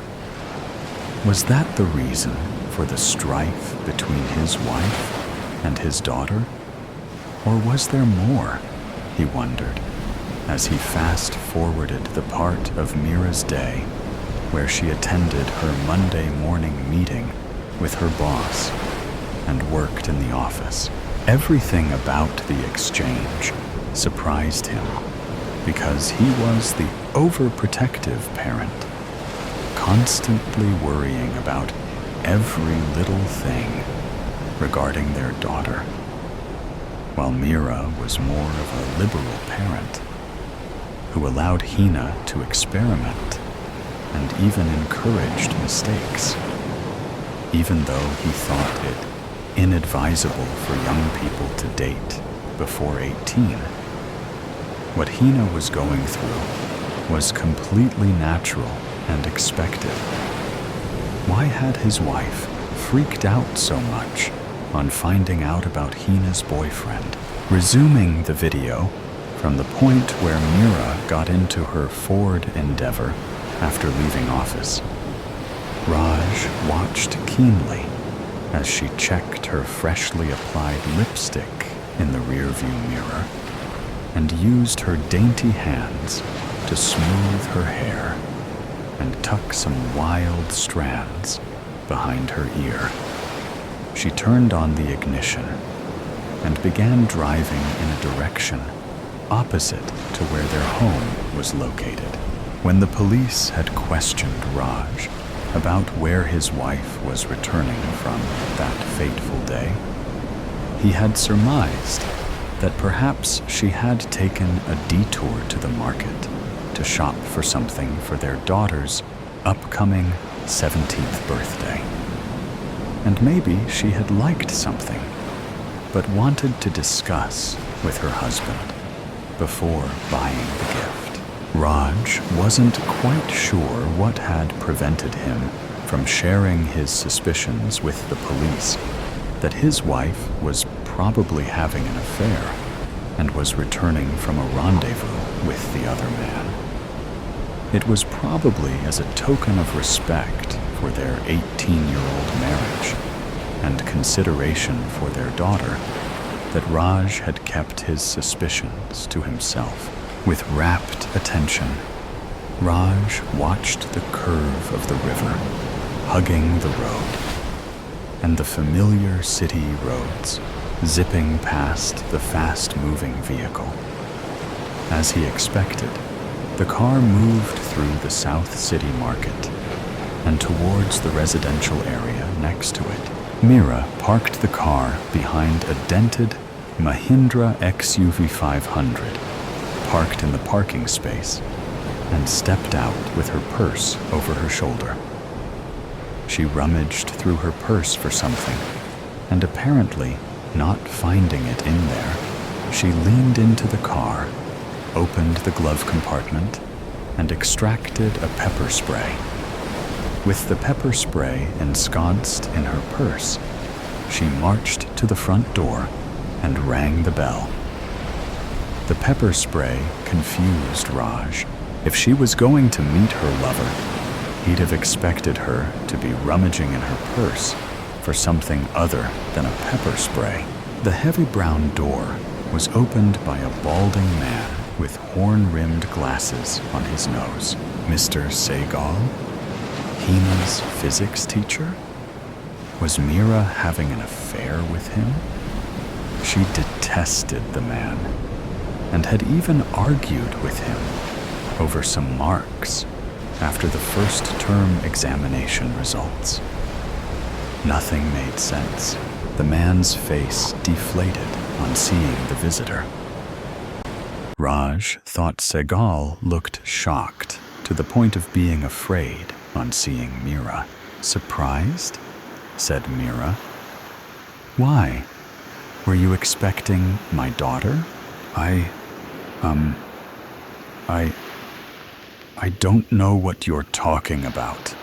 Was that the reason for the strife between his wife and his daughter? Or was there more, he wondered, as he fast-forwarded the part of Mira's day where she attended her Monday morning meeting with her boss and worked in the office. Everything about the exchange surprised him because he was the overprotective parent, constantly worrying about every little thing regarding their daughter, while Mira was more of a liberal parent who allowed Hina to experiment and even encouraged mistakes, even though he thought it inadvisable for young people to date before 18. What Hina was going through was completely natural and expected. Why had his wife freaked out so much on finding out about Hina's boyfriend? Resuming the video from the point where Mira got into her Ford Endeavor after leaving office, Raj watched keenly as she checked her freshly applied lipstick in the rearview mirror and used her dainty hands to smooth her hair and tuck some wild strands behind her ear. She turned on the ignition and began driving in a direction opposite to where their home was located. When the police had questioned Raj about where his wife was returning from that fateful day, he had surmised that perhaps she had taken a detour to the market to shop for something for their daughter's upcoming 17th birthday. And maybe she had liked something, but wanted to discuss with her husband before buying the gift. Raj wasn't quite sure what had prevented him from sharing his suspicions with the police that his wife was probably having an affair and was returning from a rendezvous with the other man. It was probably as a token of respect for their 18-year-old marriage and consideration for their daughter that Raj had kept his suspicions to himself. With rapt attention, Raj watched the curve of the river, hugging the road, and the familiar city roads zipping past the fast-moving vehicle. As he expected, the car moved through the South City Market and towards the residential area next to it. Mira parked the car behind a dented Mahindra XUV 500 parked in the parking space and stepped out with her purse over her shoulder. She rummaged through her purse for something, and apparently not finding it in there, she leaned into the car, opened the glove compartment, and extracted a pepper spray. With the pepper spray ensconced in her purse, she marched to the front door and rang the bell. The pepper spray confused Raj. If she was going to meet her lover, he'd have expected her to be rummaging in her purse for something other than a pepper spray. The heavy brown door was opened by a balding man with horn-rimmed glasses on his nose. Mr. Sehgal? Hina's physics teacher? Was Mira having an affair with him? She detested the man and had even argued with him over some marks after the first term examination results. Nothing made sense. The man's face deflated on seeing the visitor. Raj thought Sehgal looked shocked to the point of being afraid on seeing Mira. Surprised? Said Mira. Why? Were you expecting my daughter? I don't know what you're talking about,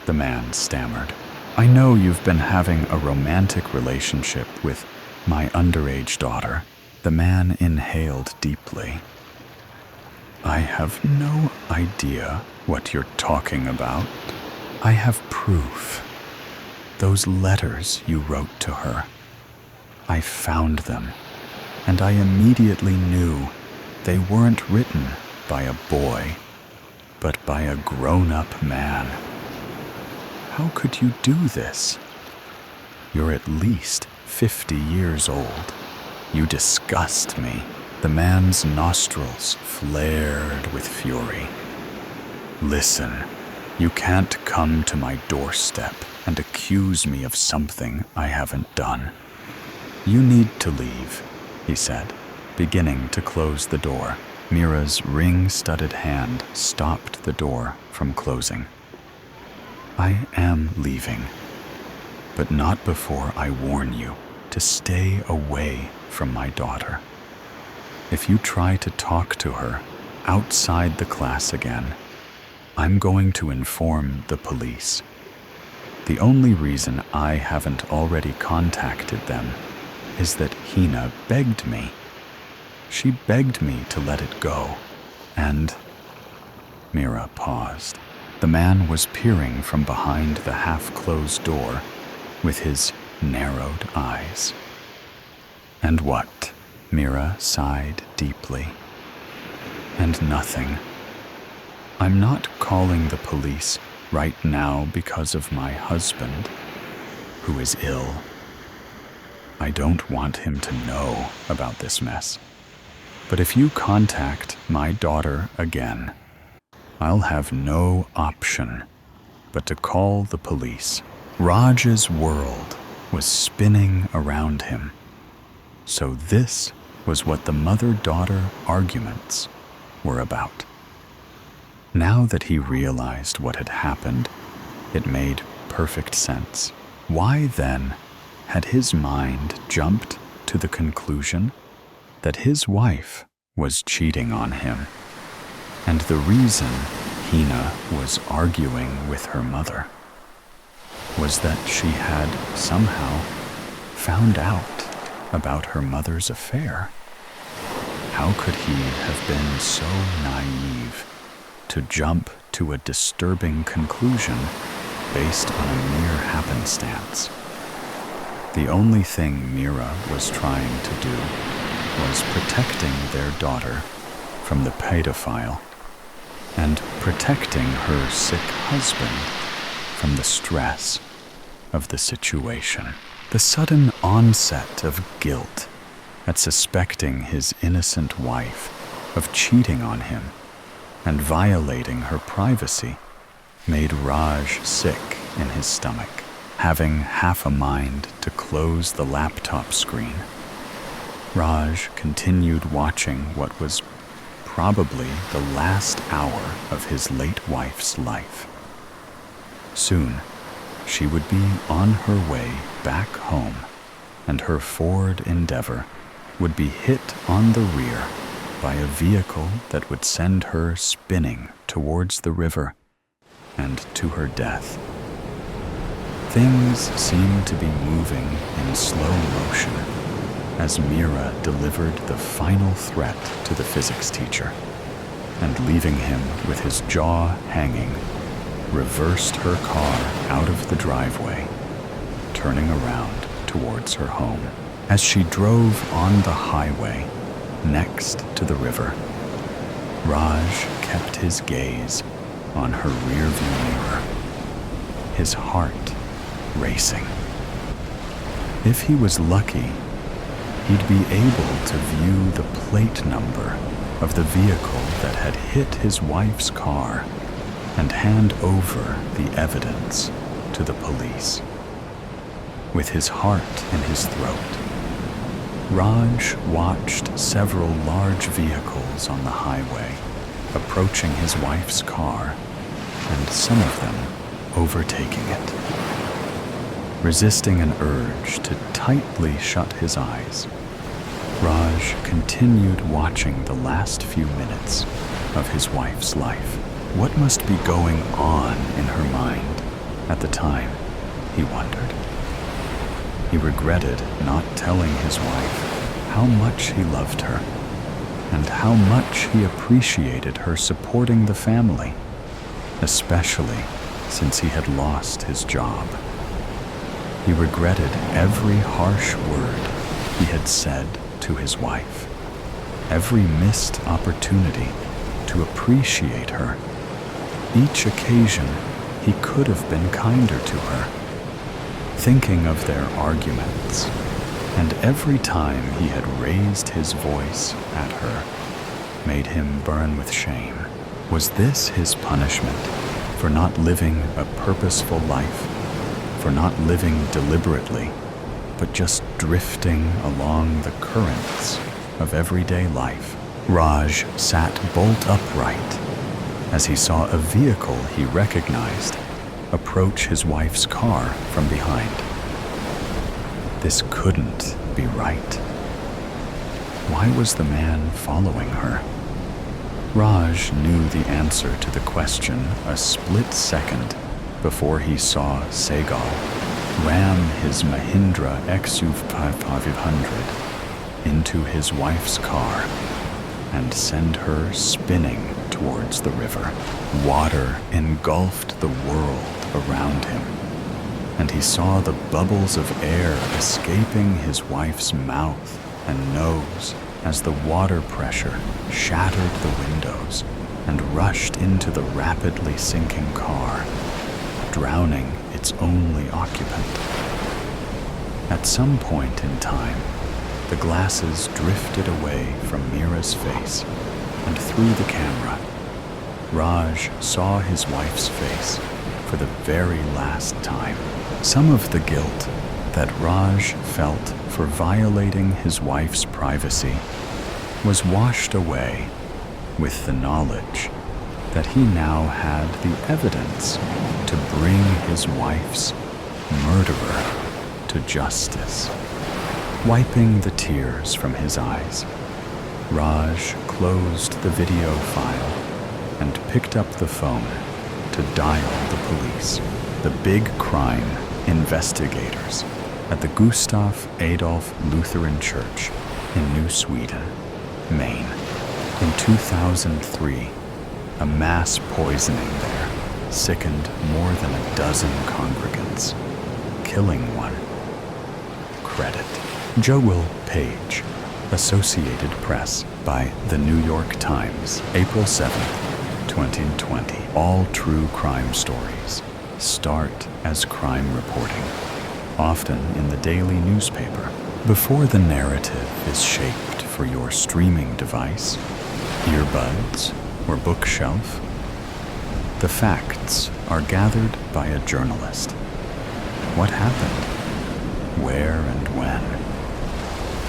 the man stammered. I know you've been having a romantic relationship with my underage daughter. The man inhaled deeply. I have no idea what you're talking about. I have proof. Those letters you wrote to her. I found them, and I immediately knew they weren't written by a boy, but by a grown-up man. How could you do this? You're at least 50 years old. You disgust me. The man's nostrils flared with fury. Listen, you can't come to my doorstep and accuse me of something I haven't done. You need to leave, he said, beginning to close the door. Mira's ring-studded hand stopped the door from closing. I am leaving, but not before I warn you to stay away from my daughter. If you try to talk to her outside the class again, I'm going to inform the police. The only reason I haven't already contacted them is that Hina begged me. She begged me to let it go, and... Mira paused. The man was peering from behind the half-closed door with his narrowed eyes. And what? Mira sighed deeply. And nothing. I'm not calling the police right now because of my husband, who is ill. I don't want him to know about this mess. But if you contact my daughter again, I'll have no option but to call the police. Raj's world was spinning around him. So this was what the mother-daughter arguments were about. Now that he realized what had happened, it made perfect sense. Why then had his mind jumped to the conclusion that his wife was cheating on him, and the reason Hina was arguing with her mother was that she had somehow found out about her mother's affair? How could he have been so naive to jump to a disturbing conclusion based on a mere happenstance? The only thing Mira was trying to do was protecting their daughter from the pedophile and protecting her sick husband from the stress of the situation. The sudden onset of guilt at suspecting his innocent wife of cheating on him and violating her privacy made Raj sick in his stomach, having half a mind to close the laptop screen. Raj continued watching what was probably the last hour of his late wife's life. Soon, she would be on her way back home, and her Ford Endeavor would be hit on the rear by a vehicle that would send her spinning towards the river and to her death. Things seemed to be moving in slow motion as Mira delivered the final threat to the physics teacher, and leaving him with his jaw hanging, reversed her car out of the driveway, turning around towards her home. As she drove on the highway next to the river, Raj kept his gaze on her rearview mirror, his heart racing. If he was lucky, he'd be able to view the plate number of the vehicle that had hit his wife's car and hand over the evidence to the police. With his heart in his throat, Raj watched several large vehicles on the highway approaching his wife's car, and some of them overtaking it. Resisting an urge to tightly shut his eyes, Raj continued watching the last few minutes of his wife's life. What must be going on in her mind at the time, he wondered. He regretted not telling his wife how much he loved her and how much he appreciated her supporting the family, especially since he had lost his job. He regretted every harsh word he had said to his wife, every missed opportunity to appreciate her. Each occasion he could have been kinder to her. Thinking of their arguments, and every time he had raised his voice at her, made him burn with shame. Was this his punishment for not living a purposeful life, for not living deliberately, but just drifting along the currents of everyday life? Raj sat bolt upright as he saw a vehicle he recognized approach his wife's car from behind. This couldn't be right. Why was the man following her? Raj knew the answer to the question a split second before he saw Segal ram his Mahindra XUV 500 into his wife's car and send her spinning towards the river. Water engulfed the world around him, and he saw the bubbles of air escaping his wife's mouth and nose as the water pressure shattered the windows and rushed into the rapidly sinking car, drowning its only occupant. At some point in time, the glasses drifted away from Mira's face, and through the camera, Raj saw his wife's face for the very last time. Some of the guilt that Raj felt for violating his wife's privacy was washed away with the knowledge that he now had the evidence to bring his wife's murderer to justice. Wiping the tears from his eyes, Raj closed the video file and picked up the phone to dial the police. The big crime investigators at the Gustav Adolf Lutheran Church in New Sweden, Maine. In 2003, a mass poisoning there sickened more than a dozen congregants, killing one. Credit: Joel Page, Associated Press, by The New York Times, April 7th, 2020. All true crime stories start as crime reporting, often in the daily newspaper. Before the narrative is shaped for your streaming device, earbuds, or bookshelf, the facts are gathered by a journalist. What happened? Where and when?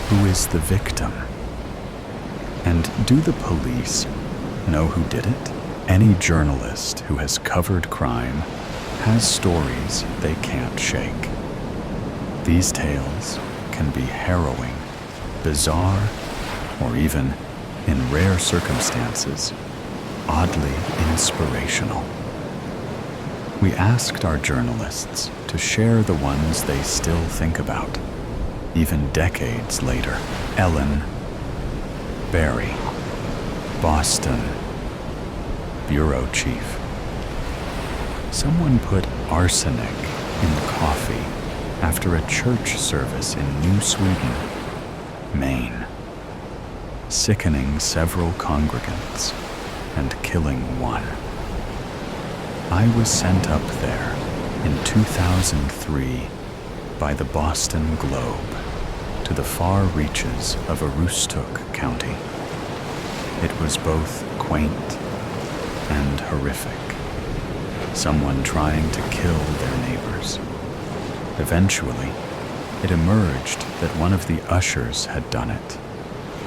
Who is the victim? And do the police know who did it? Any journalist who has covered crime has stories they can't shake. These tales can be harrowing, bizarre, or even, in rare circumstances, oddly inspirational. We asked our journalists to share the ones they still think about, even decades later. Ellen, Barry, Boston, bureau chief. Someone put arsenic in the coffee after a church service in New Sweden, Maine, sickening several congregants and killing one. I was sent up there in 2003 by the Boston Globe to the far reaches of Aroostook County. It was both quaint and horrific. Someone trying to kill their neighbors. Eventually, it emerged that one of the ushers had done it,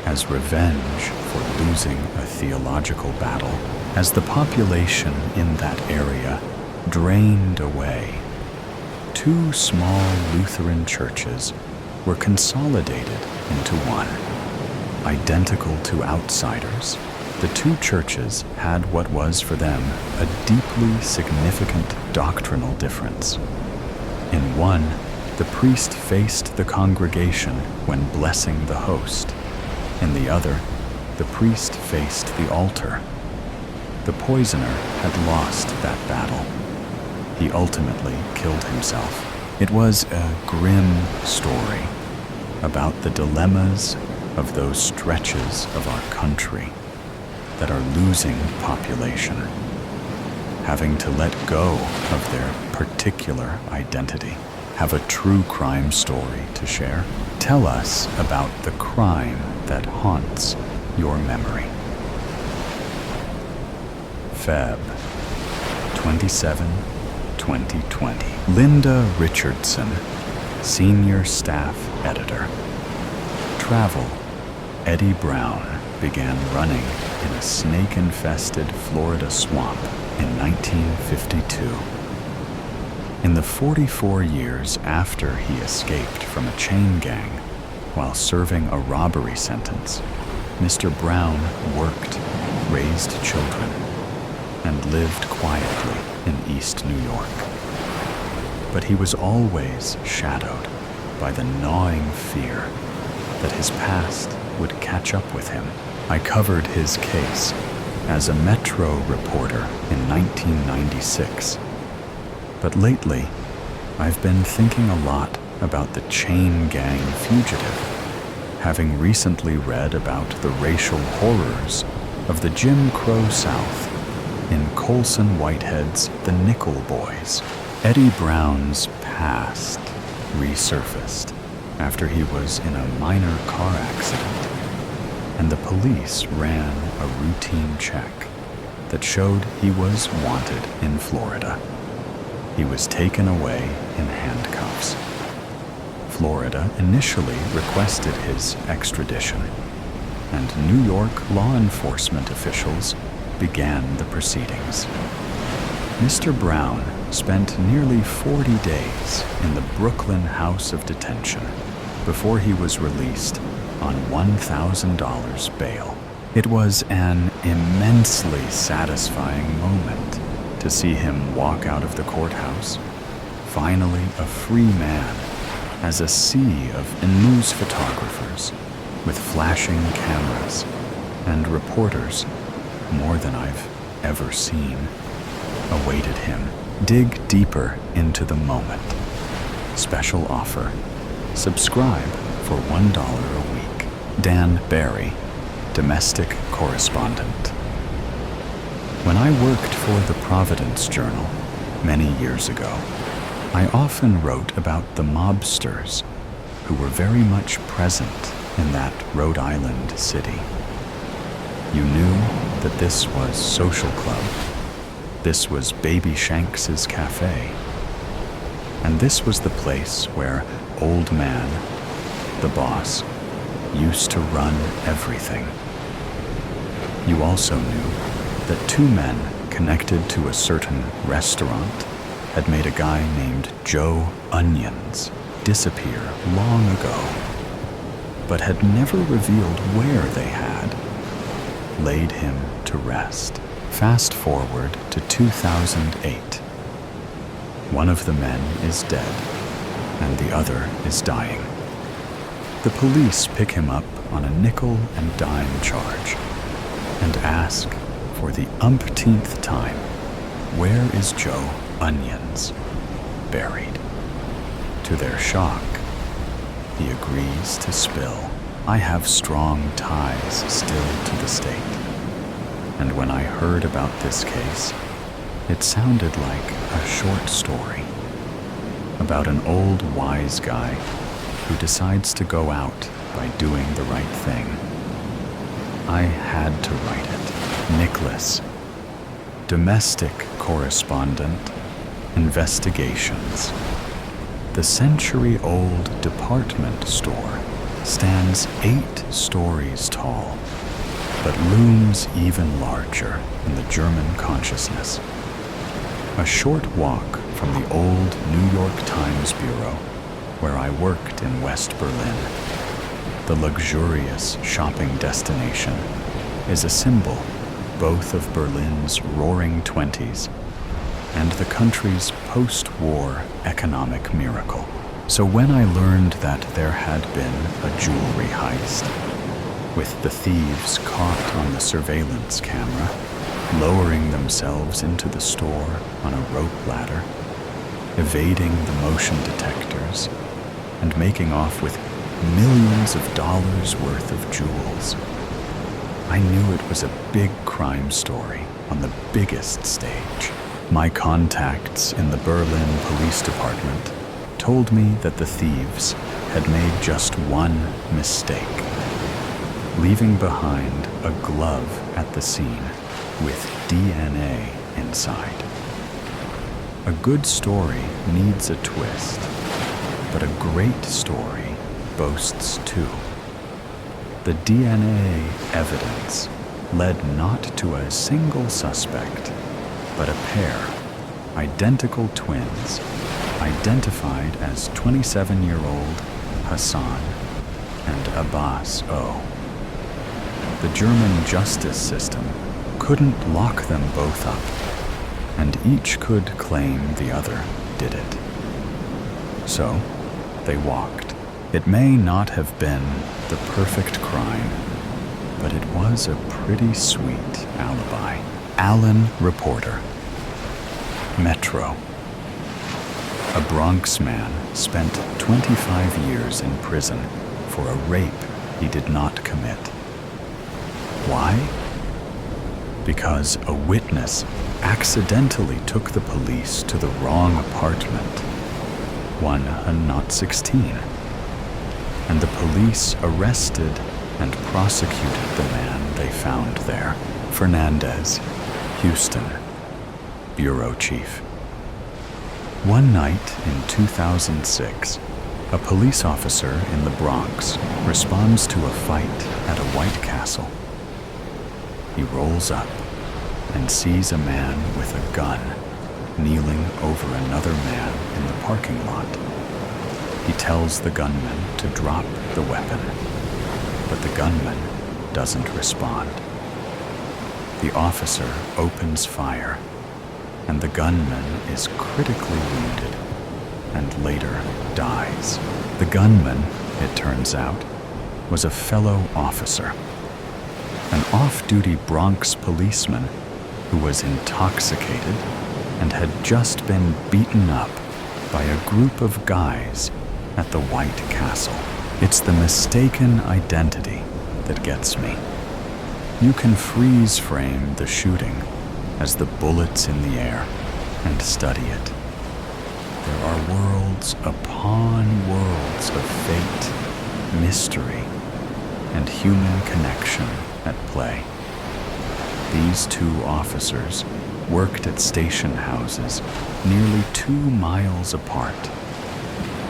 as revenge for losing a theological battle. As the population in that area drained away, two small Lutheran churches were consolidated into one. Identical to outsiders, the two churches had what was for them a deeply significant doctrinal difference. In one, the priest faced the congregation when blessing the host. In the other, the priest faced the altar. The poisoner had lost that battle. He ultimately killed himself. It was a grim story about the dilemmas of those stretches of our country that are losing population, having to let go of their particular identity. Have a true crime story to share? Tell us about the crime that haunts your memory. Feb. 27, 2020. Linda Richardson, Senior Staff Editor. Travel. Eddie Brown began running in a snake-infested Florida swamp in 1952. In the 44 years after he escaped from a chain gang while serving a robbery sentence, Mr. Brown worked, raised children, and lived quietly in East New York. But he was always shadowed by the gnawing fear that his past would catch up with him. I covered his case as a Metro reporter in 1996. But lately, I've been thinking a lot about the chain gang fugitive, having recently read about the racial horrors of the Jim Crow South in Colson Whitehead's The Nickel Boys. Eddie Brown's past resurfaced after he was in a minor car accident, and the police ran a routine check that showed he was wanted in Florida. He was taken away in handcuffs. Florida initially requested his extradition, and New York law enforcement officials began the proceedings. Mr. Brown spent nearly 40 days in the Brooklyn House of Detention before he was released on $1,000 bail. It was an immensely satisfying moment to see him walk out of the courthouse, finally a free man, as a sea of news photographers with flashing cameras and reporters, more than I've ever seen, awaited him. Dig deeper into the moment. Special offer. Subscribe for $1 a week. Dan Barry, domestic correspondent. When I worked for the Providence Journal many years ago, I often wrote about the mobsters who were very much present in that Rhode Island city. You knew that this was Social Club, this was Baby Shanks's Cafe, and this was the place where Old Man, the boss, used to run everything. You also knew that two men connected to a certain restaurant had made a guy named Joe Onions disappear long ago, but had never revealed where they had laid him to rest. Fast forward to 2008. One of the men is dead, and the other is dying. The police pick him up on a nickel and dime charge and ask for the umpteenth time, where is Joe Onions buried? To their shock, he agrees to spill. I have strong ties still to the state, and when I heard about this case, it sounded like a short story about an old wise guy who decides to go out by doing the right thing. I had to write it. Nicholas, domestic correspondent, investigations. The century-old department store stands 8 stories tall, but looms even larger in the German consciousness. A short walk from the old New York Times bureau where I worked in West Berlin. The luxurious shopping destination is a symbol both of Berlin's roaring 20s and the country's post-war economic miracle. So when I learned that there had been a jewelry heist, with the thieves caught on the surveillance camera, lowering themselves into the store on a rope ladder, evading the motion detectors, and making off with millions of dollars worth of jewels, I knew it was a big crime story on the biggest stage. My contacts in the Berlin Police Department told me that the thieves had made just one mistake, leaving behind a glove at the scene with DNA inside. A good story needs a twist, but a great story boasts two. The DNA evidence led not to a single suspect, but a pair, identical twins, identified as 27-year-old Hassan and Abbas O. The German justice system couldn't lock them both up, and each could claim the other did it. So, they walked. It may not have been the perfect crime, but it was a pretty sweet alibi. Alan Reporter. Metro. A Bronx man spent 25 years in prison for a rape he did not commit. Why? Because a witness accidentally took the police to the wrong apartment, one and not 16. And the police arrested and prosecuted the man they found there. Fernandez, Houston, Bureau Chief. One night in 2006, a police officer in the Bronx responds to a fight at a White Castle. He rolls up and sees a man with a gun kneeling over another man in the parking lot. He tells the gunman to drop the weapon, but the gunman doesn't respond. The officer opens fire, and the gunman is critically wounded and later dies. The gunman, it turns out, was a fellow officer, an off-duty Bronx policeman who was intoxicated and had just been beaten up by a group of guys at the White Castle. It's the mistaken identity that gets me. You can freeze frame the shooting as the bullets in the air and study it. There are worlds upon worlds of fate, mystery, and human connection at play. These two officers worked at station houses nearly 2 miles apart,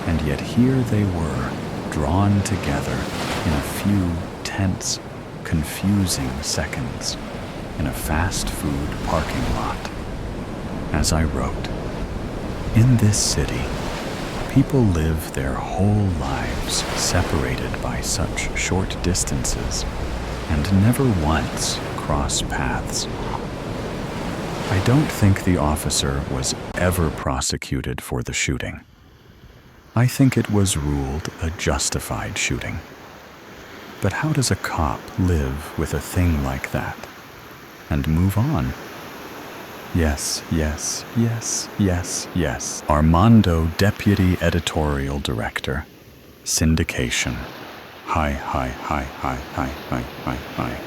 and yet here they were, drawn together in a few tense, confusing seconds in a fast food parking lot. As I wrote, in this city, people live their whole lives separated by such short distances and never once cross paths. I don't think the officer was ever prosecuted for the shooting. I think it was ruled a justified shooting. But how does a cop live with a thing like that and move on? Yes, yes, yes, yes, yes. Armando, Deputy Editorial Director, Syndication. Hi, hi, hi, hi, hi, hi, hi, hi.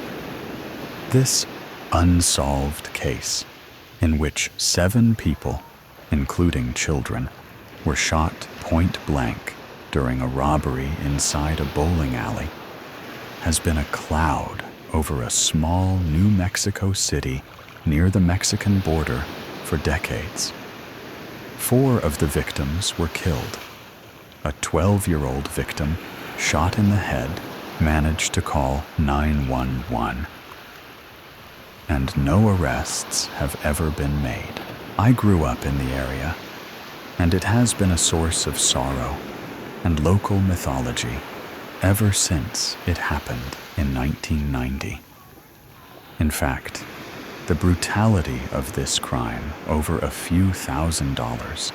This unsolved case, in which 7 people, including children, were shot point blank during a robbery inside a bowling alley, has been a cloud over a small New Mexico city near the Mexican border for decades. 4 of the victims were killed. A 12-year-old victim, shot in the head, managed to call 911. And no arrests have ever been made. I grew up in the area and it has been a source of sorrow and local mythology ever since it happened in 1990. In fact, the brutality of this crime over a few $1,000s,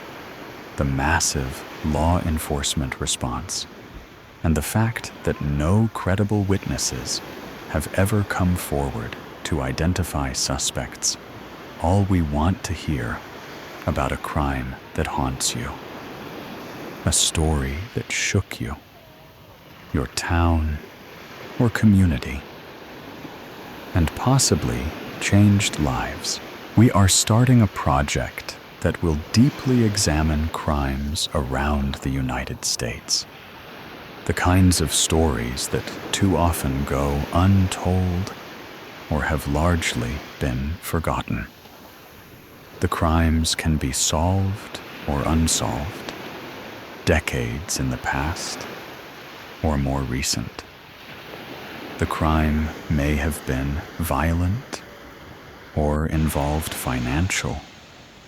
the massive law enforcement response, and the fact that no credible witnesses have ever come forward to identify suspects, all we want to hear about a crime that haunts you, a story that shook you, your town or community, and possibly changed lives. We are starting a project that will deeply examine crimes around the United States, the kinds of stories that too often go untold or have largely been forgotten. The crimes can be solved or unsolved, decades in the past or more recent. The crime may have been violent or involved financial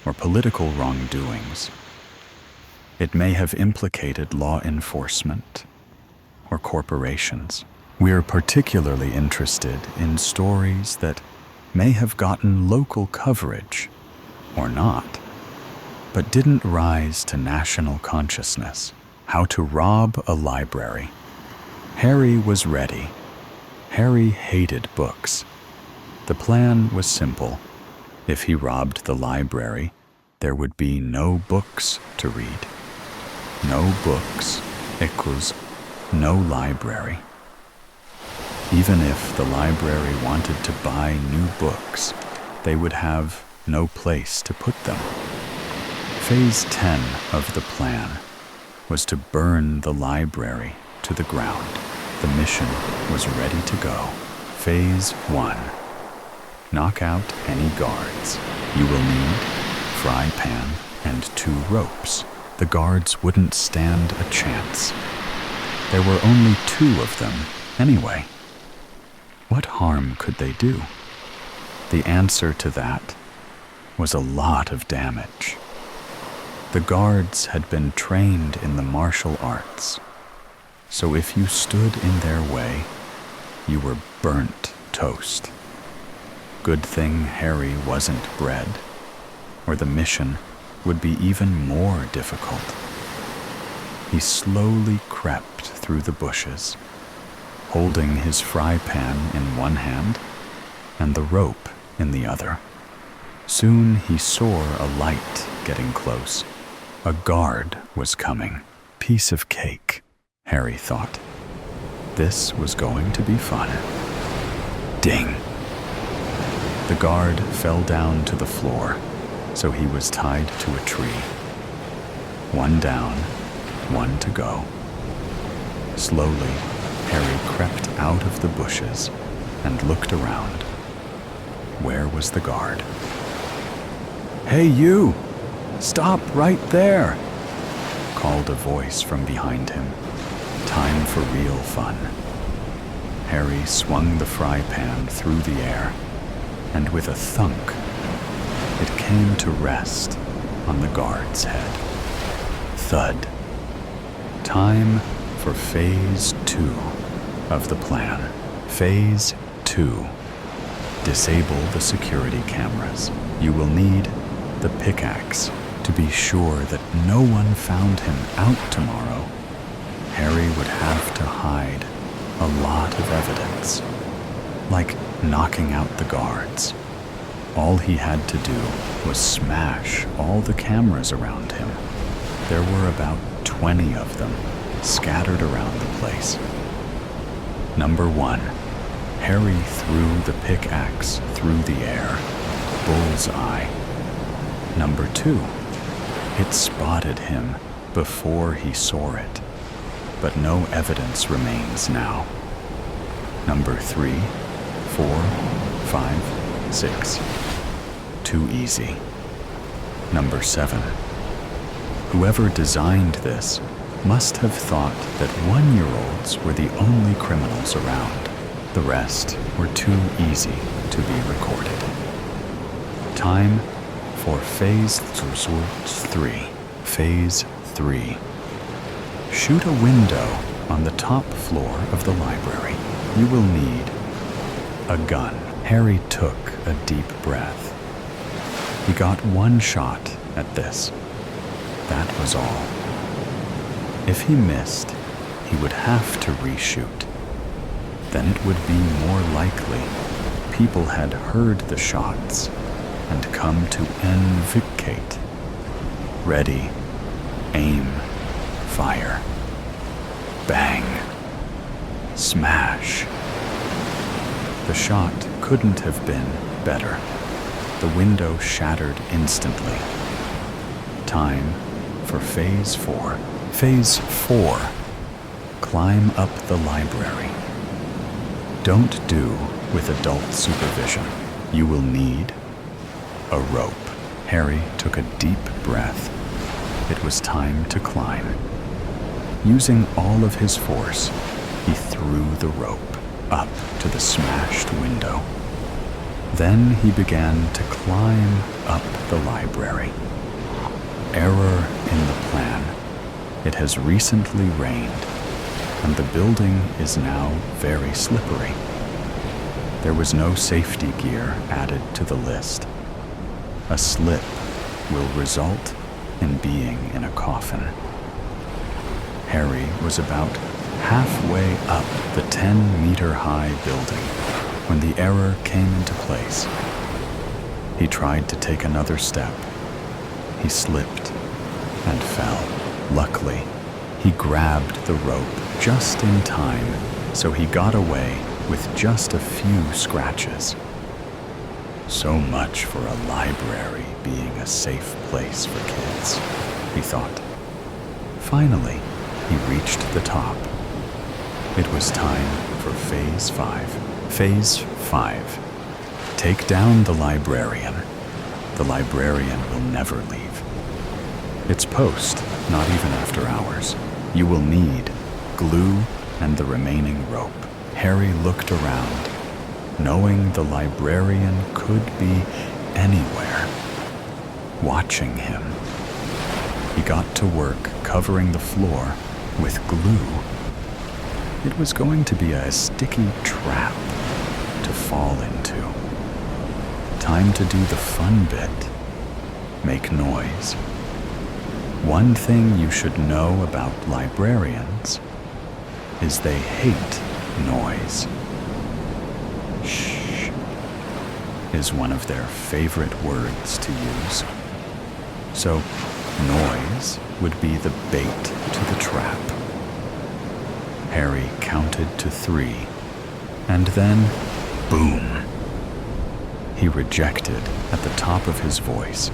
or political wrongdoings. It may have implicated law enforcement or corporations. We're particularly interested in stories that may have gotten local coverage or not, but didn't rise to national consciousness. How to rob a library. Harry was ready. Harry hated books. The plan was simple. If he robbed the library, there would be no books to read. No books equals no library. Even if the library wanted to buy new books, they would have no place to put them. Phase 10 of the plan was to burn the library to the ground. The mission was ready to go. Phase 1. Knock out any guards. You will need fry pan and 2 ropes. The guards wouldn't stand a chance. There were only 2 of them anyway. What harm could they do? The answer to that was a lot of damage. The guards had been trained in the martial arts, so if you stood in their way, you were burnt toast. Good thing Harry wasn't bred, or the mission would be even more difficult. He slowly crept through the bushes, holding his fry pan in one hand and the rope in the other. Soon he saw a light getting close. A guard was coming. Piece of cake, Harry thought. This was going to be fun. Ding! The guard fell down to the floor, so he was tied to a tree. 1 down, 1 to go. Slowly, Harry crept out of the bushes and looked around. Where was the guard? "Hey, you! Stop right there!" called a voice from behind him. Time for real fun. Harry swung the fry pan through the air, and with a thunk, it came to rest on the guard's head. Thud. Time for Phase 2 of the plan. Phase 2. Disable the security cameras. You will need the pickaxe to be sure that no one found him out tomorrow. Harry would have to hide a lot of evidence, like knocking out the guards. All he had to do was smash all the cameras around him. There were about 20 of them scattered around the place. Number 1. Harry threw the pickaxe through the air. Bullseye. Number 2. It spotted him before he saw it, but no evidence remains now. Number 3, 4, 5, 6. Too easy. Number 7. Whoever designed this must have thought that 1-year-olds were the only criminals around. The rest were too easy to be recorded. Time for Phase 3. Phase 3. Shoot a window on the top floor of the library. You will need a gun. Harry took a deep breath. He got one shot at this. That was all. If he missed, he would have to reshoot. Then it would be more likely people had heard the shots and come to invigilate. Ready, aim, fire. Bang. Smash. The shot couldn't have been better. The window shattered instantly. Time for Phase 4. Phase 4. Climb up the library. Don't do with adult supervision. You will need a rope. Harry took a deep breath. It was time to climb. Using all of his force, he threw the rope up to the smashed window. Then he began to climb up the library. Error in the plan. It has recently rained, and the building is now very slippery. There was no safety gear added to the list. A slip will result in being in a coffin. Harry was about halfway up the 10-meter-high building when the error came into place. He tried to take another step. He slipped and fell. Luckily, he grabbed the rope just in time, so he got away with just a few scratches. So much for a library being a safe place for kids, he thought. Finally, he reached the top. It was time for Phase 5. Phase 5. Take down the librarian. The librarian will never leave. It's post, not even after hours. You will need glue and the remaining rope. Harry looked around, knowing the librarian could be anywhere, watching him. He got to work covering the floor with glue. It was going to be a sticky trap to fall into. Time to do the fun bit. Make noise. One thing you should know about librarians is they hate noise. Shh is one of their favorite words to use. So, noise would be the bait to the trap. Harry counted to 3, and then, boom. He rejected at the top of his voice.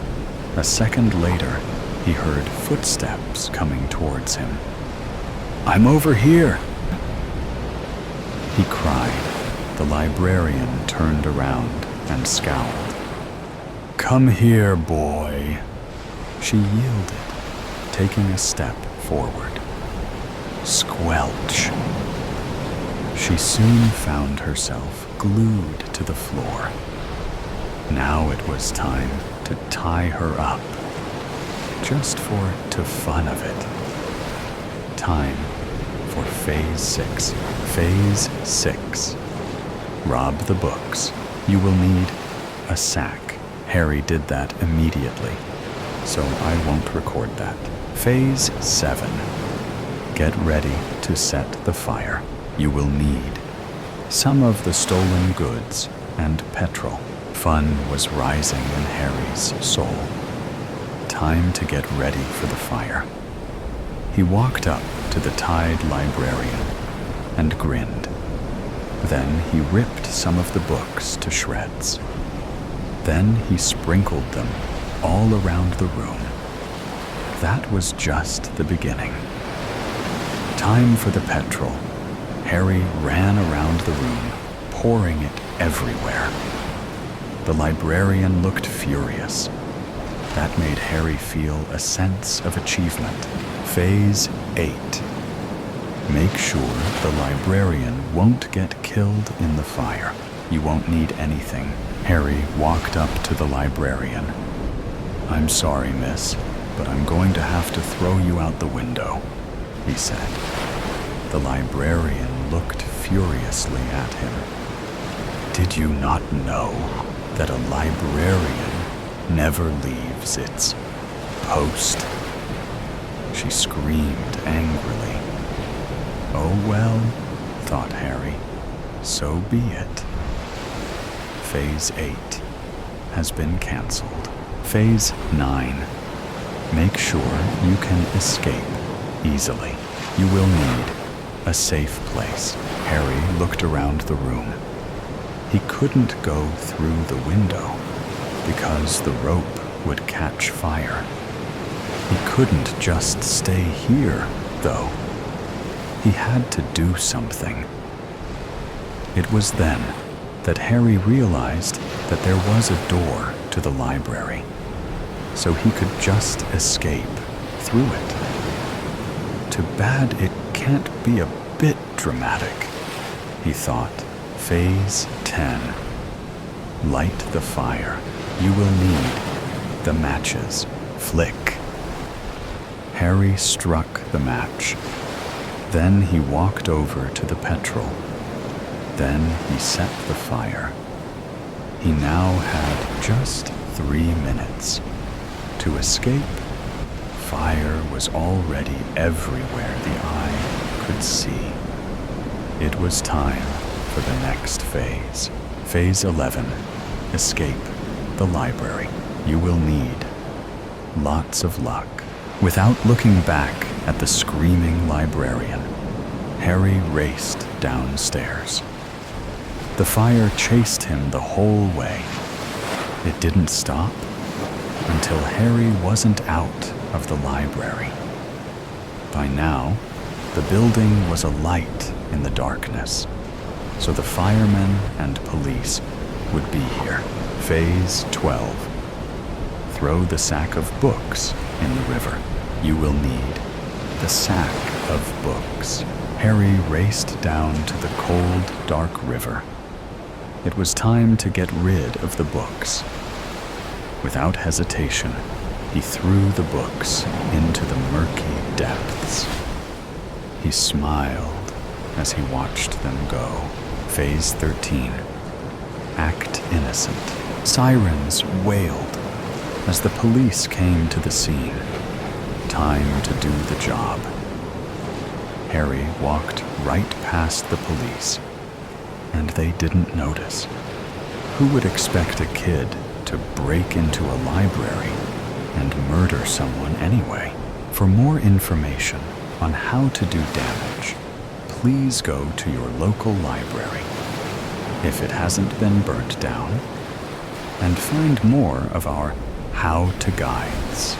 A second later, he heard footsteps coming towards him. "I'm over here!" He cried. The librarian turned around and scowled. "Come here, boy." She yielded, taking a step forward. Squelch. She soon found herself glued to the floor. Now it was time to tie her up, just for the fun of it. Time for Phase 6. Phase 6. Rob the books. You will need a sack. Harry did that immediately, so I won't record that. Phase 7. Get ready to set the fire. You will need some of the stolen goods and petrol. Fun was rising in Harry's soul. Time to get ready for the fire. He walked up to the tied librarian and grinned. Then he ripped some of the books to shreds. Then he sprinkled them all around the room. That was just the beginning. Time for the petrol. Harry ran around the room, pouring it everywhere. The librarian looked furious. That made Harry feel a sense of achievement. Phase 8. Make sure the librarian won't get killed in the fire. You won't need anything. Harry walked up to the librarian. "I'm sorry, miss. but I'm going to have to throw you out the window," he said. The librarian looked furiously at him. "Did you not know that a librarian never leaves its post?" She screamed angrily. "Oh well," thought Harry, "so be it." Phase 8 has been cancelled. Phase 9. Make sure you can escape easily. You will need a safe place. Harry looked around the room. He couldn't go through the window because the rope would catch fire. He couldn't just stay here, though. He had to do something. It was then that Harry realized that there was a door to the library, so he could just escape through it. Too bad it can't be a bit dramatic, he thought. Phase 10. Light the fire. You will need the matches. Flick. Harry struck the match. Then he walked over to the petrol. Then he set the fire. He now had just 3 minutes to escape. Fire was already everywhere the eye could see. It was time for the next phase. Phase 11. Escape the library. You will need lots of luck. Without looking back at the screaming librarian, Harry raced downstairs. The fire chased him the whole way. It didn't stop until Harry wasn't out of the library. By now, the building was alight in the darkness, so the firemen and police would be here. Phase 12. Throw the sack of books in the river. You will need the sack of books. Harry raced down to the cold, dark river. It was time to get rid of the books. Without hesitation, he threw the books into the murky depths. He smiled as he watched them go. Phase 13. Act innocent. Sirens wailed as the police came to the scene. Time to do the job. Harry walked right past the police, and they didn't notice. Who would expect a kid to break into a library and murder someone anyway? For more information on how to do damage, please go to your local library, if it hasn't been burnt down, and find more of our how-to guides